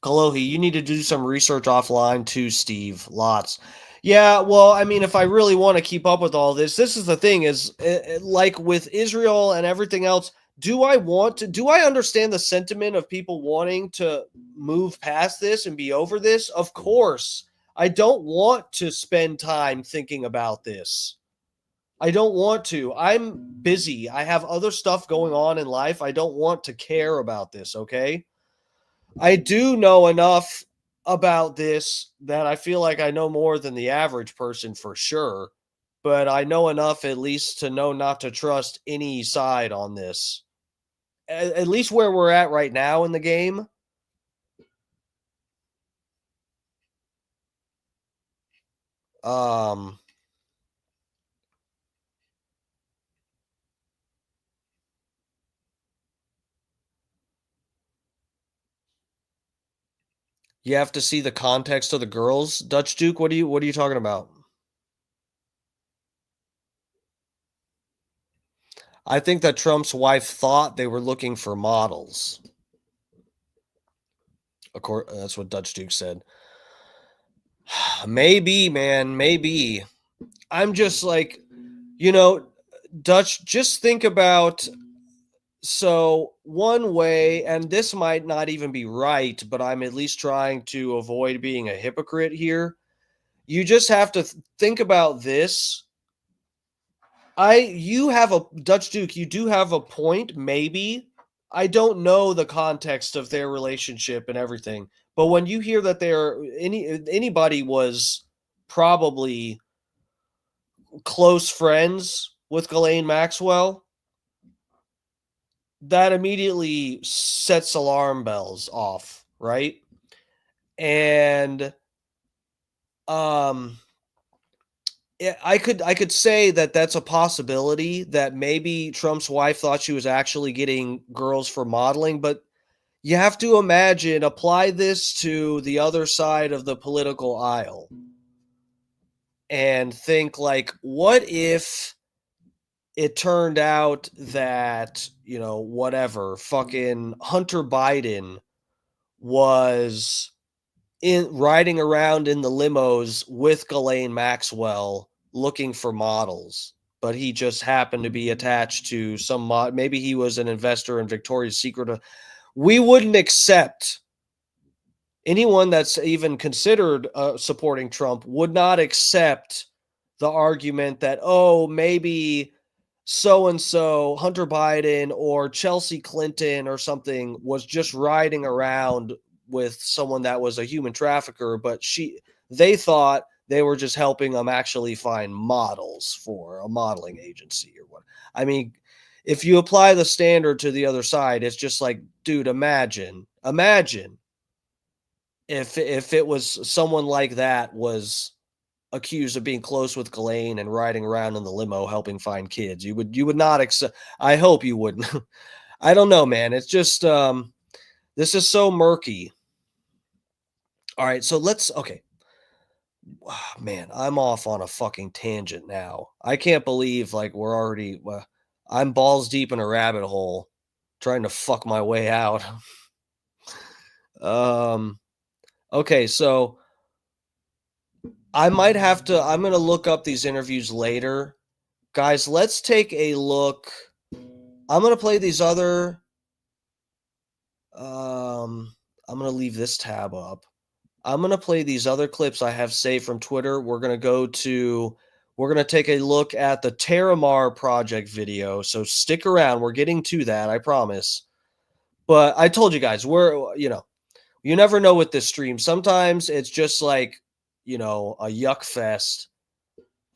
Kalohi, you need to do some research offline too, Steve. Lots. Yeah, well, I mean, if I really want to keep up with all this, this is the thing is, like with Israel and everything else, do I understand the sentiment of people wanting to move past this and be over this? Of course. I don't want to spend time thinking about this. I don't want to. I'm busy. I have other stuff going on in life. I don't want to care about this, okay? I do know enough about this that I feel like I know more than the average person for sure, but I know enough at least to know not to trust any side on this. At least where we're at right now in the game. You have to see the context of the girls. Dutch Duke, what are you talking about? I think that Trump's wife thought they were looking for models. Of course, that's what Dutch Duke said. Maybe, man, maybe. I'm just like, Dutch, just think about, so one way, and this might not even be right, but I'm at least trying to avoid being a hypocrite here. You just have to think about this. You have a Dutch Duke, you do have a point, maybe. I don't know the context of their relationship and everything, but when you hear that anybody was probably close friends with Ghislaine Maxwell, that immediately sets alarm bells off, right? And I could say that that's a possibility, that maybe Trump's wife thought she was actually getting girls for modeling, but you have to apply this to the other side of the political aisle. and think like, what if it turned out that, you know, whatever, fucking Hunter Biden was riding around in the limos with Ghislaine Maxwell looking for models, but he just happened to be attached to some maybe he was an investor in Victoria's Secret. We wouldn't accept, anyone that's even considered supporting Trump would not accept the argument that, oh, maybe so-and-so, Hunter Biden or Chelsea Clinton or something, was just riding around with someone that was a human trafficker, but they thought they were just helping them actually find models for a modeling agency or what. I mean, if you apply the standard to the other side, it's just like, dude, imagine if it was someone like that was accused of being close with Ghislaine and riding around in the limo helping find kids. You would not accept. I hope you wouldn't. I don't know, man. It's just this is so murky. All right, so okay. Oh, man, I'm off on a fucking tangent now. I can't believe like we're already I'm balls deep in a rabbit hole trying to fuck my way out. Okay, so I'm going to look up these interviews later. Guys, let's take a look. I'm going to play these other I'm going to leave this tab up. I'm going to play these other clips I have saved from Twitter. We're going to take a look at the Terramar project video. So stick around. We're getting to that, I promise. But I told you guys, you never know with this stream. Sometimes it's just like, a yuck fest.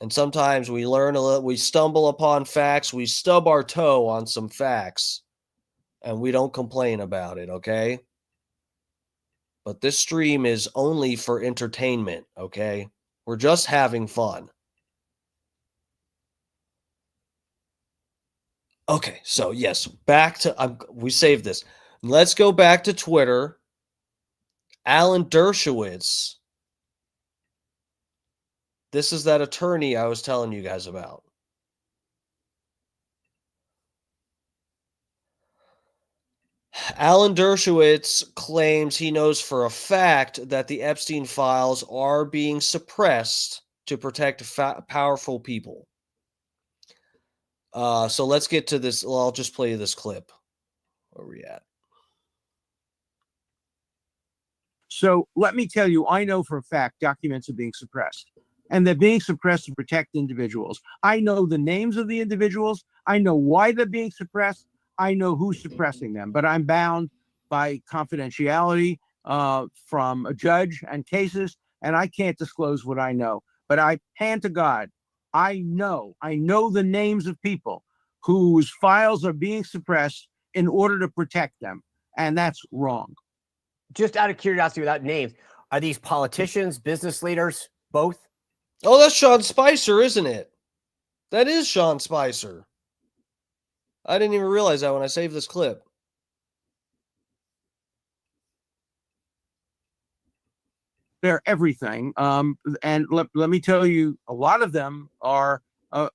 And sometimes we learn a little, we stumble upon facts, we stub our toe on some facts, and we don't complain about it, okay? But this stream is only for entertainment, okay? We're just having fun. Okay, so yes, back to, we saved this. Let's go back to Twitter. Alan Dershowitz. This is that attorney I was telling you guys about. Alan Dershowitz claims he knows for a fact that the Epstein files are being suppressed to protect powerful people. So let's get to this. Well, I'll just play you this clip. Where are we at? So let me tell you, I know for a fact documents are being suppressed. And they're being suppressed to protect individuals. I know the names of the individuals. I know why they're being suppressed. I know who's suppressing them. But I'm bound by confidentiality from a judge and cases, and I can't disclose what I know. But I hand to God, I know the names of people whose files are being suppressed in order to protect them. And that's wrong. Just out of curiosity, without names, are these politicians, business leaders, both? Oh, that's Sean Spicer, isn't it? That is Sean Spicer. I didn't even realize that when I saved this clip. They're everything. And let me tell you, a lot of them are, at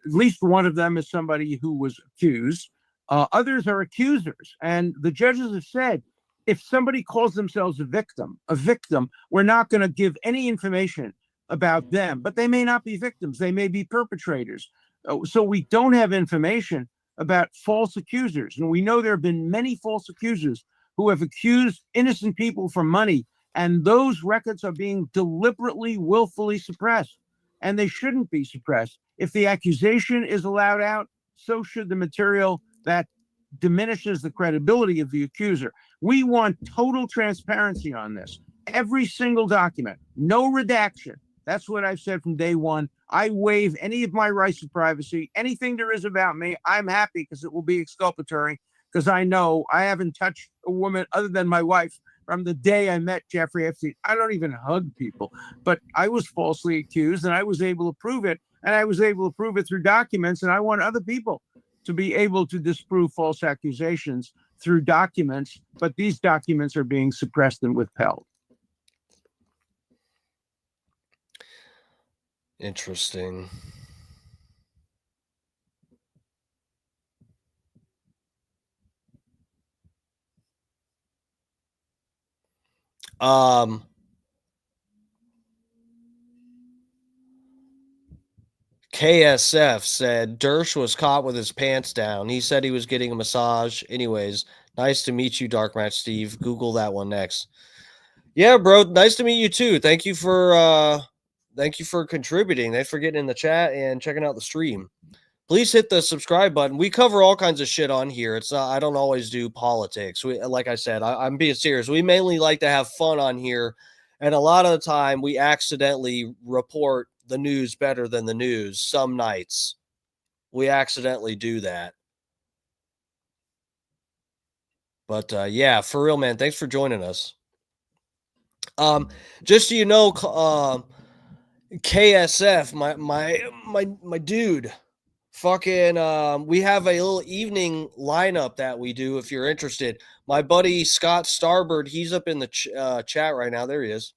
least one of them is somebody who was accused. Others are accusers. And the judges have said, if somebody calls themselves a victim, we're not going to give any information about them, but they may not be victims. They may be perpetrators. So we don't have information about false accusers. And we know there have been many false accusers who have accused innocent people for money. And those records are being deliberately, willfully suppressed. And they shouldn't be suppressed. If the accusation is allowed out, so should the material that diminishes the credibility of the accuser. We want total transparency on this. Every single document, no redaction. That's what I've said from day one. I waive any of my rights of privacy. Anything there is about me, I'm happy because it will be exculpatory, because I know I haven't touched a woman other than my wife from the day I met Jeffrey Epstein. I don't even hug people, but I was falsely accused and I was able to prove it. And I was able to prove it through documents. And I want other people to be able to disprove false accusations through documents. But these documents are being suppressed and withheld. Interesting. KSF said Dersh was caught with his pants down. He said he was getting a massage. Anyways, nice to meet you, Dark Match Steve. Google that one next. Yeah, bro. Nice to meet you too. Thank you for contributing. Thanks for getting in the chat and checking out the stream. Please hit the subscribe button. We cover all kinds of shit on here. It's not, I don't always do politics. Like I said, I'm being serious. We mainly like to have fun on here. And a lot of the time we accidentally report the news better than the news. Some nights we accidentally do that. But yeah, for real, man. Thanks for joining us. Just so you know, KSF, my dude, fucking, we have a little evening lineup that we do if you're interested. My buddy Scott Starbird, he's up in the chat right now. There he is.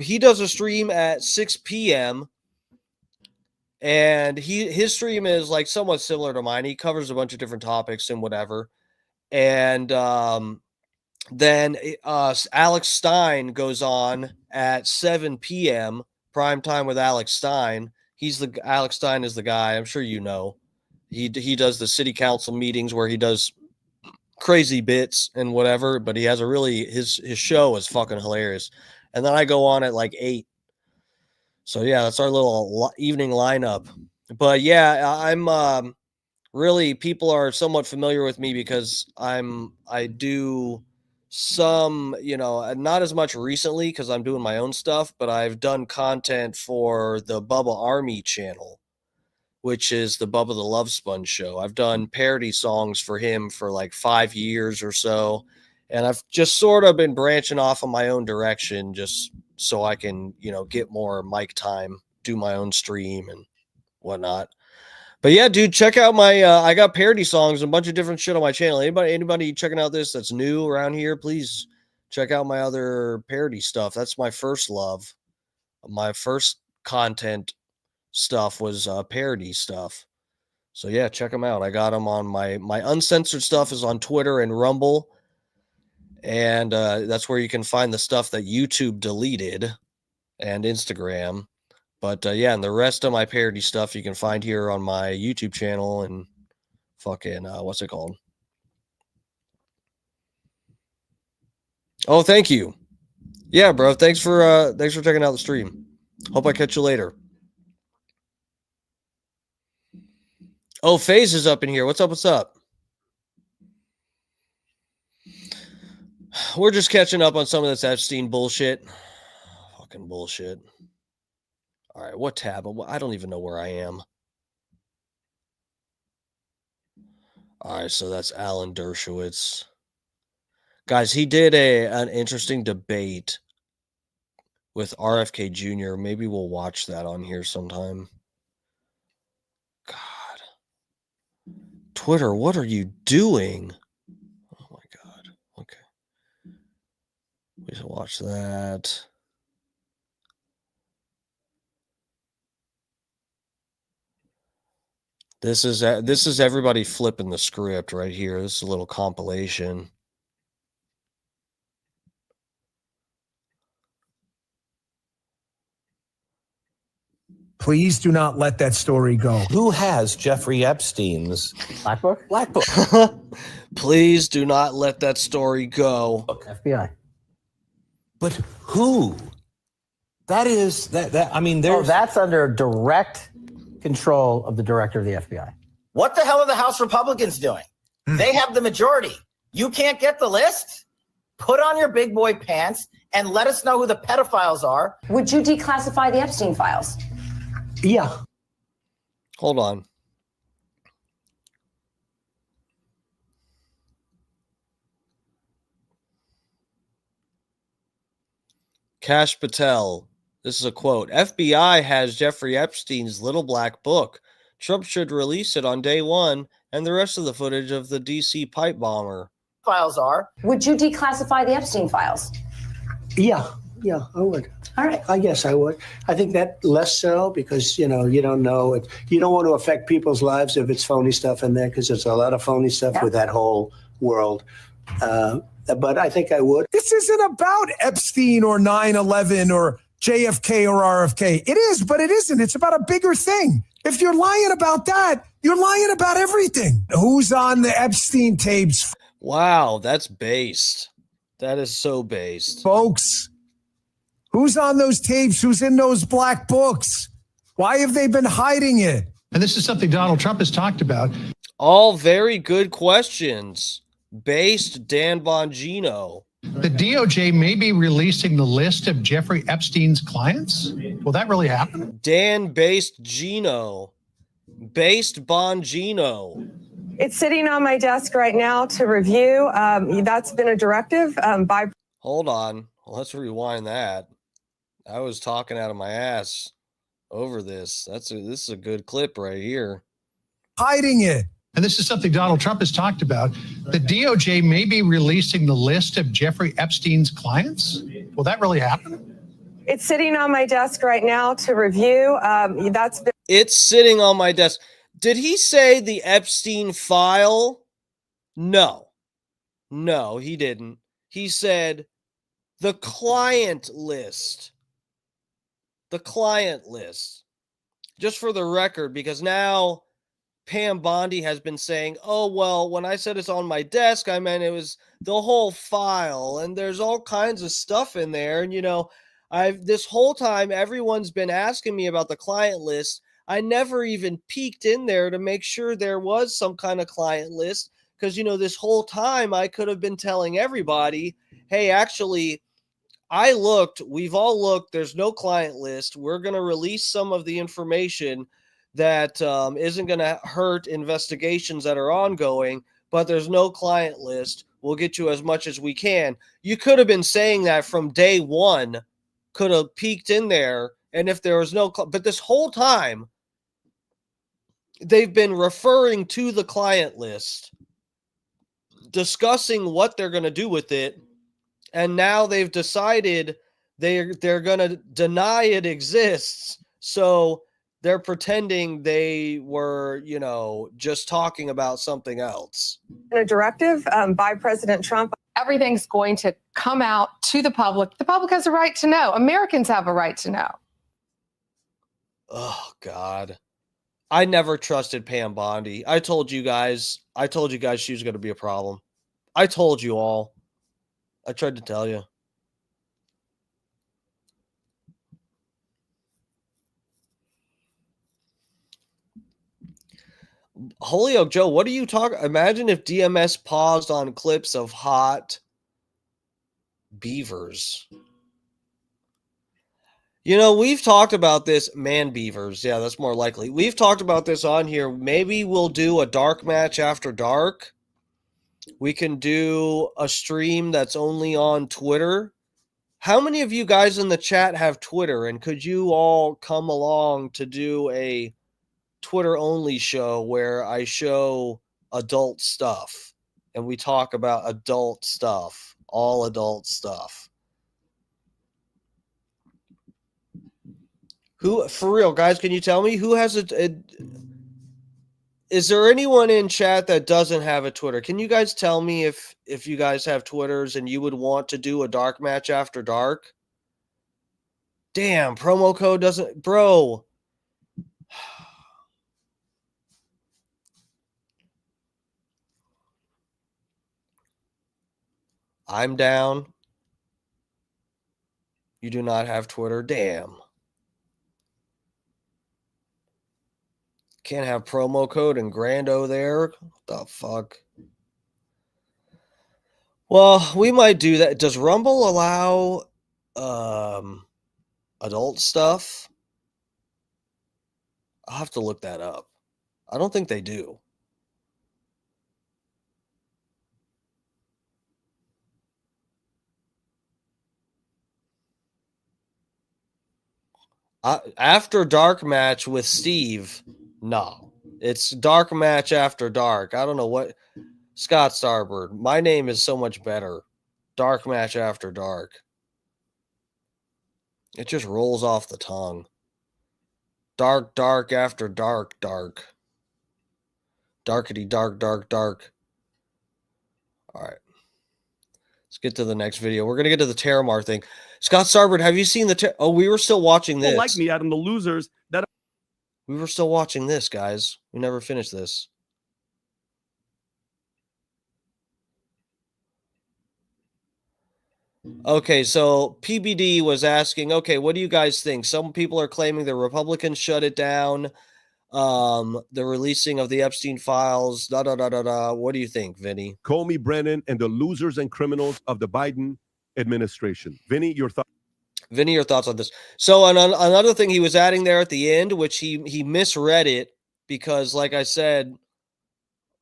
He does a stream at 6 p.m. and his stream is like somewhat similar to mine. He covers a bunch of different topics and whatever. And then Alex Stein goes on at 7 p.m. prime time with Alex Stein. Alex Stein is the guy. I'm sure you know. He does the city council meetings where he does crazy bits and whatever. But he has his show is fucking hilarious. And then I go on at like 8. So yeah, that's our little evening lineup. But yeah, I'm really, people are somewhat familiar with me because I do some, not as much recently because I'm doing my own stuff, but I've done content for the Bubba Army channel, which is the Bubba the Love Sponge show. I've done parody songs for him for like 5 years or so. And I've just sort of been branching off on my own direction just so I can, get more mic time, do my own stream and whatnot. But yeah, dude, check out my, I got parody songs and a bunch of different shit on my channel. Anybody checking out this that's new around here, please check out my other parody stuff. That's my first love. My first content stuff was parody stuff. So yeah, check them out. I got them on my uncensored stuff is on Twitter and Rumble. And that's where you can find the stuff that YouTube deleted and Instagram. But yeah, and the rest of my parody stuff you can find here on my YouTube channel and fucking, what's it called? Oh, thank you. Yeah, bro. Thanks for checking out the stream. Hope I catch you later. Oh, FaZe is up in here. What's up? What's up? We're just catching up on some of this Epstein bullshit. Fucking bullshit. All right, what tab? I don't even know where I am. All right, so that's Alan Dershowitz. Guys, he did an interesting debate with RFK Jr. Maybe we'll watch that on here sometime. God. Twitter, what are you doing? Oh my God. Okay. We should watch that. This is everybody flipping the script right here. This is a little compilation. Please do not let that story go. Who has Jeffrey Epstein's Black Book? Black Book? Please do not let that story go. FBI. But who? That is I mean, there's that's under direct control of the director of the FBI. What the hell are the House Republicans doing? They have the majority. You can't get the list? Put on your big boy pants and let us know who the pedophiles are. Would you declassify the Epstein files? Yeah. Hold on. Kash Patel. This is a quote. FBI has Jeffrey Epstein's little black book. Trump should release it on day one and the rest of the footage of the DC pipe bomber. Files are. Would you declassify the Epstein files? Yeah. Yeah, I would. All right. I guess I would. I think that less so because, you know, you don't know it. You don't want to affect people's lives if it's phony stuff in there because there's a lot of phony stuff with that whole world. But I think I would. This isn't about Epstein or 9/11 or JFK or RFK. It is, but it isn't. It's about a bigger thing. If you're lying about that, you're lying about everything. Who's on the Epstein tapes? Wow, that's based. That is so based. Folks, who's on those tapes? Who's in those black books? Why have they been hiding it? And this is something Donald Trump has talked about. All very good questions. Based Dan Bongino. The DOJ may be releasing the list of Jeffrey Epstein's clients. Will that really happen? Dan Based Gino. Based Bongino. It's sitting on my desk right now to review. That's been a directive by. Hold on. Let's rewind that. I was talking out of my ass over this. This is a good clip right here. Hiding it. And this is something Donald Trump has talked about. The DOJ may be releasing the list of Jeffrey Epstein's clients. Will that really happen? It's sitting on my desk right now to review. It's sitting on my desk. Did he say the Epstein file? No. No, he didn't. He said the client list. The client list. Just for the record, because now Pam Bondi has been saying, oh, well, when I said it's on my desk, I meant it was the whole file, and there's all kinds of stuff in there. And, you know, this whole time, everyone's been asking me about the client list. I never even peeked in there to make sure there was some kind of client list because, you know, this whole time I could have been telling everybody, hey, actually, I looked, we've all looked, there's no client list. We're going to release some of the information that isn't going to hurt investigations that are ongoing, but there's no client list. We'll get you as much as we can. You could have been saying that from day one, could have peeked in there. And if there was no, but this whole time, they've been referring to the client list, discussing what they're going to do with it. And now they've decided they're going to deny it exists. So they're pretending they were, you know, just talking about something else. A directive by President Trump. Everything's going to come out to the public. The public has a right to know. Americans have a right to know. Oh, God. I never trusted Pam Bondi. I told you guys she was going to be a problem. I told you all. I tried to tell you. Holyoke Joe, what are you talking? Imagine if DMS paused on clips of hot beavers. You know, we've talked about this. Man beavers. Yeah, that's more likely. We've talked about this on here. Maybe we'll do a dark match after dark. We can do a stream that's only on Twitter. How many of you guys in the chat have Twitter? And could you all come along to do a Twitter only show where I show adult stuff and we talk about adult stuff, all adult stuff? Who, for real, guys, can you tell me who has is there anyone in chat that doesn't have a Twitter? Can you guys tell me if you guys have Twitters and you would want to do a dark match after dark? Damn, promo code doesn't, bro. I'm down. You do not have Twitter. Damn. Can't have promo code and Grando there. What the fuck? Well, we might do that. Does Rumble allow adult stuff? I'll have to look that up. I don't think they do. After dark match with Steve, no. It's dark match after dark. I don't know what. Scott Starbird. My name is so much better. Dark match after dark. It just rolls off the tongue. Dark, dark after dark, dark. Darkety, dark, dark, dark. All right. Let's get to the next video. We're going to get to the Terramar thing. Scott Sarbert, have you seen the... Oh, we were still watching this. Like me, Adam, the losers that... We were still watching this, guys. We never finished this. Okay, so PBD was asking, okay, what do you guys think? Some people are claiming the Republicans shut it down. The releasing of the Epstein files, What do you think, Vinny? Comey, Brennan, and the losers and criminals of the Biden administration. Vinny, your thoughts? Vinny, your thoughts on this? So another thing he was adding there at the end, which he misread it because, like I said,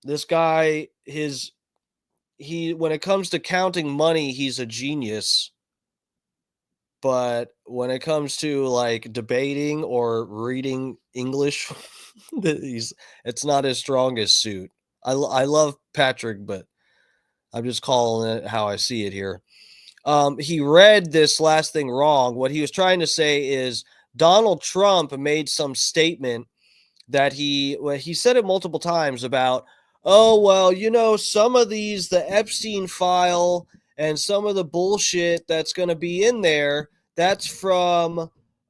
this guy, when it comes to counting money, he's a genius. But when it comes to like debating or reading English, it's not his strongest suit. I love Patrick, but I'm just calling it how I see it here. He read this last thing wrong. What he was trying to say is Donald Trump made some statement that he said it multiple times about, oh, well, you know, some of these, the Epstein file and some of the bullshit that's going to be in there, that's from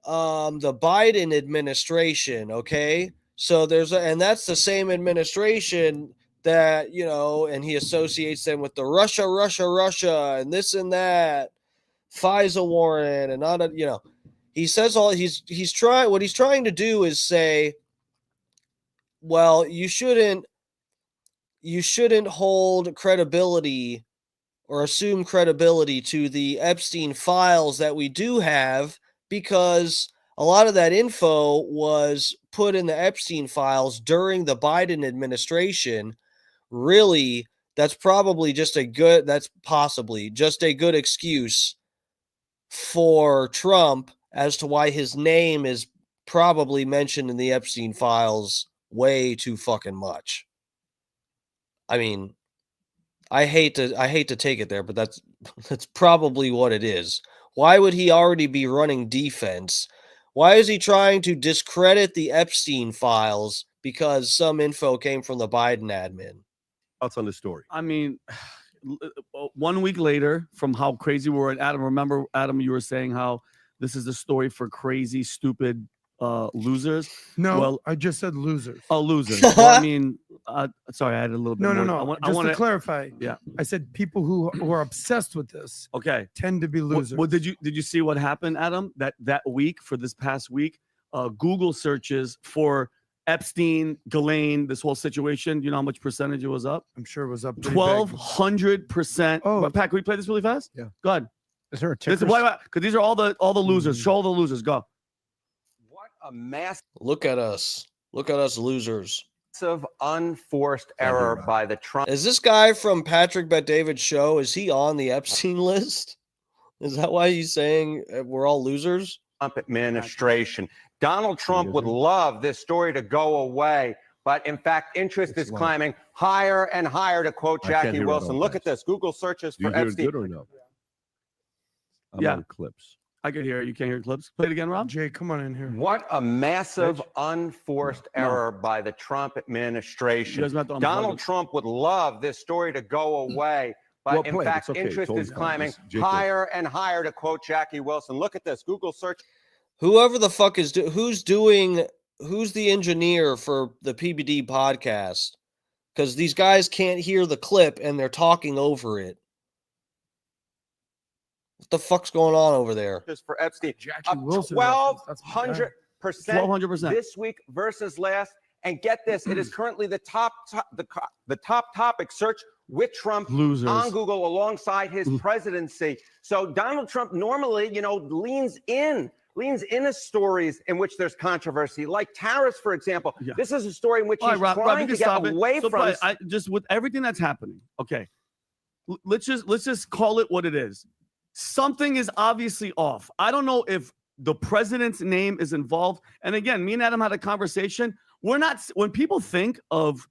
the Biden administration, okay? So and that's the same administration that, you know, and he associates them with the Russia, and this and that, FISA warrant, and all that, you know. He says what he's trying to do is say, well, you shouldn't hold credibility or assume credibility to the Epstein files that we do have, because a lot of that info was put in the Epstein files during the Biden administration. Really, that's possibly just a good excuse for Trump as to why his name is probably mentioned in the Epstein files way too fucking much. I mean, I hate to take it there, but that's probably what it is. Why would he already be running defense? Why is he trying to discredit the Epstein files because some info came from the Biden admin? Thoughts on the story? I mean, 1 week later, from how crazy we were, and Adam, remember, Adam, you were saying how this is the story for crazy, stupid losers. No, well, I just said losers. Oh, losers. Well, I mean, sorry, I had a little bit. No. Just to clarify, yeah, I said people who are obsessed with this, okay, tend to be losers. Well, did you see what happened, Adam? That week, for this past week, Google searches for Epstein, Ghislaine, this whole situation. You know how much percentage it was up? I'm sure it was up 1,200%. Oh, Pat, can we play this really fast? Yeah. Go ahead. Is there a ticker? Because these are all the losers. Show all the losers. Go. A massive Look at us losers. Unforced error by the Trump. Is this guy from Patrick Bet David's show? Is he on the Epstein list? Is that why he's saying we're all losers? Trump administration. Donald Trump would love this story to go away, but in fact, interest is climbing higher and higher. To quote Jackie Wilson, look at this. Google searches for Epstein. Good or no? Yeah, on clips. I can hear it. You can't hear clips. Play it again, Rob. Jay, come on in here. What a massive unforced error by the Trump administration. Donald Trump would love this story to go away, but in fact, interest is climbing higher and higher. To quote Jackie Wilson, look at this. Google search. Whoever the fuck is who's the engineer for the PBD podcast? Because these guys can't hear the clip and they're talking over it. What the fuck's going on over there? Just for Epstein, Jackie Wilson, 1,200% this week versus last. And get this, it is currently the top topic search with Trump on Google alongside his presidency. So Donald Trump normally, leans into stories in which there's controversy, like tariffs, for example. Yeah. This is a story in which he's trying to get away from. Just with everything that's happening, okay, let's just call it what it is. Something is obviously off. I don't know if the president's name is involved. And again, me and Adam had a conversation. When people think of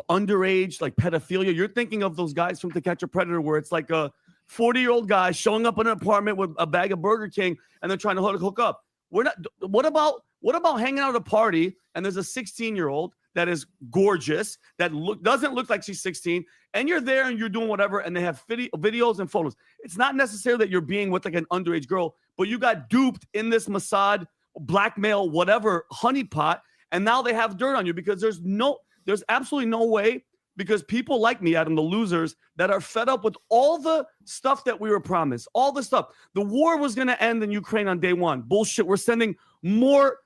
underage, like pedophilia, you're thinking of those guys from To Catch a Predator, where it's like a 40-year-old guy showing up in an apartment with a bag of Burger King and they're trying to hook up. We're not. What about hanging out at a party and there's a 16-year-old that is gorgeous that doesn't look like she's 16, and you're there and you're doing whatever, and they have videos and photos. It's not necessarily that you're being with like an underage girl, but you got duped in this Mossad blackmail whatever honeypot, and now they have dirt on you because there's absolutely no way, because people like me, Adam, the losers that are fed up with all the stuff that we were promised, all the stuff. The war was going to end in Ukraine on day one. Bullshit. We're sending more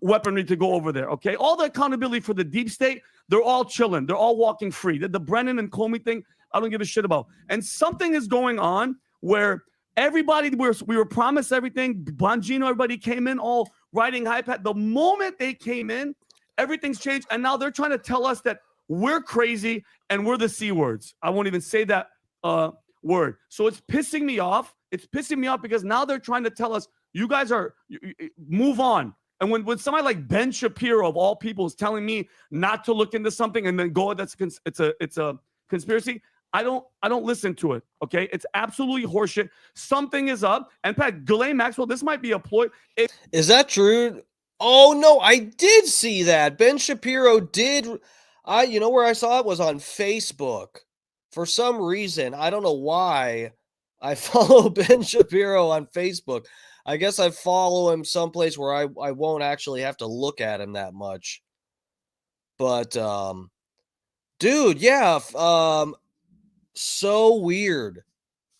weaponry to go over there, okay? All the accountability for the deep state, they're all chilling. They're all walking free. The Brennan and Comey thing, I don't give a shit about. And something is going on where everybody, we were promised everything. Bongino, everybody came in all riding high pat. The moment they came in, everything's changed. And now they're trying to tell us that we're crazy and we're the C words. I won't even say that word. So it's pissing me off. It's pissing me off because now they're trying to tell us, you guys are, move on. And when somebody like Ben Shapiro of all people is telling me not to look into something and then go, it's a conspiracy, I don't listen to it. Okay, it's absolutely horseshit. Something is up. And Pat, Ghislaine Maxwell, this might be a ploy. Is that true? Oh no, I did see that. Ben Shapiro did. You know where I saw it was on Facebook. For some reason, I don't know why, I follow Ben Shapiro on Facebook. I guess I follow him someplace where I won't actually have to look at him that much. But, dude, yeah, so weird.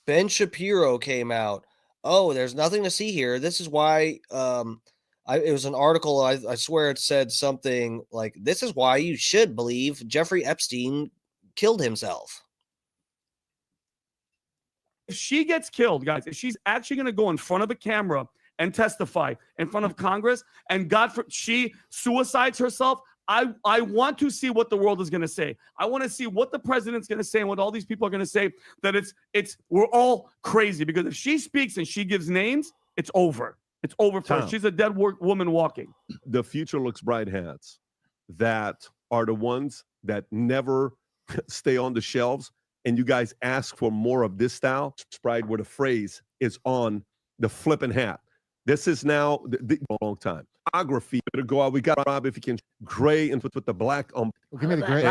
Ben Shapiro came out. Oh, there's nothing to see here. This is why, it was an article, I swear it said something like, this is why you should believe Jeffrey Epstein killed himself. If she gets killed, guys, if she's actually going to go in front of a camera and testify in front of Congress, and she suicides herself, I want to see what the world is going to say. I want to see what the president's going to say and what all these people are going to say, that we're all crazy. Because if she speaks and she gives names, it's over. It's over for her. She's a dead woman walking. The future looks bright hats that are the ones that never stay on the shelves. And you guys ask for more of this style, Sprite, where the phrase is on the flipping hat. This is now a long time. Photography, better go out. We got Rob, if you can, gray and put the black on. Give me the gray.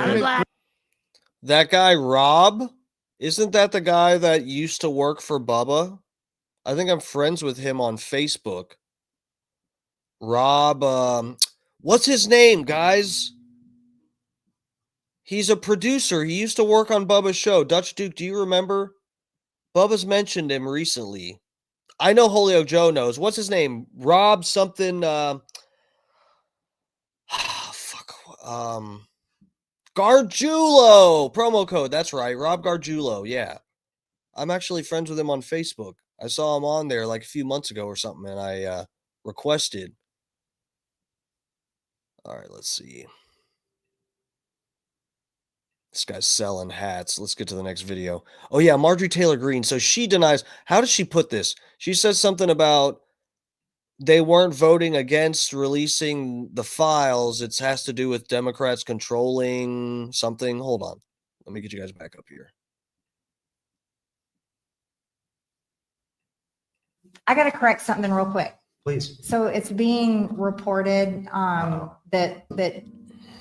That guy, Rob, isn't that the guy that used to work for Bubba? I think I'm friends with him on Facebook. Rob, what's his name, guys? He's a producer. He used to work on Bubba's show. Dutch Duke, do you remember? Bubba's mentioned him recently. I know Holyoke Joe knows. What's his name? Rob something. Gargiulo. Promo code. That's right. Rob Gargiulo. Yeah. I'm actually friends with him on Facebook. I saw him on there like a few months ago or something, and I requested. All right, let's see. This guy's selling hats. Let's get to the next video. Oh, yeah, Marjorie Taylor Greene. So she denies. How does she put this? She says something about they weren't voting against releasing the files. It has to do with Democrats controlling something. Hold on. Let me get you guys back up here. I got to correct something real quick. Please. So it's being reported that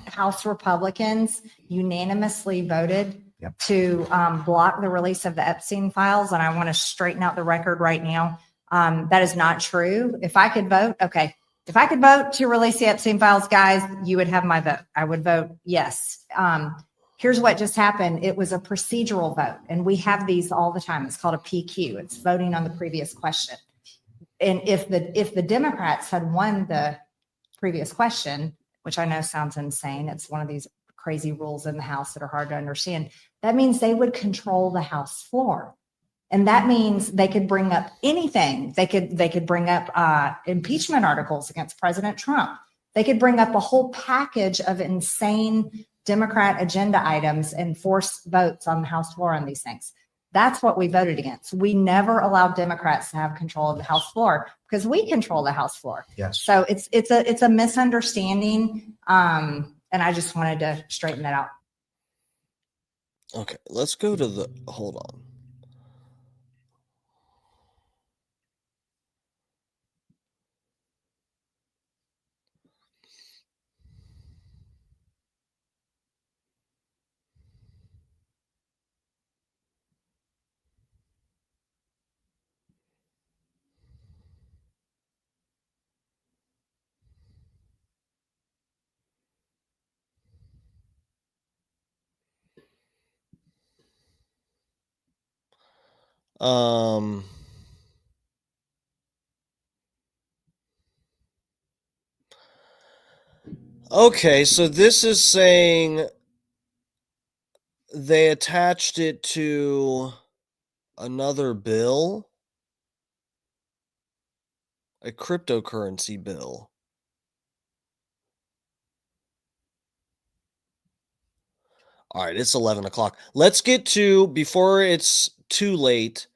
House Republicans unanimously voted to block the release of the Epstein files. And I want to straighten out the record right now. That is not true. If I could vote, okay. If I could vote to release the Epstein files, guys, you would have my vote. I would vote yes. Here's what just happened. It was a procedural vote, and we have these all the time. It's called a PQ. It's voting on the previous question. And if the Democrats had won the previous question, which I know sounds insane, it's one of these crazy rules in the House that are hard to understand, that means they would control the House floor. And that means they could bring up anything. They could bring up impeachment articles against President Trump. They could bring up a whole package of insane Democrat agenda items and force votes on the House floor on these things. That's what we voted against. We never allowed Democrats to have control of the House floor because we control the House floor. Yes. So it's a misunderstanding, and I just wanted to straighten that out. Okay, let's go to the. Hold on. Okay, so this is saying they attached it to another bill, a cryptocurrency bill. All right, it's 11 o'clock. Let's get to, before it's too late,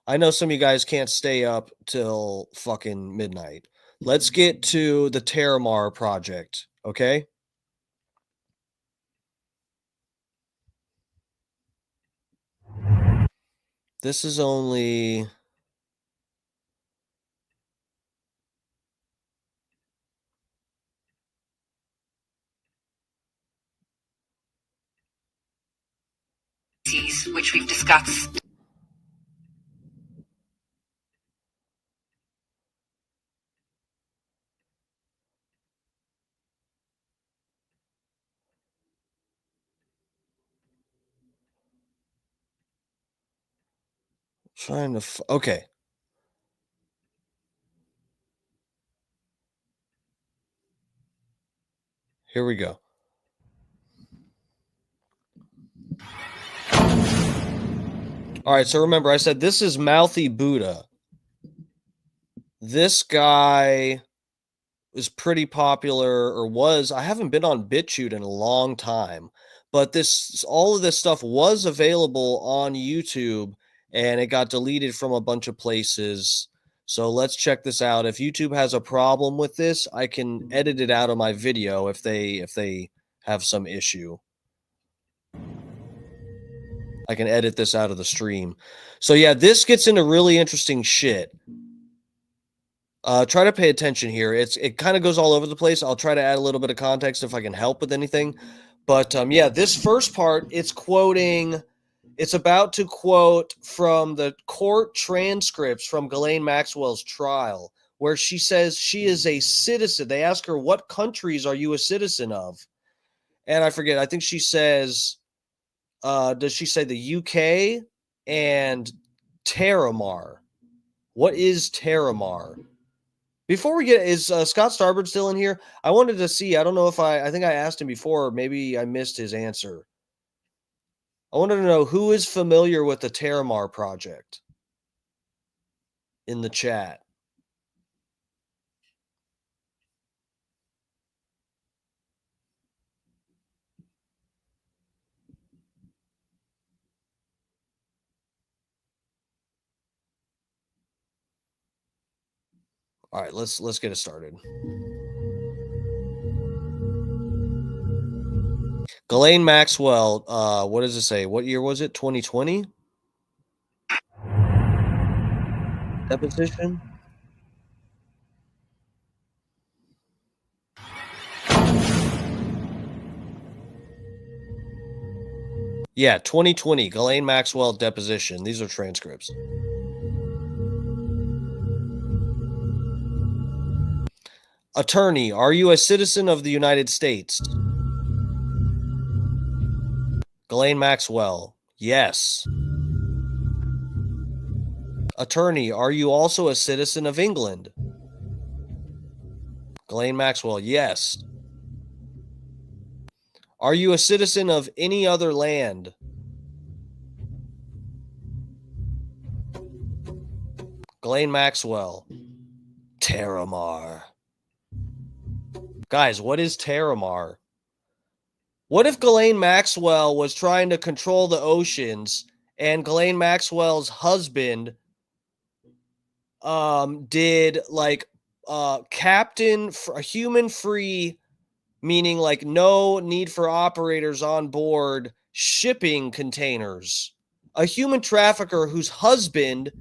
I know some of you guys can't stay up till fucking midnight. Let's get to the Terramar project, okay? This is only... which we've discussed. Trying to... okay. Here we go. All right, so remember, I said this is Mouthy Buddha. This guy is pretty popular, or was. I haven't been on BitChute in a long time, but all of this stuff was available on YouTube, and it got deleted from a bunch of places. So let's check this out. If YouTube has a problem with this, I can edit it out of my video if they have some issue. I can edit this out of the stream. So yeah, this gets into really interesting shit. Try to pay attention here. It kind of goes all over the place. I'll try to add a little bit of context if I can help with anything. But yeah, this first part, it's about to quote from the court transcripts from Ghislaine Maxwell's trial, where she says she is a citizen. They ask her, what countries are you a citizen of? And I forget, I think she says... does she say the UK and Terramar? What is Terramar? Before we get, is Scott Starbird still in here? I wanted to see. I don't know if I think I asked him before. Maybe I missed his answer. I wanted to know who is familiar with the Terramar project in the chat. All right, let's get it started. Ghislaine Maxwell, what does it say? What year was it? 2020? Deposition? Yeah, 2020, Ghislaine Maxwell deposition. These are transcripts. Attorney, are you a citizen of the United States? Ghislaine Maxwell, yes. Attorney, are you also a citizen of England? Ghislaine Maxwell, yes. Are you a citizen of any other land? Ghislaine Maxwell, Terramar. Guys, what is Terramar? What if Ghislaine Maxwell was trying to control the oceans and Ghislaine Maxwell's husband did like captain for a human free, meaning like no need for operators on board shipping containers? A human trafficker whose husband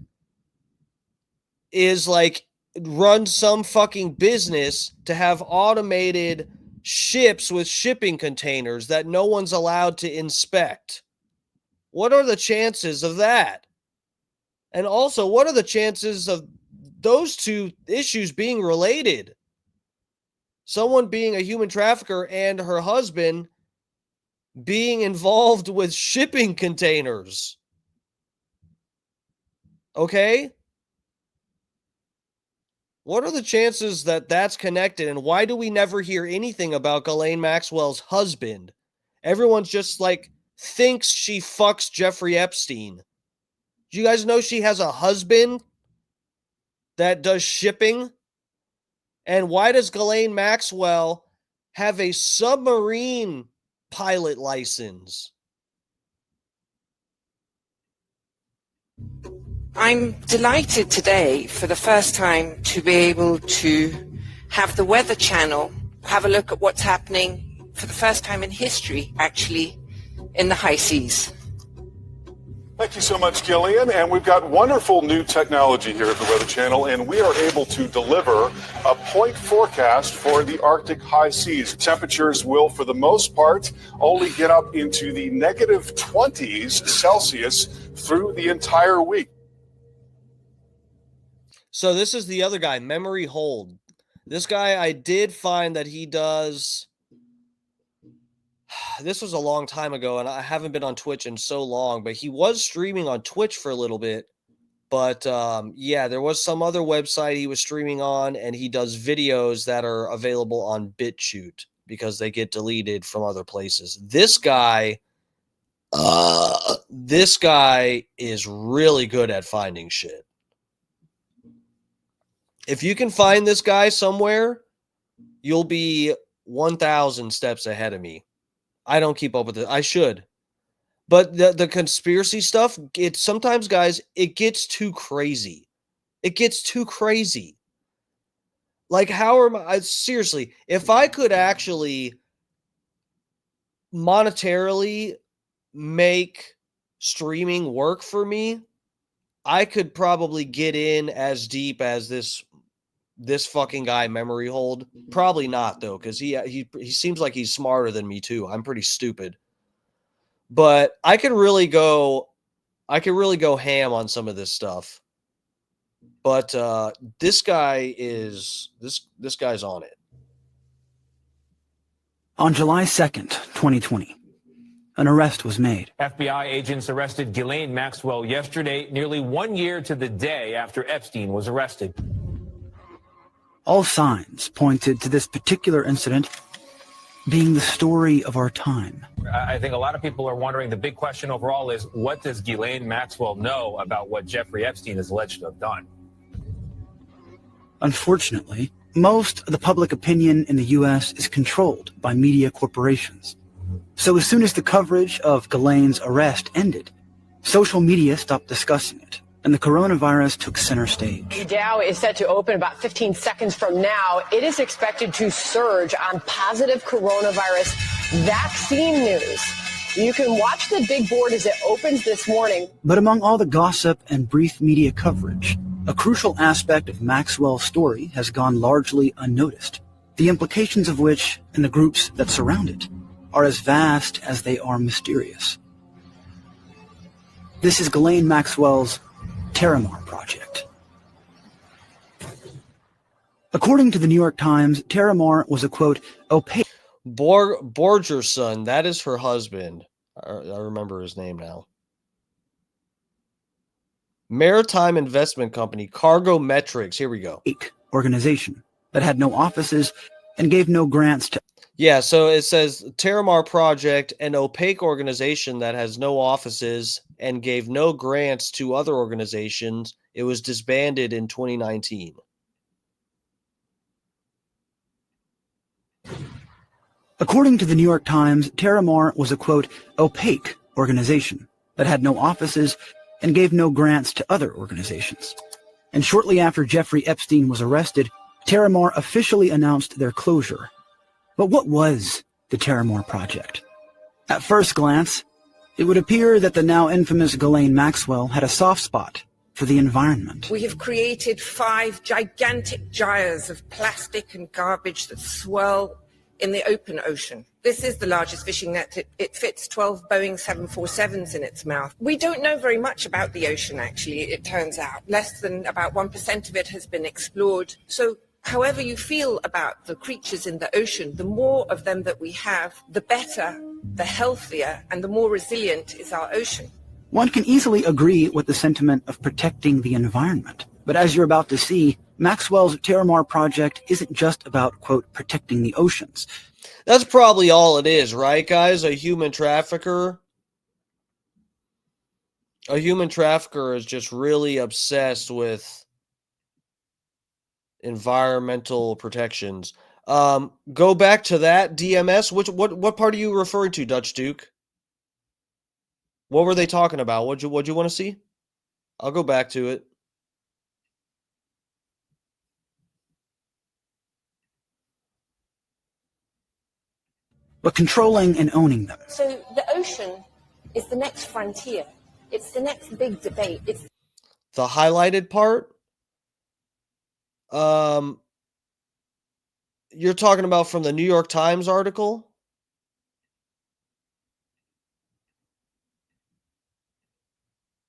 is like runs some fucking business to have automated ships with shipping containers that no one's allowed to inspect. What are the chances of that? And also, what are the chances of those two issues being related? Someone being a human trafficker and her husband being involved with shipping containers. Okay? What are the chances that that's connected? And why do we never hear anything about Ghislaine Maxwell's husband? Everyone's just like thinks she fucks Jeffrey Epstein. Do you guys know she has a husband that does shipping? And why does Ghislaine Maxwell have a submarine pilot license? I'm delighted today for the first time to be able to have the Weather Channel have a look at what's happening for the first time in history, actually, in the high seas. Thank you so much, Gillian. And we've got wonderful new technology here at the Weather Channel, and we are able to deliver a point forecast for the Arctic high seas. Temperatures will, for the most part, only get up into the negative 20s Celsius through the entire week. So this is the other guy, Memory Hold. This guy, I did find that he does... This was a long time ago, and I haven't been on Twitch in so long, but he was streaming on Twitch for a little bit. But yeah, there was some other website he was streaming on, and he does videos that are available on BitChute because they get deleted from other places. This guy is really good at finding shit. If you can find this guy somewhere, you'll be 1,000 steps ahead of me. I don't keep up with it. I should. But the conspiracy stuff, it sometimes, guys, it gets too crazy. It gets too crazy. Like, how am I seriously, if I could actually monetarily make streaming work for me, I could probably get in as deep as this fucking guy, Memory Hold. Probably not, though, because he seems like he's smarter than me too. I'm pretty stupid, but I could really go ham on some of this stuff. But this guy is this guy's on it. On July 2nd, 2020, an arrest was made. FBI agents arrested Ghislaine Maxwell yesterday, nearly 1 year to the day after Epstein was arrested. All signs pointed to this particular incident being the story of our time. I think a lot of people are wondering, the big question overall is, what does Ghislaine Maxwell know about what Jeffrey Epstein is alleged to have done? Unfortunately, most of the public opinion in the U.S. is controlled by media corporations. So as soon as the coverage of Ghislaine's arrest ended, social media stopped discussing it, and the coronavirus took center stage. The Dow is set to open about 15 seconds from now. It is expected to surge on positive coronavirus vaccine news. You can watch the big board as it opens this morning. But among all the gossip and brief media coverage, a crucial aspect of Maxwell's story has gone largely unnoticed, the implications of which and the groups that surround it are as vast as they are mysterious. This is Ghislaine Maxwell's Terramar project. According to the New York Times, Terramar was a, quote, opaque... Borgerson, that is her husband. I remember his name now. Maritime investment company, Cargo Metrics. Here we go. Organization that had no offices and gave no grants to... Yeah, so it says Terramar Project, an opaque organization that has no offices and gave no grants to other organizations. It was disbanded in 2019. According to the New York Times, Terramar was a, quote, opaque organization that had no offices and gave no grants to other organizations. And shortly after Jeffrey Epstein was arrested, Terramar officially announced their closure. But what was the Terramar Project? At first glance, it would appear that the now infamous Ghislaine Maxwell had a soft spot for the environment. We have created 5 gigantic gyres of plastic and garbage that swirl in the open ocean. This is the largest fishing net. It fits 12 Boeing 747s in its mouth. We don't know very much about the ocean, actually, it turns out. Less than about 1% of it has been explored. So however you feel about the creatures in the ocean, the more of them that we have, the better, the healthier, and the more resilient is our ocean. One can easily agree with the sentiment of protecting the environment. But as you're about to see, Maxwell's Terramar project isn't just about, quote, protecting the oceans. That's probably all it is, right, guys? A human trafficker. A human trafficker is just really obsessed with environmental protections. Go back to that DMS. What part are you referring to, Dutch Duke? What were they talking about? What'd you want to see? I'll go back to it. But controlling and owning them. So the ocean is the next frontier. It's the next big debate. It's The highlighted part. You're talking about from the New York Times article?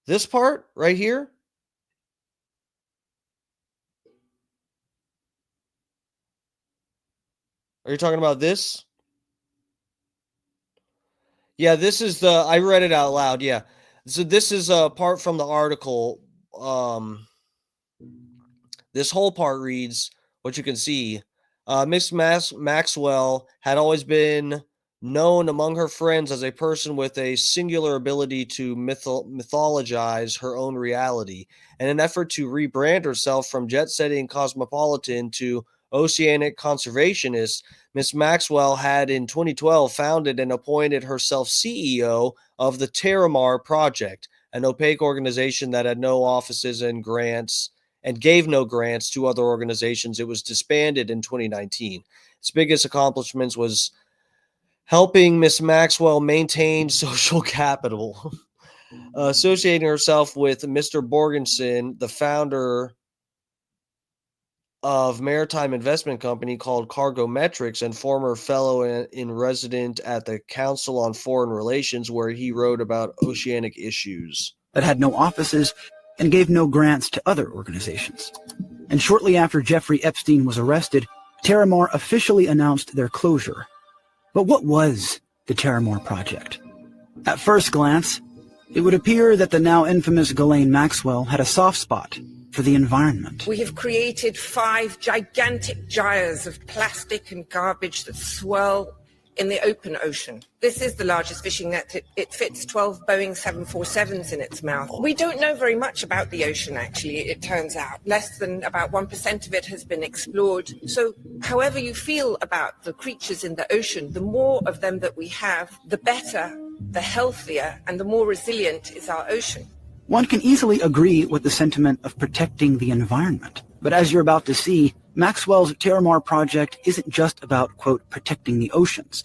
This part right here? Are you talking about this? Yeah, this is I read it out loud, yeah. So this is a part from the article. This whole part reads, what you can see, Miss Maxwell had always been known among her friends as a person with a singular ability to mythologize her own reality. In an effort to rebrand herself from jet-setting cosmopolitan to oceanic conservationist, Miss Maxwell had in 2012 founded and appointed herself CEO of the Terramar Project, an opaque organization that had no offices and grants and gave no grants to other organizations. It was disbanded in 2019. Its biggest accomplishments was helping Miss Maxwell maintain social capital, associating herself with Mr. Borgenson, the founder of maritime investment company called Cargo Metrics and former fellow in resident at the Council on Foreign Relations, where he wrote about oceanic issues. That had no offices and gave no grants to other organizations. And shortly after Jeffrey Epstein was arrested, Terramar officially announced their closure. But what was the Terramar Project? At first glance, it would appear that the now infamous Ghislaine Maxwell had a soft spot for the environment. We have created 5 gigantic gyres of plastic and garbage that swirl in the open ocean. This is the largest fishing net. It fits 12 Boeing 747s in its mouth. We don't know very much about the ocean, actually, it turns out. Less than about 1% of it has been explored. So however you feel about the creatures in the ocean, the more of them that we have, the better, the healthier, and the more resilient is our ocean. One can easily agree with the sentiment of protecting the environment. But as you're about to see, Maxwell's Terramar project isn't just about, quote, protecting the oceans,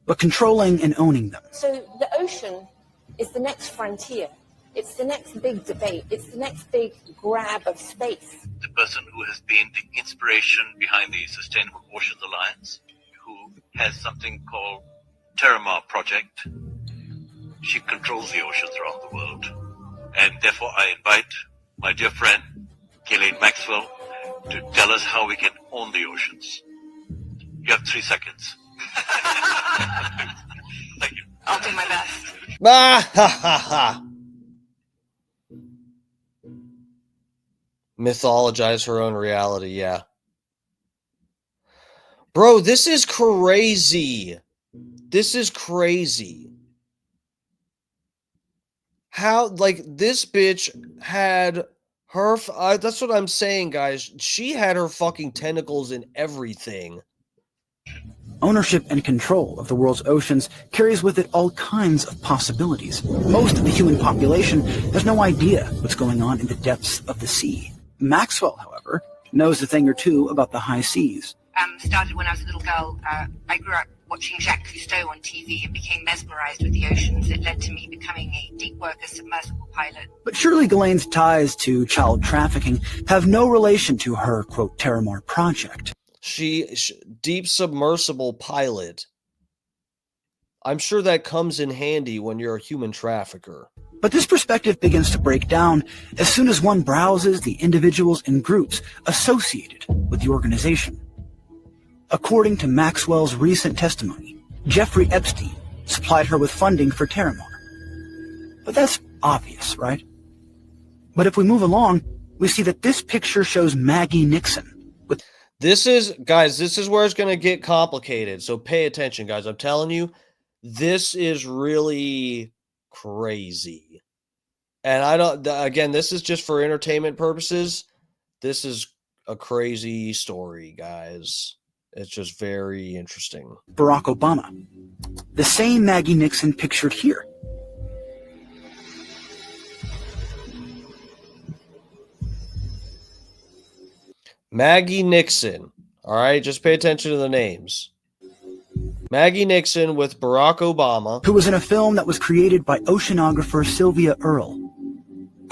but controlling and owning them. so the ocean is the next frontier. It's the next big debate. It's the next big grab of space. The person who has been the inspiration behind the Sustainable Oceans Alliance, who has something called Terramar Project. She controls the oceans around the world. And therefore I invite my dear friend, Ghislaine Maxwell, to tell us how we can own the oceans. You have 3 seconds. Thank you. I'll do my best. Ah, ha, ha, ha. Mythologize her own reality, yeah. Bro, this is crazy. This is crazy. How, like, this bitch had her, that's what I'm saying, guys. She had her fucking tentacles in everything. Ownership and control of the world's oceans carries with it all kinds of possibilities. Most of the human population has no idea what's going on in the depths of the sea. Maxwell, however, knows a thing or two about the high seas. Started when I was a little girl. I grew up watching Jacques Cousteau on TV and became mesmerized with the oceans. It led to me becoming a deep worker submersible pilot. But surely Ghislaine's ties to child trafficking have no relation to her, quote, Terramar project. She deep submersible pilot. I'm sure that comes in handy when you're a human trafficker. But this perspective begins to break down as soon as one browses the individuals and groups associated with the organization. According to Maxwell's recent testimony, Jeffrey Epstein supplied her with funding for Terramar. But that's obvious, right? But if we move along, we see that this picture shows Maggie Nixon. This is, guys, this is where it's going to get complicated. So pay attention, guys. I'm telling you, this is really crazy. And I don't, again, this is just for entertainment purposes. This is a crazy story, guys. It's just very interesting. Barack Obama. The same Maggie Nixon pictured here. Maggie Nixon. All right, just pay attention to the names. Maggie Nixon with Barack Obama. Who was in a film that was created by oceanographer Sylvia Earle.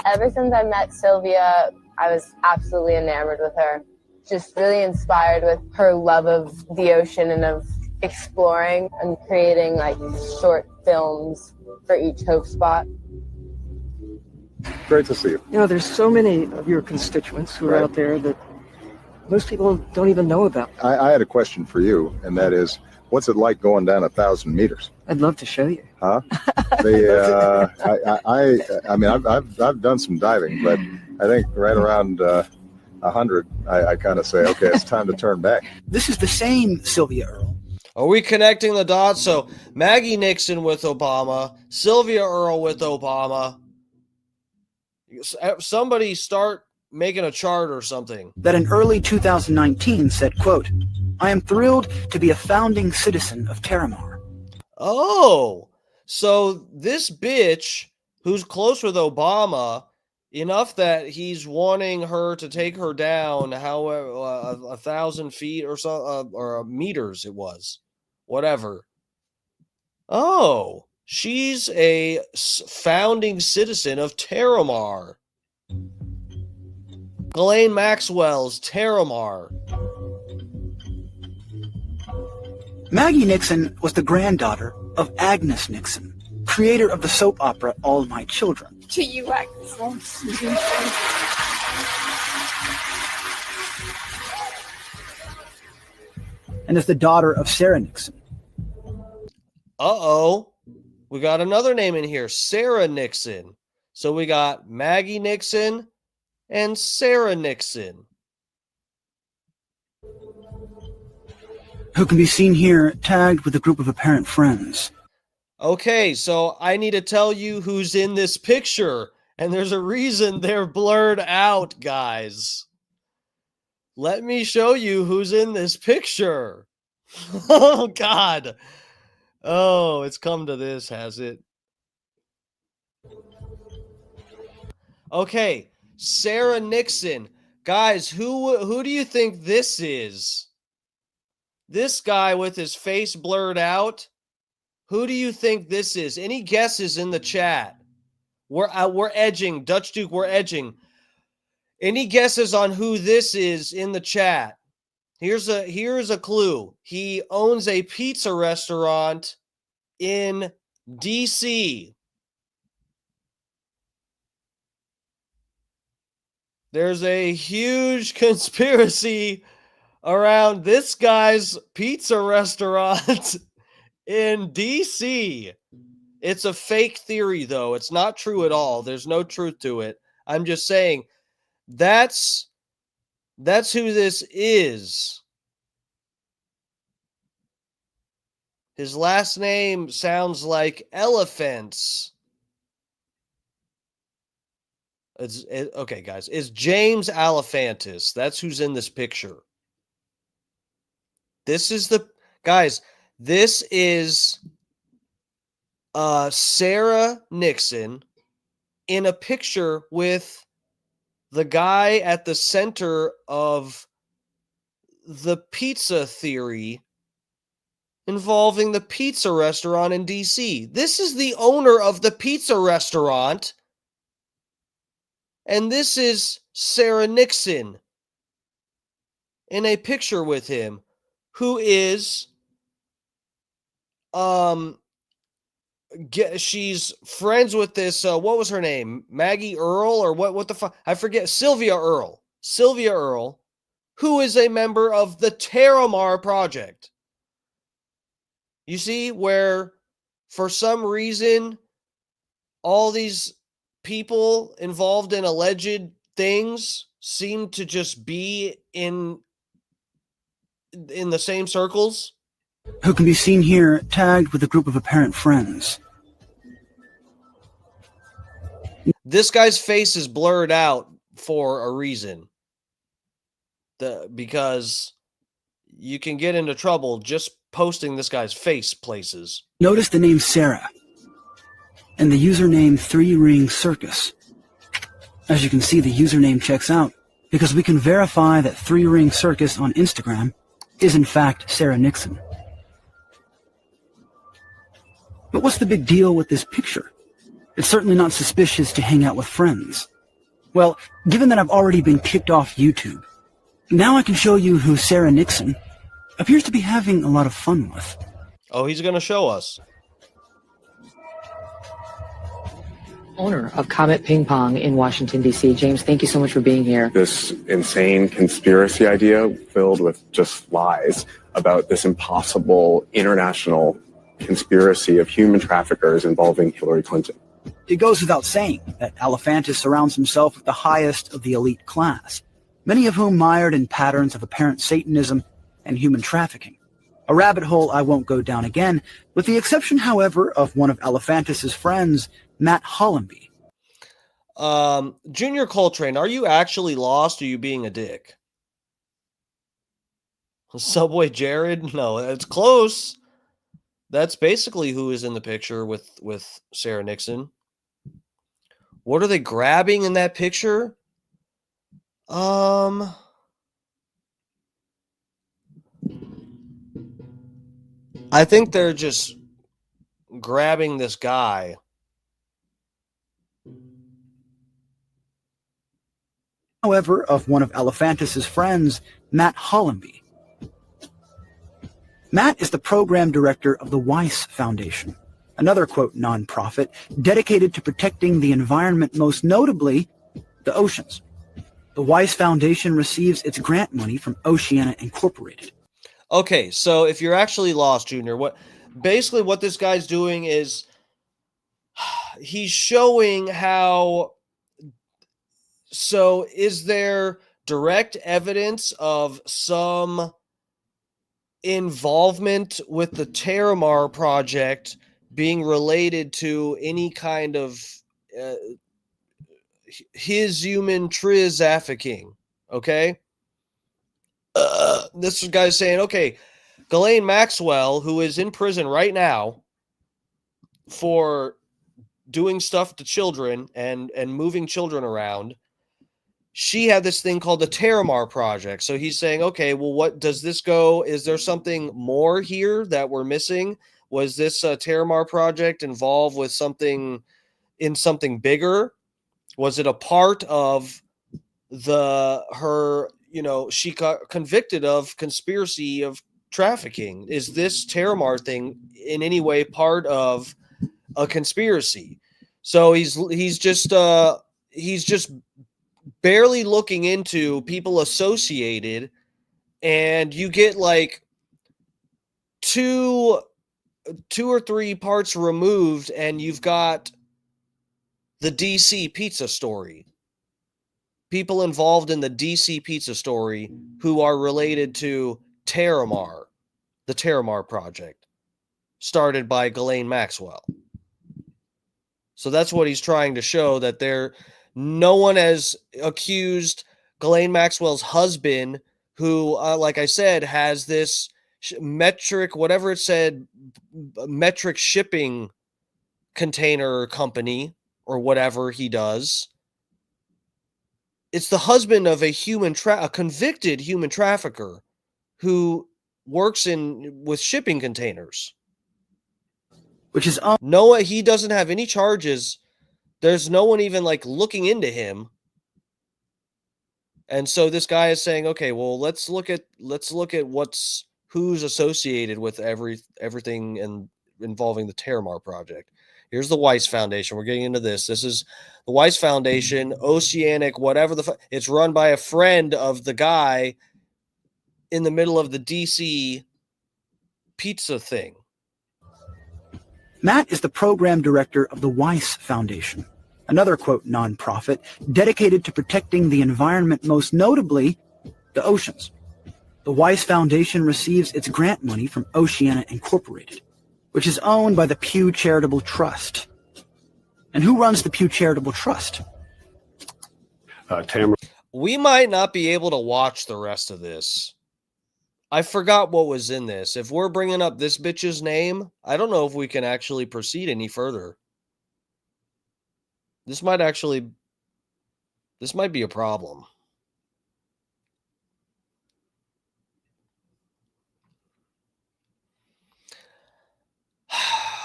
Ever since I met Sylvia, I was absolutely enamored with her. Just really inspired with her love of the ocean and of exploring and creating like short films for each hope spot. Great to see you. You know, there's so many of your constituents who are out there that most people don't even know about. I had a question for you, and that is, what's it like going down 1,000 meters? I'd love to show you. Huh? I mean, I've done some diving, but I think right around 100, I kind of say, okay, it's time to turn back. This is the same Sylvia Earle. Are we connecting the dots? So Maggie Nixon with Obama, Sylvia Earle with Obama. Somebody start making a chart or something. That in early 2019 said, quote, "I am thrilled to be a founding citizen of Terramar." Oh, so this bitch who's close with Obama enough that he's wanting her to take her down, however, 1,000 feet or so, or meters it was, whatever. Oh, she's a founding citizen of Terramar. Ghislaine Maxwell's Terramar. Maggie Nixon was the granddaughter of Agnes Nixon, creator of the soap opera All My Children. To you, Agnes. And is the daughter of Sarah Nixon. Uh-oh. We got another name in here, Sarah Nixon. So we got Maggie Nixon and Sarah Nixon. Who can be seen here tagged with a group of apparent friends. Okay, so I need to tell you who's in this picture, and there's a reason they're blurred out, guys. Let me show you who's in this picture. Oh, God. Oh, it's come to this, has it? Okay, Sarah Nixon. Guys, who do you think this is? This guy with his face blurred out? Who do you think this is? Any guesses in the chat? We're edging. Dutch Duke, we're edging. Any guesses on who this is in the chat? Here's a clue. He owns a pizza restaurant in DC. There's a huge conspiracy around this guy's pizza restaurant in DC. It's a fake theory, though. It's not true at all. There's no truth to it. I'm just saying that's who this is. His last name sounds like elephants. Okay, guys. It's James Alefantis. That's who's in this picture. This is guys, this is Sarah Nixon in a picture with the guy at the center of the pizza theory involving the pizza restaurant in DC. This is the owner of the pizza restaurant, and this is Sarah Nixon in a picture with him, who is she's friends with this what was her name, Maggie Earle, or what the fuck, I forget. Sylvia Earle, who is a member of the Terramar project. You see, where for some reason all these people involved in alleged things seem to just be in the same circles. Who can be seen here tagged with a group of apparent friends. This guy's face is blurred out for a reason. Because you can get into trouble just posting this guy's face places. Notice the name Sarah and the username 3Ring Circus. As you can see, the username checks out because we can verify that 3Ring Circus on Instagram is in fact Sarah Nixon. But what's the big deal with this picture? It's certainly not suspicious to hang out with friends. Well, given that I've already been kicked off YouTube, now I can show you who Sarah Nixon appears to be having a lot of fun with. Oh, he's going to show us. Owner of Comet Ping Pong in Washington, D.C. James, thank you so much for being here. This insane conspiracy idea filled with just lies about this impossible international conspiracy of human traffickers involving Hillary Clinton. It goes without saying that Alephantis surrounds himself with the highest of the elite class, many of whom mired in patterns of apparent Satanism and human trafficking. A rabbit hole I won't go down again, with the exception, however, of one of Alephantis' friends, Matt Hollenby. Junior Coltrane, are you actually lost or are you being a dick? Subway Jared? No, it's close. That's basically who is in the picture with Sarah Nixon. What are they grabbing in that picture? I think they're just grabbing this guy. However, of one of Alephantis' friends, Matt Hollenby. Matt is the program director of the Weiss Foundation, another, quote, nonprofit dedicated to protecting the environment, most notably the oceans. The Weiss Foundation receives its grant money from Oceana Incorporated. Okay, so if you're actually lost, Junior, what this guy's doing is he's showing how. So is there direct evidence of some involvement with the Terramar project being related to any kind of his human trafficking? Okay. This guy's saying, okay, Ghislaine Maxwell, who is in prison right now for doing stuff to children and moving children around, she had this thing called the Terramar project. So he's saying, okay, well, what does this go? Is there something more here that we're missing? Was this Terramar project involved with something bigger? Was it a part of she got convicted of conspiracy of trafficking? Is this Terramar thing in any way part of a conspiracy? So he's just barely looking into people associated, and you get like two or three parts removed, and you've got the DC pizza story. People involved in the DC pizza story who are related to Terramar, the Terramar project, started by Ghislaine Maxwell. So that's what he's trying to show, that no one has accused Ghislaine Maxwell's husband, who, like I said, has this metric shipping container company or whatever he does. It's the husband of a convicted human trafficker who works with shipping containers. Which is he doesn't have any charges. There's no one even like looking into him. And so this guy is saying, okay, well, let's look at who's associated with everything and involving the Terramar project. Here's the Weiss Foundation. We're getting into this. This is the Weiss Foundation, Oceanic, whatever it's run by a friend of the guy in the middle of the DC pizza thing. Matt is the program director of the Weiss Foundation, another, quote, nonprofit dedicated to protecting the environment, most notably the oceans. The Weiss Foundation receives its grant money from Oceana Incorporated, which is owned by the Pew Charitable Trust. And who runs the Pew Charitable Trust? Terramar. We might not be able to watch the rest of this. I forgot what was in this. If we're bringing up this bitch's name, I don't know if we can actually proceed any further. This might be a problem.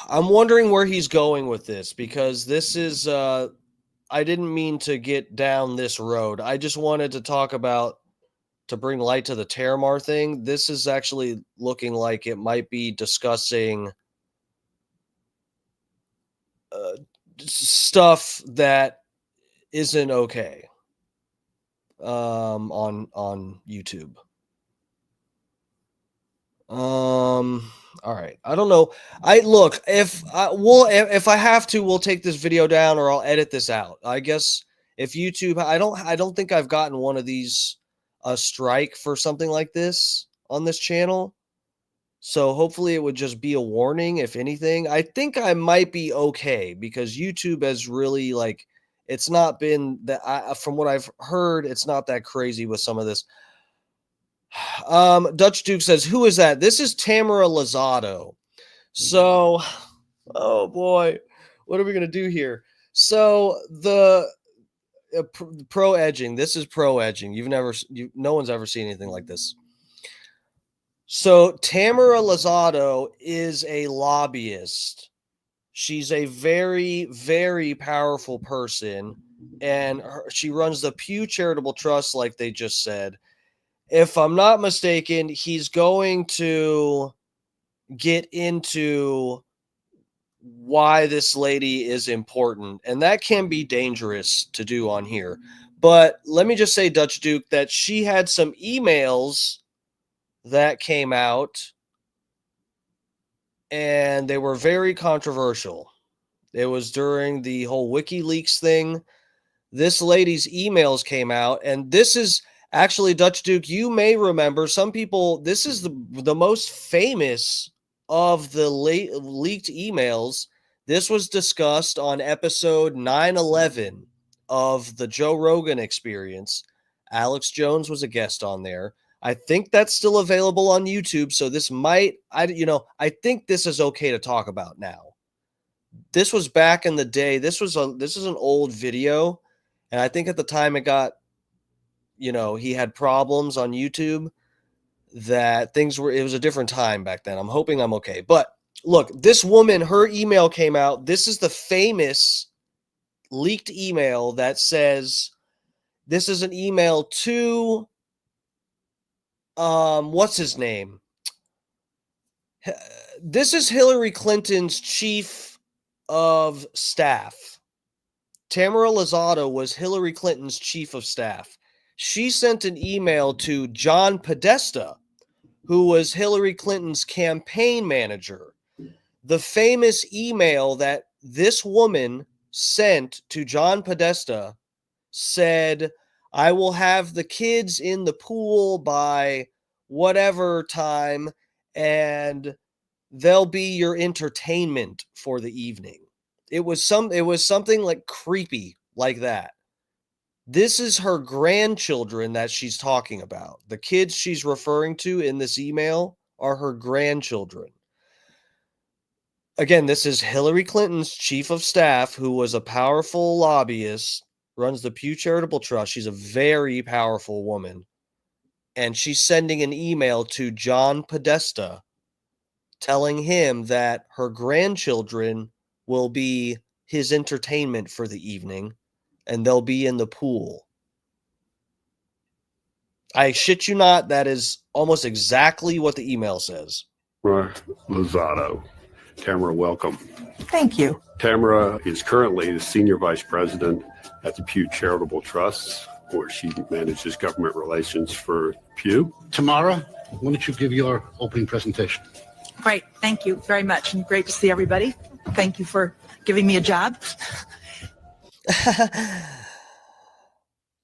I'm wondering where he's going with this, because this is, I didn't mean to get down this road. I just wanted to talk about, to bring light to the Terramar thing. This is actually looking like it might be discussing stuff that isn't okay on YouTube. All right. I don't know. If I have to, we'll take this video down, or I'll edit this out. I guess if YouTube, I don't think I've gotten one of these a strike for something like this on this channel. So hopefully it would just be a warning. If anything, I think I might be okay, because YouTube has really, like, it's not been that, from what I've heard, it's not that crazy with some of this. Dutch Duke says, who is that? This is Tamara Lozado. So, oh boy, what are we going to do here? So the pro edging, this is pro edging. No one's ever seen anything like this. So Tamara Lozado is a lobbyist. She's a very, very powerful person, and she runs the Pew Charitable Trust, like they just said. If I'm not mistaken, he's going to get into why this lady is important, and that can be dangerous to do on here. But let me just say, Dutch Duke, that she had some emails that came out, and they were very controversial. It was during the whole WikiLeaks thing. This lady's emails came out, and this is actually, Dutch Duke, you may remember, some people, this is the most famous of the leaked emails. This was discussed on episode 911 of the Joe Rogan Experience. Alex Jones was a guest on there. I think that's still available on YouTube, so this might, I think this is okay to talk about now. This was back in the day. This is an old video, and I think at the time it got, he had problems on YouTube, that it was a different time back then. I'm hoping I'm okay. But look, this woman, her email came out. This is the famous leaked email that says, this is an email to, what's his name? This is Hillary Clinton's chief of staff. Tamara Lozado was Hillary Clinton's chief of staff. She sent an email to John Podesta, who was Hillary Clinton's campaign manager. The famous email that this woman sent to John Podesta said, I will have the kids in the pool by whatever time, and they'll be your entertainment for the evening. It was something like creepy like that. This is her grandchildren that she's talking about. The kids she's referring to in this email are her grandchildren. Again, this is Hillary Clinton's chief of staff, who was a powerful lobbyist, runs the Pew Charitable Trust. She's a very powerful woman. And she's sending an email to John Podesta telling him that her grandchildren will be his entertainment for the evening, and they'll be in the pool. I shit you not, that is almost exactly what the email says. Lozado. Tamara, welcome. Thank you. Tamara is currently the Senior Vice President at the Pew Charitable Trust, where she manages government relations for Pew. Tamara, why don't you give your opening presentation? Great. Thank you very much. And great to see everybody. Thank you for giving me a job.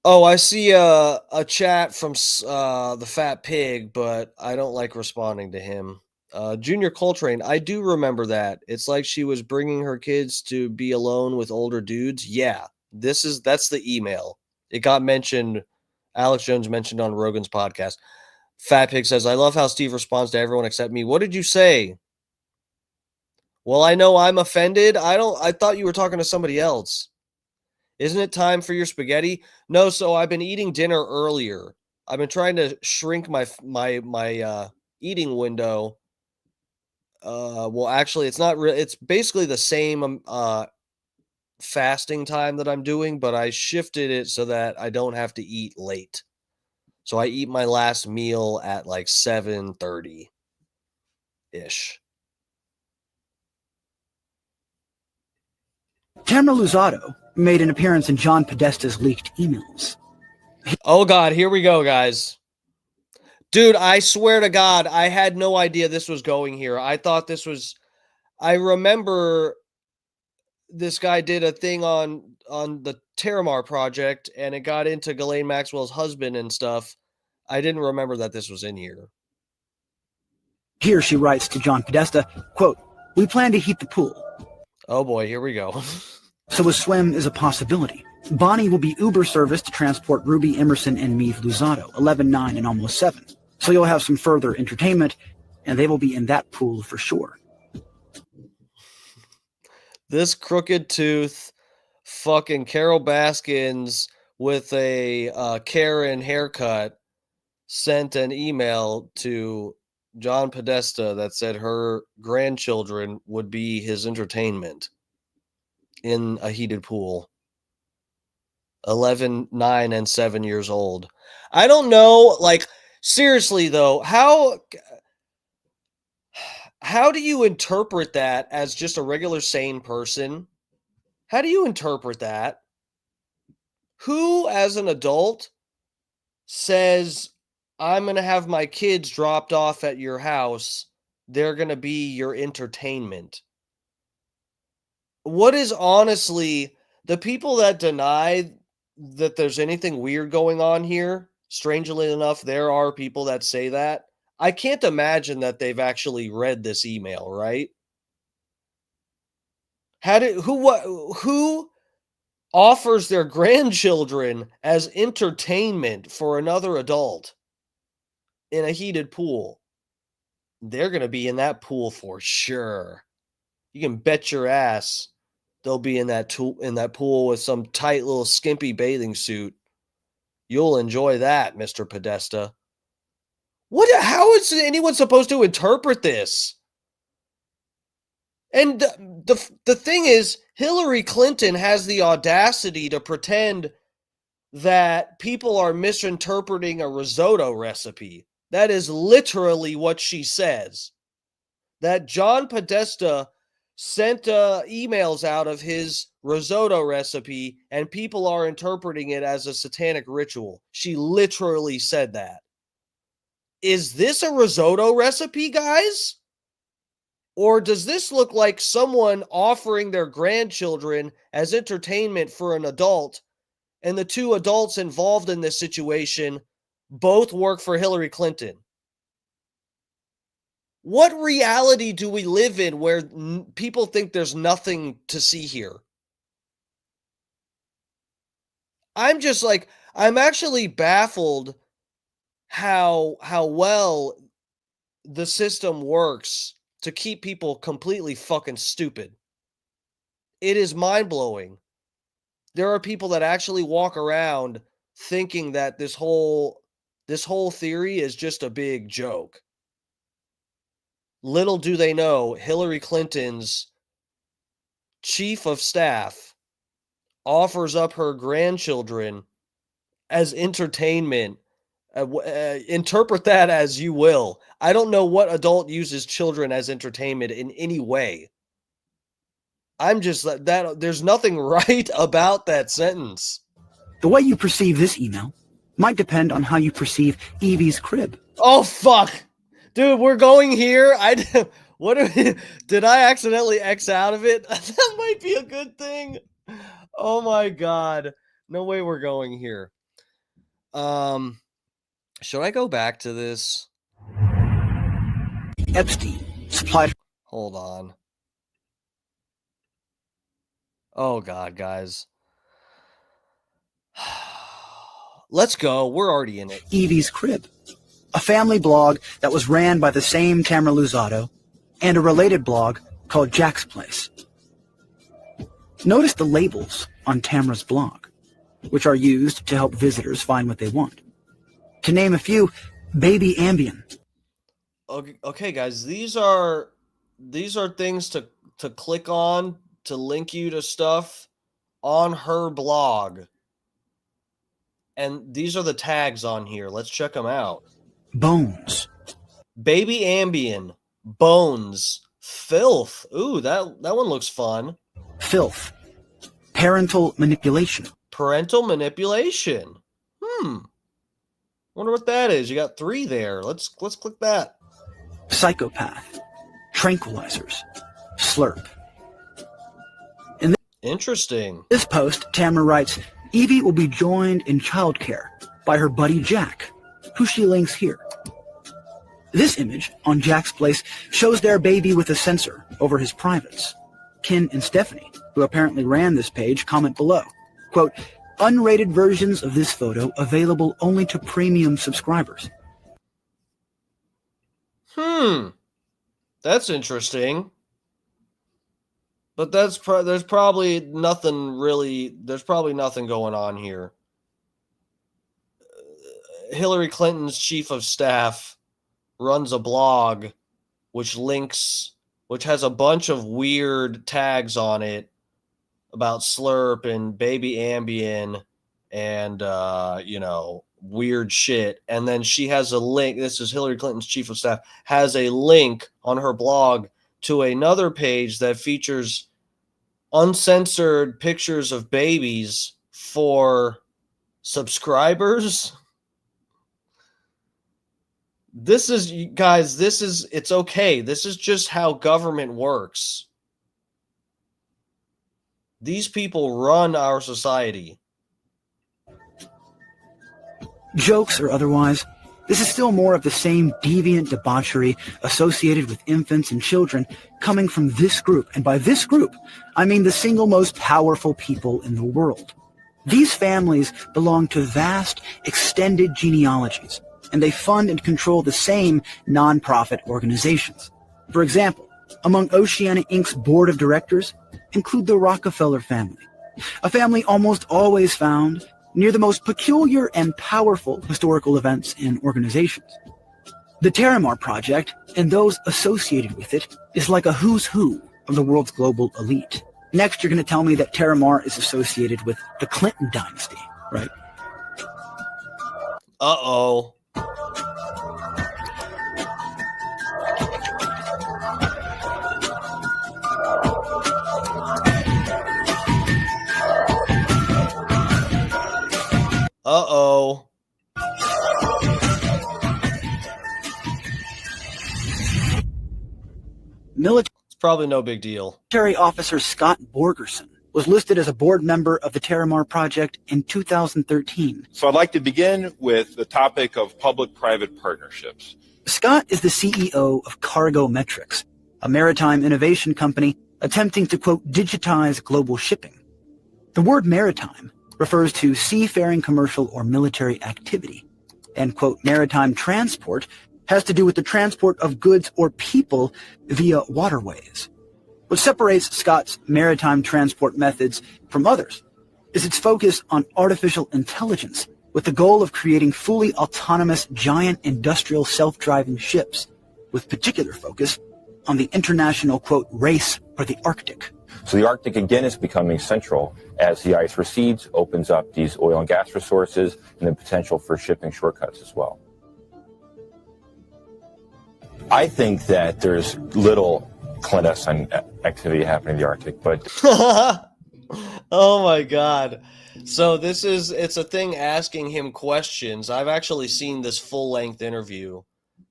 Oh, I see a chat from the Fat Pig, but I don't like responding to him. Junior Coltrane, I do remember that. It's like she was bringing her kids to be alone with older dudes. Yeah, that's the email. It got mentioned. Alex Jones mentioned on Rogan's podcast. Fat Pig says, I love how Steve responds to everyone except me. What did you say? Well, I know I'm offended. I thought you were talking to somebody else. Isn't it time for your spaghetti? No, so I've been eating dinner earlier. I've been trying to shrink my eating window. Well, actually, it's not it's basically the same fasting time that I'm doing, but I shifted it so that I don't have to eat late. So I eat my last meal at like 7:30 ish. Tamara Luzzatto made an appearance in John Podesta's leaked emails. Oh, God, here we go, guys. Dude, I swear to God, I had no idea this was going here. I thought this was... I remember this guy did a thing on the Terramar project, and it got into Ghislaine Maxwell's husband and stuff. I didn't remember that this was in here. Here she writes to John Podesta, quote, we plan to heat the pool. Oh boy, here we go. So a swim is a possibility. Bonnie will be Uber service to transport Ruby Emerson and Meave Luzzatto, 11, 9, and almost 7. So you'll have some further entertainment, and they will be in that pool for sure. This crooked tooth fucking Carol Baskins with a Karen haircut sent an email to John Podesta that said her grandchildren would be his entertainment in a heated pool. 11, 9, and 7 years old. I don't know, like, seriously though, how do you interpret that as just a regular sane person? How do you interpret that? Who, as an adult, says, I'm going to have my kids dropped off at your house, they're going to be your entertainment? What is honestly, the people that deny that there's anything weird going on here, strangely enough, there are people that say that. I can't imagine that they've actually read this email, right? Who offers their grandchildren as entertainment for another adult in a heated pool? They're going to be in that pool for sure. You can bet your ass they'll be in that pool with some tight little skimpy bathing suit. You'll enjoy that, Mr. Podesta. How is anyone supposed to interpret this? And the thing is, Hillary Clinton has the audacity to pretend that people are misinterpreting a risotto recipe. That is literally what she says. That John Podesta sent emails out of his risotto recipe and people are interpreting it as a satanic ritual. She literally said that. Is this a risotto recipe, guys? Or does this look like someone offering their grandchildren as entertainment for an adult, and the two adults involved in this situation both work for Hillary Clinton? What reality do we live in where people think there's nothing to see here? I'm actually baffled how well the system works to keep people completely fucking stupid. It is mind-blowing. There are people that actually walk around thinking that this whole theory is just a big joke. Little do they know, Hillary Clinton's chief of staff offers up her grandchildren as entertainment. Interpret that as you will. I don't know what adult uses children as entertainment in any way. I'm just that there's nothing right about that sentence. The way you perceive this email might depend on how you perceive Evie's crib. Oh, fuck. Dude, we're going here. Did I accidentally X out of it? That might be a good thing. Oh my God. No way we're going here. Should I go back to this? Epstein supplied. Hold on. Oh God, guys. Let's go. We're already in it. Evie's Crib, a family blog that was ran by the same Tamara Luzzatto, and a related blog called Jack's Place. Notice the labels on Tamara's blog, which are used to help visitors find what they want. To name a few, Baby Ambien. Okay, guys, these are things to click on to link you to stuff on her blog. And these are the tags on here. Let's check them out. Bones. Baby Ambien. Bones. Filth. Ooh, that one looks fun. Filth. Parental manipulation. Parental manipulation. Wonder what that is. You got 3 there. Let's click that. Psychopath. Tranquilizers. Slurp. Interesting. This post, Tamara writes, Evie will be joined in childcare by her buddy Jack, who she links here. This image on Jack's Place shows their baby with a sensor over his privates. Ken and Stephanie, who apparently ran this page, comment below. Quote, unrated versions of this photo available only to premium subscribers. That's interesting. But there's probably nothing going on here. Hillary Clinton's chief of staff runs a blog which has a bunch of weird tags on it about Slurp and Baby Ambien and weird shit. And then she has a link. This is Hillary Clinton's chief of staff, has a link on her blog to another page that features uncensored pictures of babies for subscribers. It's okay. This is just how government works. These people run our society. Jokes or otherwise, this is still more of the same deviant debauchery associated with infants and children coming from this group. And by this group, I mean the single most powerful people in the world. These families belong to vast, extended genealogies, and they fund and control the same nonprofit organizations. For example, among Oceana Inc.'s board of directors include the Rockefeller family, a family almost always found near the most peculiar and powerful historical events and organizations. The Terramar Project and those associated with it is like a who's who of the world's global elite. Next, you're going to tell me that Terramar is associated with the Clinton dynasty, right? Uh-oh. Uh-oh. It's probably no big deal. Military officer Scott Borgerson was listed as a board member of the Terramar Project in 2013. So I'd like to begin with the topic of public-private partnerships. Scott is the CEO of Cargo Metrics, a maritime innovation company attempting to, quote, digitize global shipping. The word maritime refers to seafaring commercial or military activity, and, quote, maritime transport has to do with the transport of goods or people via waterways. What separates Scott's maritime transport methods from others is its focus on artificial intelligence with the goal of creating fully autonomous giant industrial self-driving ships, with particular focus on the international, quote, race for the Arctic. So the Arctic, again, is becoming central as the ice recedes, opens up these oil and gas resources, and the potential for shipping shortcuts as well. I think that there's little clandestine activity happening in the Arctic, but... Oh, my God. So it's a thing asking him questions. I've actually seen this full-length interview.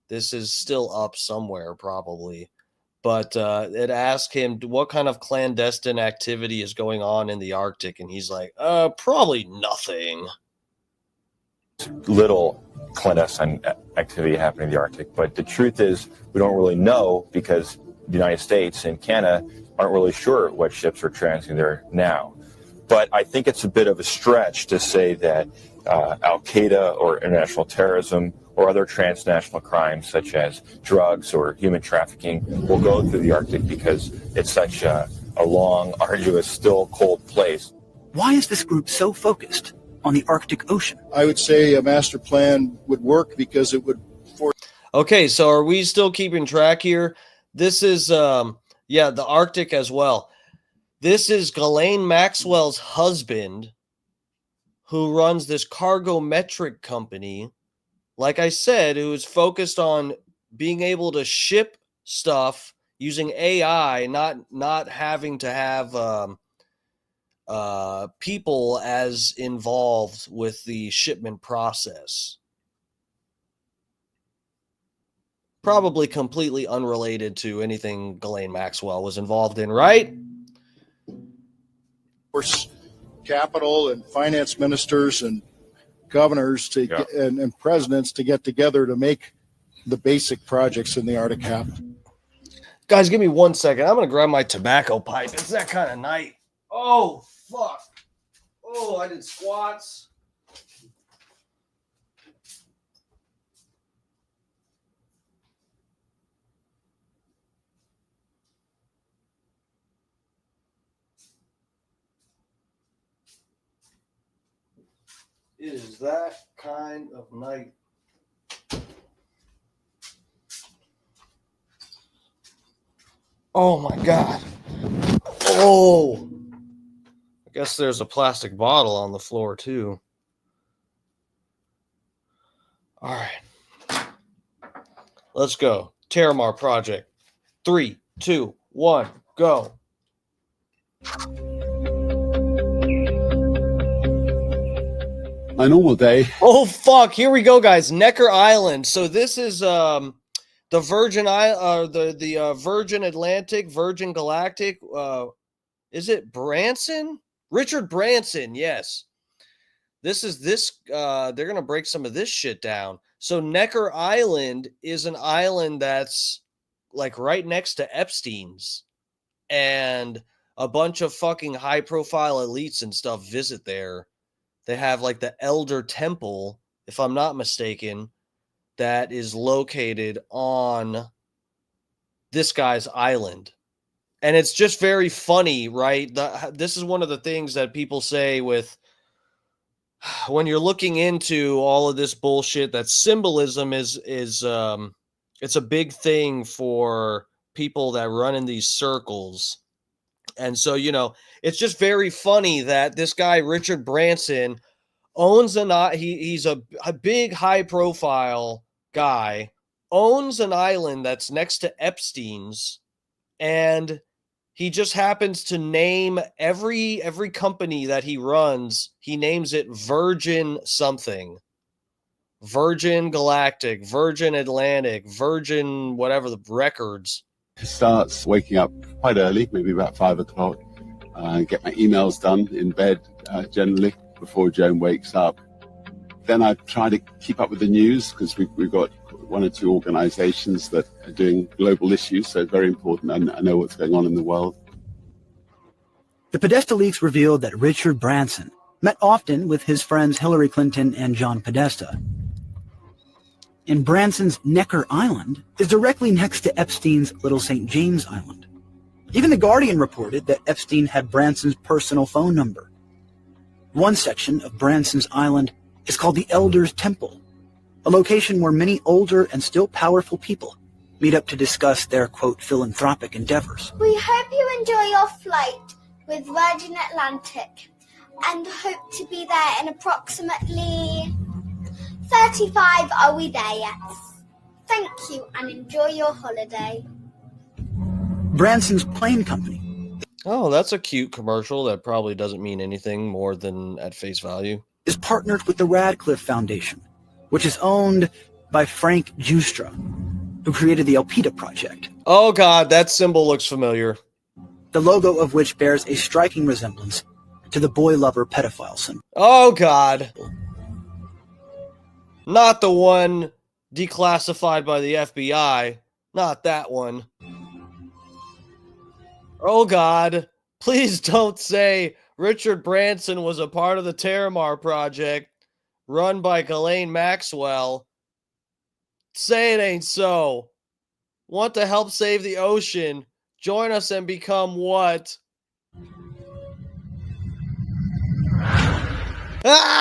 This is still up somewhere, probably. But it asked him what kind of clandestine activity is going on in the Arctic, and he's like, probably nothing. Little clandestine activity happening in the Arctic, but the truth is we don't really know because the United States and Canada aren't really sure what ships are transiting there now. But I think it's a bit of a stretch to say that Al-Qaeda or international terrorism or other transnational crimes such as drugs or human trafficking will go through the Arctic because it's such a long, arduous, still cold place. Why is this group so focused on the Arctic Ocean? I would say a master plan would work because it would force. Okay, so are we still keeping track here? This is, the Arctic as well. This is Ghislaine Maxwell's husband who runs this cargometric company, like I said, who is focused on being able to ship stuff using AI, not having to have people as involved with the shipment process. Probably completely unrelated to anything Ghislaine Maxwell was involved in, right? Force capital and finance ministers and governors to get, and presidents to get together to make the basic projects in the Arctic happen. Guys, give me 1 second. I'm going to grab my tobacco pipe. It's that kind of night. Oh, fuck. Oh, I did squats. It is that kind of night. Oh my God. Oh. I guess there's a plastic bottle on the floor too. All right. Let's go. Terramar project. 3, 2, 1, go. A normal day. Oh fuck! Here we go, guys. Necker Island. So this is the Virgin the Virgin Atlantic, Virgin Galactic. Is it Branson? Richard Branson. Yes. This is this. They're gonna break some of this shit down. So Necker Island is an island that's like right next to Epstein's, and a bunch of fucking high-profile elites and stuff visit there. They have like the Elder Temple, if I'm not mistaken, that is located on this guy's island. And it's just very funny, right? This is one of the things that people say with when you're looking into all of this bullshit, that symbolism is it's a big thing for people that run in these circles. And so, it's just very funny that this guy, Richard Branson, owns he's a big, high-profile guy, owns an island that's next to Epstein's, and he just happens to name every company that he runs, he names it Virgin something. Virgin Galactic, Virgin Atlantic, Virgin whatever the records. Starts waking up quite early, maybe about 5 o'clock. Get my emails done in bed generally before Joan wakes up. Then I try to keep up with the news because we've got 1 or 2 organizations that are doing global issues, so it's very important I know what's going on in the world. The Podesta leaks revealed that Richard Branson met often with his friends Hillary Clinton and John Podesta. And Branson's Necker Island is directly next to Epstein's Little St. James Island. Even The Guardian reported that Epstein had Branson's personal phone number. One section of Branson's island is called the Elder's Temple, a location where many older and still powerful people meet up to discuss their, quote, philanthropic endeavors. We hope you enjoy your flight with Virgin Atlantic and hope to be there in approximately 35. Are we there yet? Thank you and enjoy your holiday. Branson's plane company. Oh, that's a cute commercial that probably doesn't mean anything more than at face value. Is partnered with the Radcliffe Foundation, which is owned by Frank Giustra, who created the Elpida Project. Oh God, that symbol looks familiar. The logo of which bears a striking resemblance to the boy lover pedophile symbol. Oh God. Not the one declassified by the FBI. Not that one. Oh God. Please don't say Richard Branson was a part of the Terramar project run by Ghislaine Maxwell. Say it ain't so. Want to help save the ocean? Join us and become what? Ah!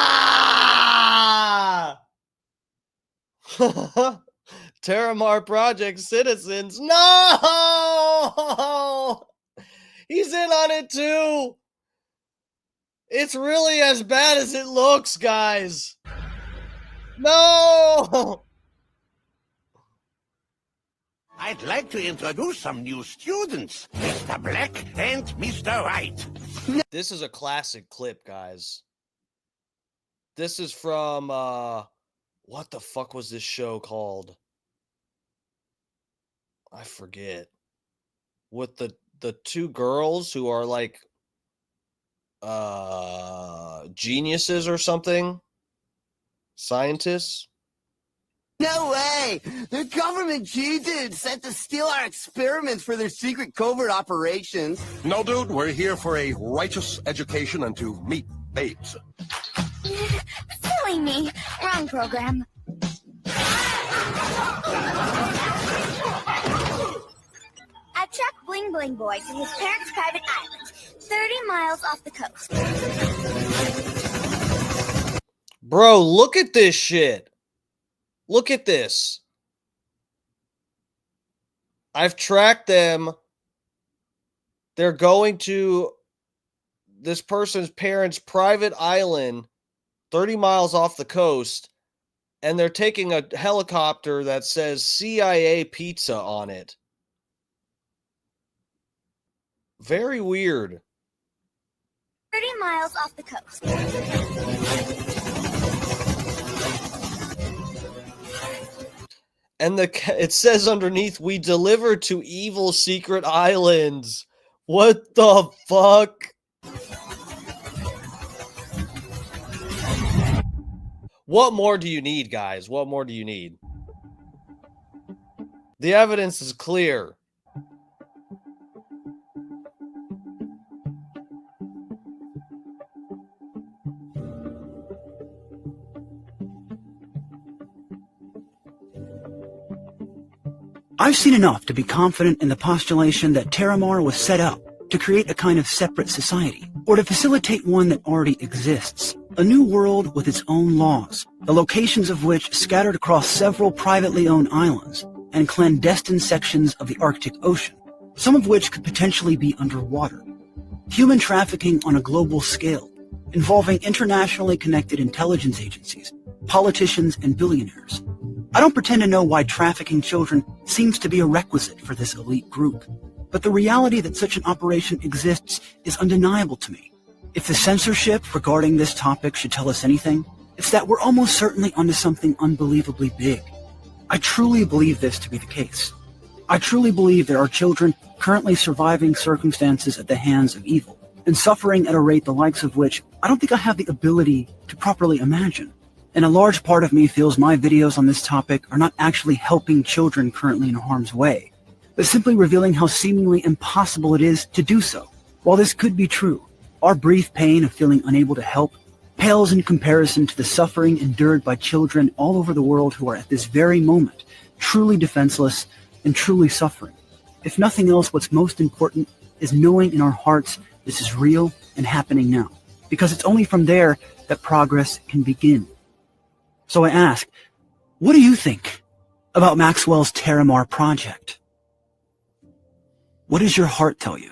Terramar Project citizens. No! He's in on it too. It's really as bad as it looks, guys. No! I'd like to introduce some new students, Mr. Black and Mr. White. This is a classic clip, guys. This is from, what the fuck was this show called? I forget. With the two girls who are like, geniuses or something? Scientists? No way! The government cheated! Set to steal our experiments for their secret covert operations. No, dude, we're here for a righteous education and to meet babes. Silly me. Wrong program. I tracked Bling Bling Boy to his parents' private island, 30 miles off the coast. Bro, look at this shit. Look at this. I've tracked them. They're going to this person's parents' private island, 30 miles off the coast, and they're taking a helicopter that says CIA Pizza on it. Very weird. 30 miles off the coast. And it says underneath, we deliver to evil secret islands. What the fuck? What more do you need, guys? What more do you need? The evidence is clear. I've seen enough to be confident in the postulation that Terramar was set up to create a kind of separate society, or to facilitate one that already exists, a new world with its own laws, the locations of which scattered across several privately owned islands and clandestine sections of the Arctic Ocean, some of which could potentially be underwater. Human trafficking on a global scale, involving internationally connected intelligence agencies, politicians, and billionaires. I don't pretend to know why trafficking children seems to be a requisite for this elite group, but the reality that such an operation exists is undeniable to me. If the censorship regarding this topic should tell us anything, it's that we're almost certainly onto something unbelievably big. I truly believe this to be the case. I truly believe there are children currently surviving circumstances at the hands of evil, and suffering at a rate the likes of which I don't think I have the ability to properly imagine. And a large part of me feels my videos on this topic are not actually helping children currently in harm's way, but simply revealing how seemingly impossible it is to do so. While this could be true, our brief pain of feeling unable to help pales in comparison to the suffering endured by children all over the world who are at this very moment truly defenseless and truly suffering. If nothing else, what's most important is knowing in our hearts this is real and happening now, because it's only from there that progress can begin. So I ask, what do you think about Maxwell's Terramar project? What does your heart tell you?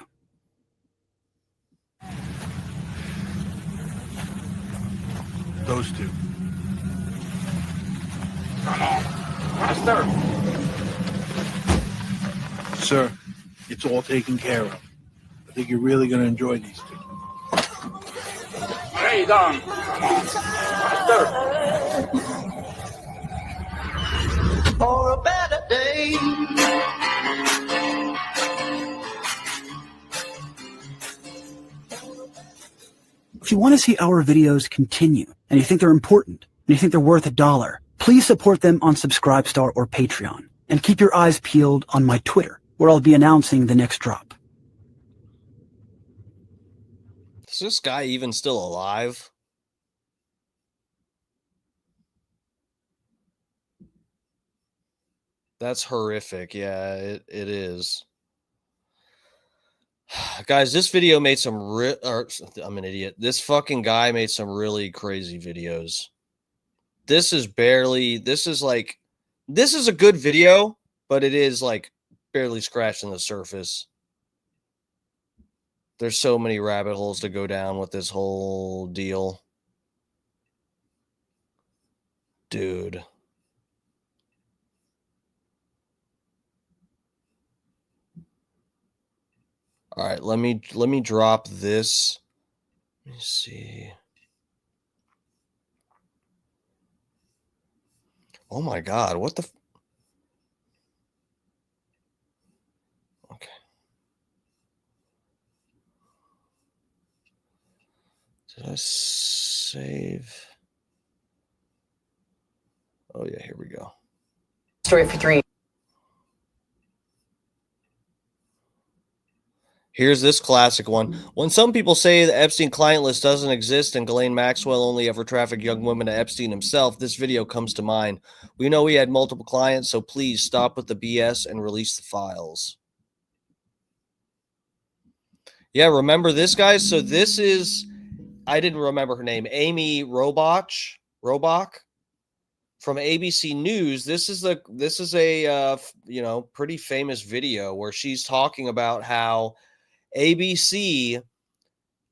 Those two. Master! Sir, it's all taken care of. I think you're really going to enjoy these two. Hey, Don! Master! For a better day. If you want to see our videos continue, and you think they're important, and you think they're worth $1, please support them on Subscribestar or Patreon. And keep your eyes peeled on my Twitter, where I'll be announcing the next drop. Is this guy even still alive? That's horrific. Yeah, it is. Guys, this video made some I'm an idiot. This fucking guy made some really crazy videos. This is a good video, but it is like barely scratching the surface. There's so many rabbit holes to go down with this whole deal. Dude. All right, let me drop this. Let me see. Oh my God, what the okay. Did I save? Oh yeah, here we go. Story for 3. Here's this classic one. When some people say the Epstein client list doesn't exist and Ghislaine Maxwell only ever trafficked young women to Epstein himself, this video comes to mind. We know he had multiple clients, so please stop with the BS and release the files. Yeah, remember this, guys? So this is, I didn't remember her name, Amy Robach from ABC News. This is a pretty famous video where she's talking about how ABC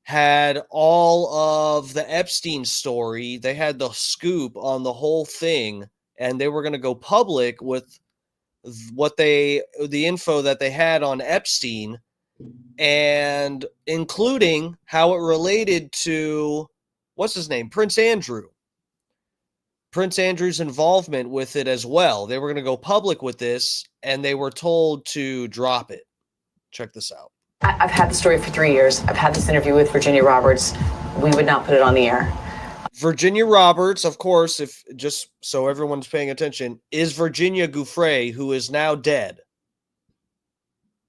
had all of the Epstein story. They had the scoop on the whole thing, and they were going to go public with the info that they had on Epstein, and including how it related to, what's his name? Prince Andrew. Prince Andrew's involvement with it as well. They were going to go public with this, and they were told to drop it. Check this out. I've had the story for 3 years. I've had this interview with Virginia Roberts. We would not put it on the air. Virginia Roberts, of course, if just so everyone's paying attention, is Virginia Giuffre, who is now dead.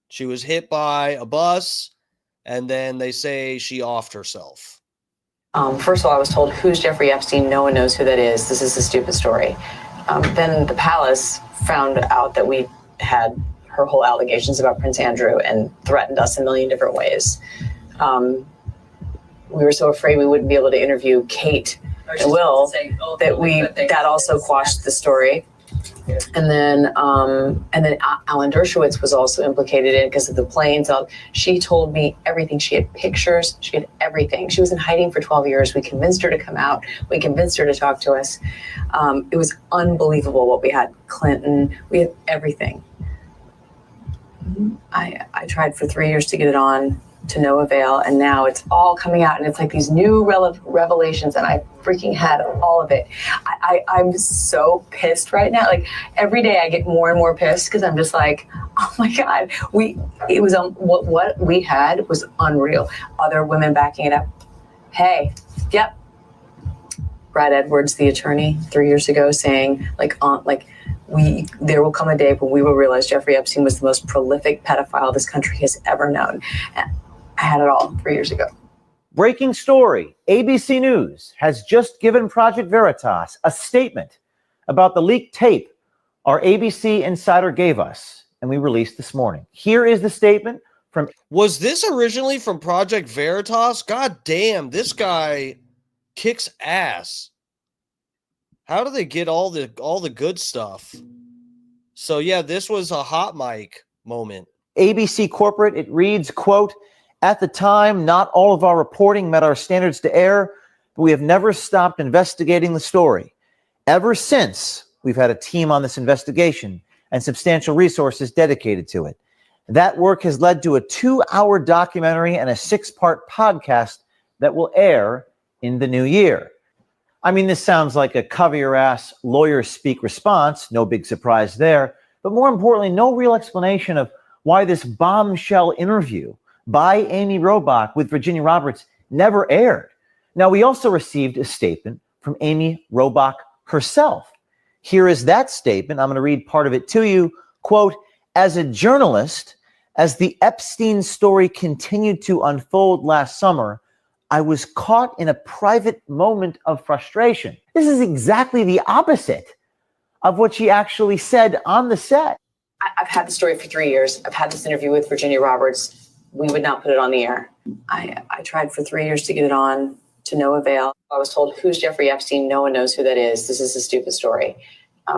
She was hit by a bus, and then they say she offed herself. First of all, I was told, who's Jeffrey Epstein? No one knows who that is. This is a stupid story. Then the palace found out that we had her whole allegations about Prince Andrew and threatened us in a million different ways. We were so afraid we wouldn't be able to interview Kate and Will that also quashed the story. And then Alan Dershowitz was also implicated in it because of the planes. She told me everything. She had pictures. She had everything. She was in hiding for 12 years. We convinced her to come out. We convinced her to talk to us. It was unbelievable what we had. Clinton. We had everything. I tried for 3 years to get it on, to no avail, and now it's all coming out, and it's like these new revelations, and I freaking had all of it. I'm so pissed right now. Like every day I get more and more pissed because I'm just like, oh my God, what we had was unreal. Other women backing it up. Hey, yep. Brad Edwards, the attorney, 3 years ago, saying there will come a day when we will realize Jeffrey Epstein was the most prolific pedophile this country has ever known. And I had it all 3 years ago. Breaking story. ABC News has just given Project Veritas a statement about the leaked tape our ABC insider gave us, and we released this morning. Here is the statement from... Was this originally from Project Veritas? God damn, this guy kicks ass. How do they get all the good stuff? So yeah, this was a hot mic moment. ABC Corporate, it reads, quote, "At the time, not all of our reporting met our standards to air, but we have never stopped investigating the story. Ever since, we've had a team on this investigation and substantial resources dedicated to it. That work has led to a 2-hour documentary and a 6-part podcast that will air in the new year." I mean, this sounds like a cover-your-ass lawyer speak response. No big surprise there. But more importantly, no real explanation of why this bombshell interview by Amy Robach with Virginia Roberts never aired. Now, we also received a statement from Amy Robach herself. Here is that statement. I'm going to read part of it to you. Quote, as a journalist, as the Epstein story continued to unfold last summer, I was caught in a private moment of frustration. This is exactly the opposite of what she actually said on the set. I've had the story for 3 years. I've had this interview with Virginia Roberts. We would not put it on the air. I tried for 3 years to get it on, to no avail. I was told, who's Jeffrey Epstein? No one knows who that is. This is a stupid story.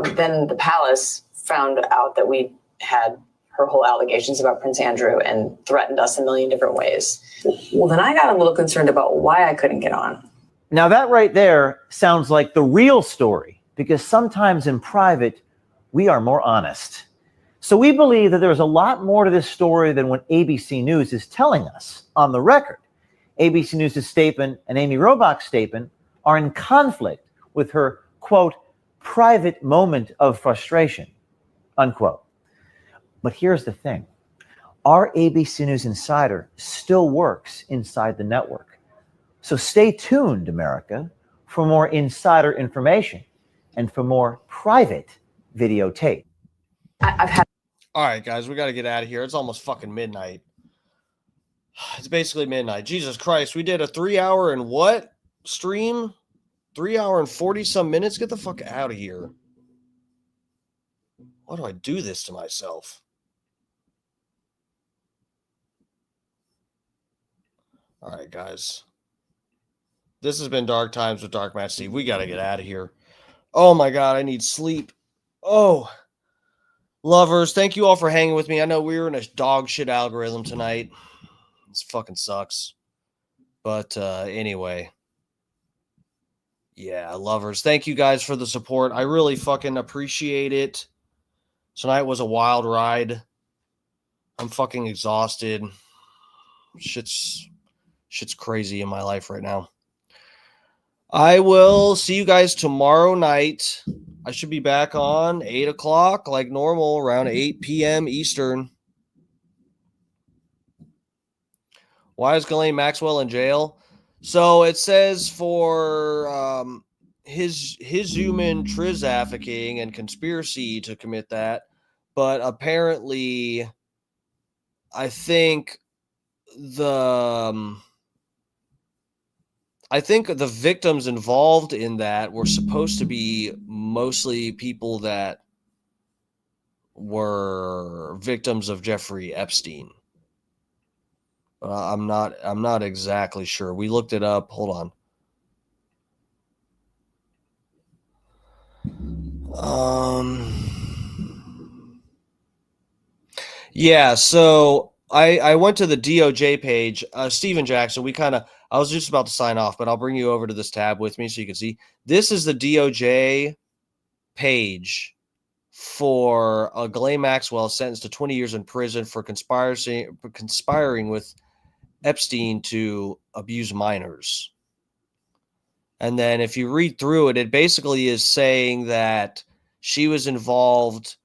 Then the palace found out that we had her whole allegations about Prince Andrew and threatened us a million different ways. Well, then I got a little concerned about why I couldn't get on. Now, that right there sounds like the real story, because sometimes in private, we are more honest. So we believe that there's a lot more to this story than what ABC News is telling us on the record. ABC News' statement and Amy Robach's statement are in conflict with her, quote, private moment of frustration, unquote. But here's the thing. Our ABC News insider still works inside the network. So stay tuned, America, for more insider information and for more private videotape. All right, guys, we got to get out of here. It's almost fucking midnight. It's basically midnight. Jesus Christ, we did a 3 hour and what stream? 3 hour and 40 some minutes? Get the fuck out of here. Why do I do this to myself? All right, guys. This has been Dark Times with Dark Matt Steve. We got to get out of here. Oh my God, I need sleep. Oh, lovers, thank you all for hanging with me. I know we were in a dog shit algorithm tonight. This fucking sucks. But anyway. Yeah, lovers, thank you guys for the support. I really fucking appreciate it. Tonight was a wild ride. I'm fucking exhausted. Shit's crazy in my life right now. I will see you guys tomorrow night. I should be back on 8 o'clock like normal, around 8 p.m. Eastern. Why is Ghislaine Maxwell in jail? So it says for his human trafficking and conspiracy to commit that. But apparently, I think the victims involved in that were supposed to be mostly people that were victims of Jeffrey Epstein. I'm not exactly sure. We looked it up. Hold on. Yeah, so I went to the DOJ page. Stephen Jackson, I was just about to sign off, but I'll bring you over to this tab with me so you can see. This is the DOJ page for Ghislaine Maxwell, sentenced to 20 years in prison for conspiring with Epstein to abuse minors. And then if you read through it, it basically is saying that she was involved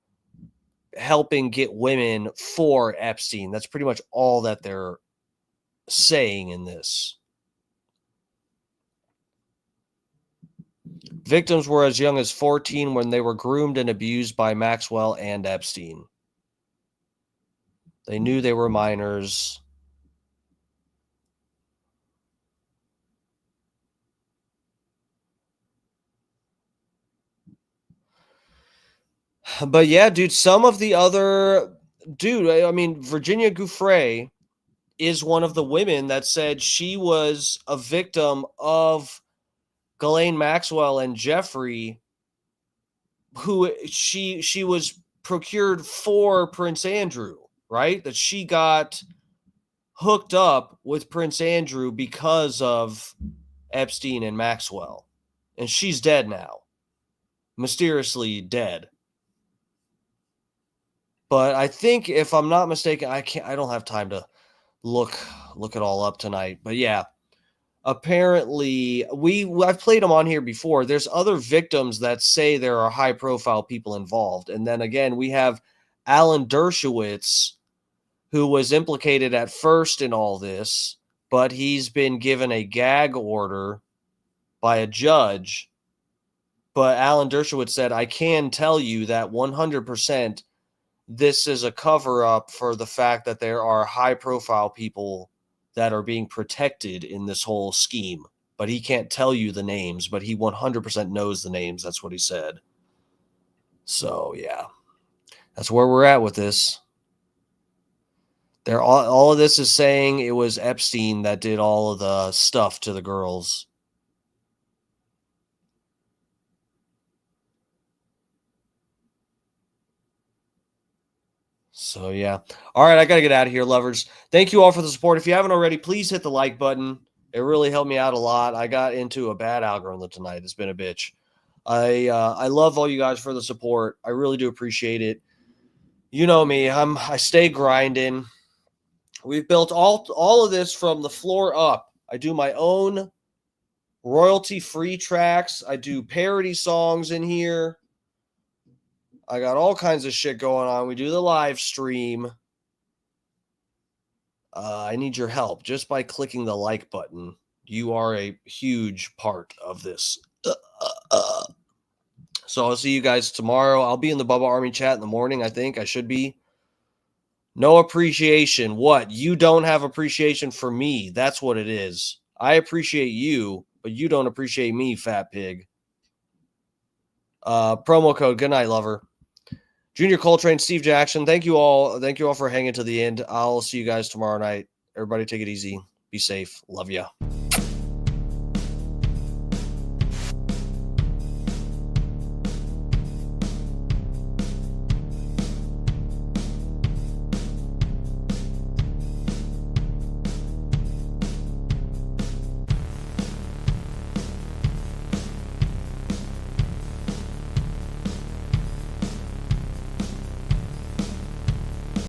helping get women for Epstein. That's pretty much all that they're saying in this. Victims were as young as 14 when they were groomed and abused by Maxwell and Epstein. They knew they were minors. But yeah, dude, some of the other... Dude, I mean, Virginia Giuffre is one of the women that said she was a victim of Ghislaine Maxwell and Jeffrey, who she was procured for Prince Andrew, right? That she got hooked up with Prince Andrew because of Epstein and Maxwell. And she's dead now. Mysteriously dead. But I think, if I'm not mistaken, I don't have time to look it all up tonight. But yeah, apparently I've played them on here before. There's other victims that say there are high profile people involved. And then again, we have Alan Dershowitz, who was implicated at first in all this, but he's been given a gag order by a judge. But Alan Dershowitz said, I can tell you that 100% this is a cover-up for the fact that there are high-profile people that are being protected in this whole scheme. But he can't tell you the names, but he 100% knows the names. That's what he said. So, yeah. That's where we're at with this. All of this is saying it was Epstein that did all of the stuff to the girls. So, yeah. All right, I got to get out of here, lovers. Thank you all for the support. If you haven't already, please hit the like button. It really helped me out a lot. I got into a bad algorithm tonight. It's been a bitch. I love all you guys for the support. I really do appreciate it. You know me. I stay grinding. We've built all of this from the floor up. I do my own royalty-free tracks. I do parody songs in here. I got all kinds of shit going on. We do the live stream. I need your help just by clicking the like button. You are a huge part of this. So I'll see you guys tomorrow. I'll be in the Bubba Army chat in the morning, I think. I should be. No appreciation. What? You don't have appreciation for me. That's what it is. I appreciate you, but you don't appreciate me, fat pig. Promo code. Good night, lover. Junior Coltrane, Steve Jackson. Thank you all. Thank you all for hanging to the end. I'll see you guys tomorrow night. Everybody take it easy. Be safe. Love ya.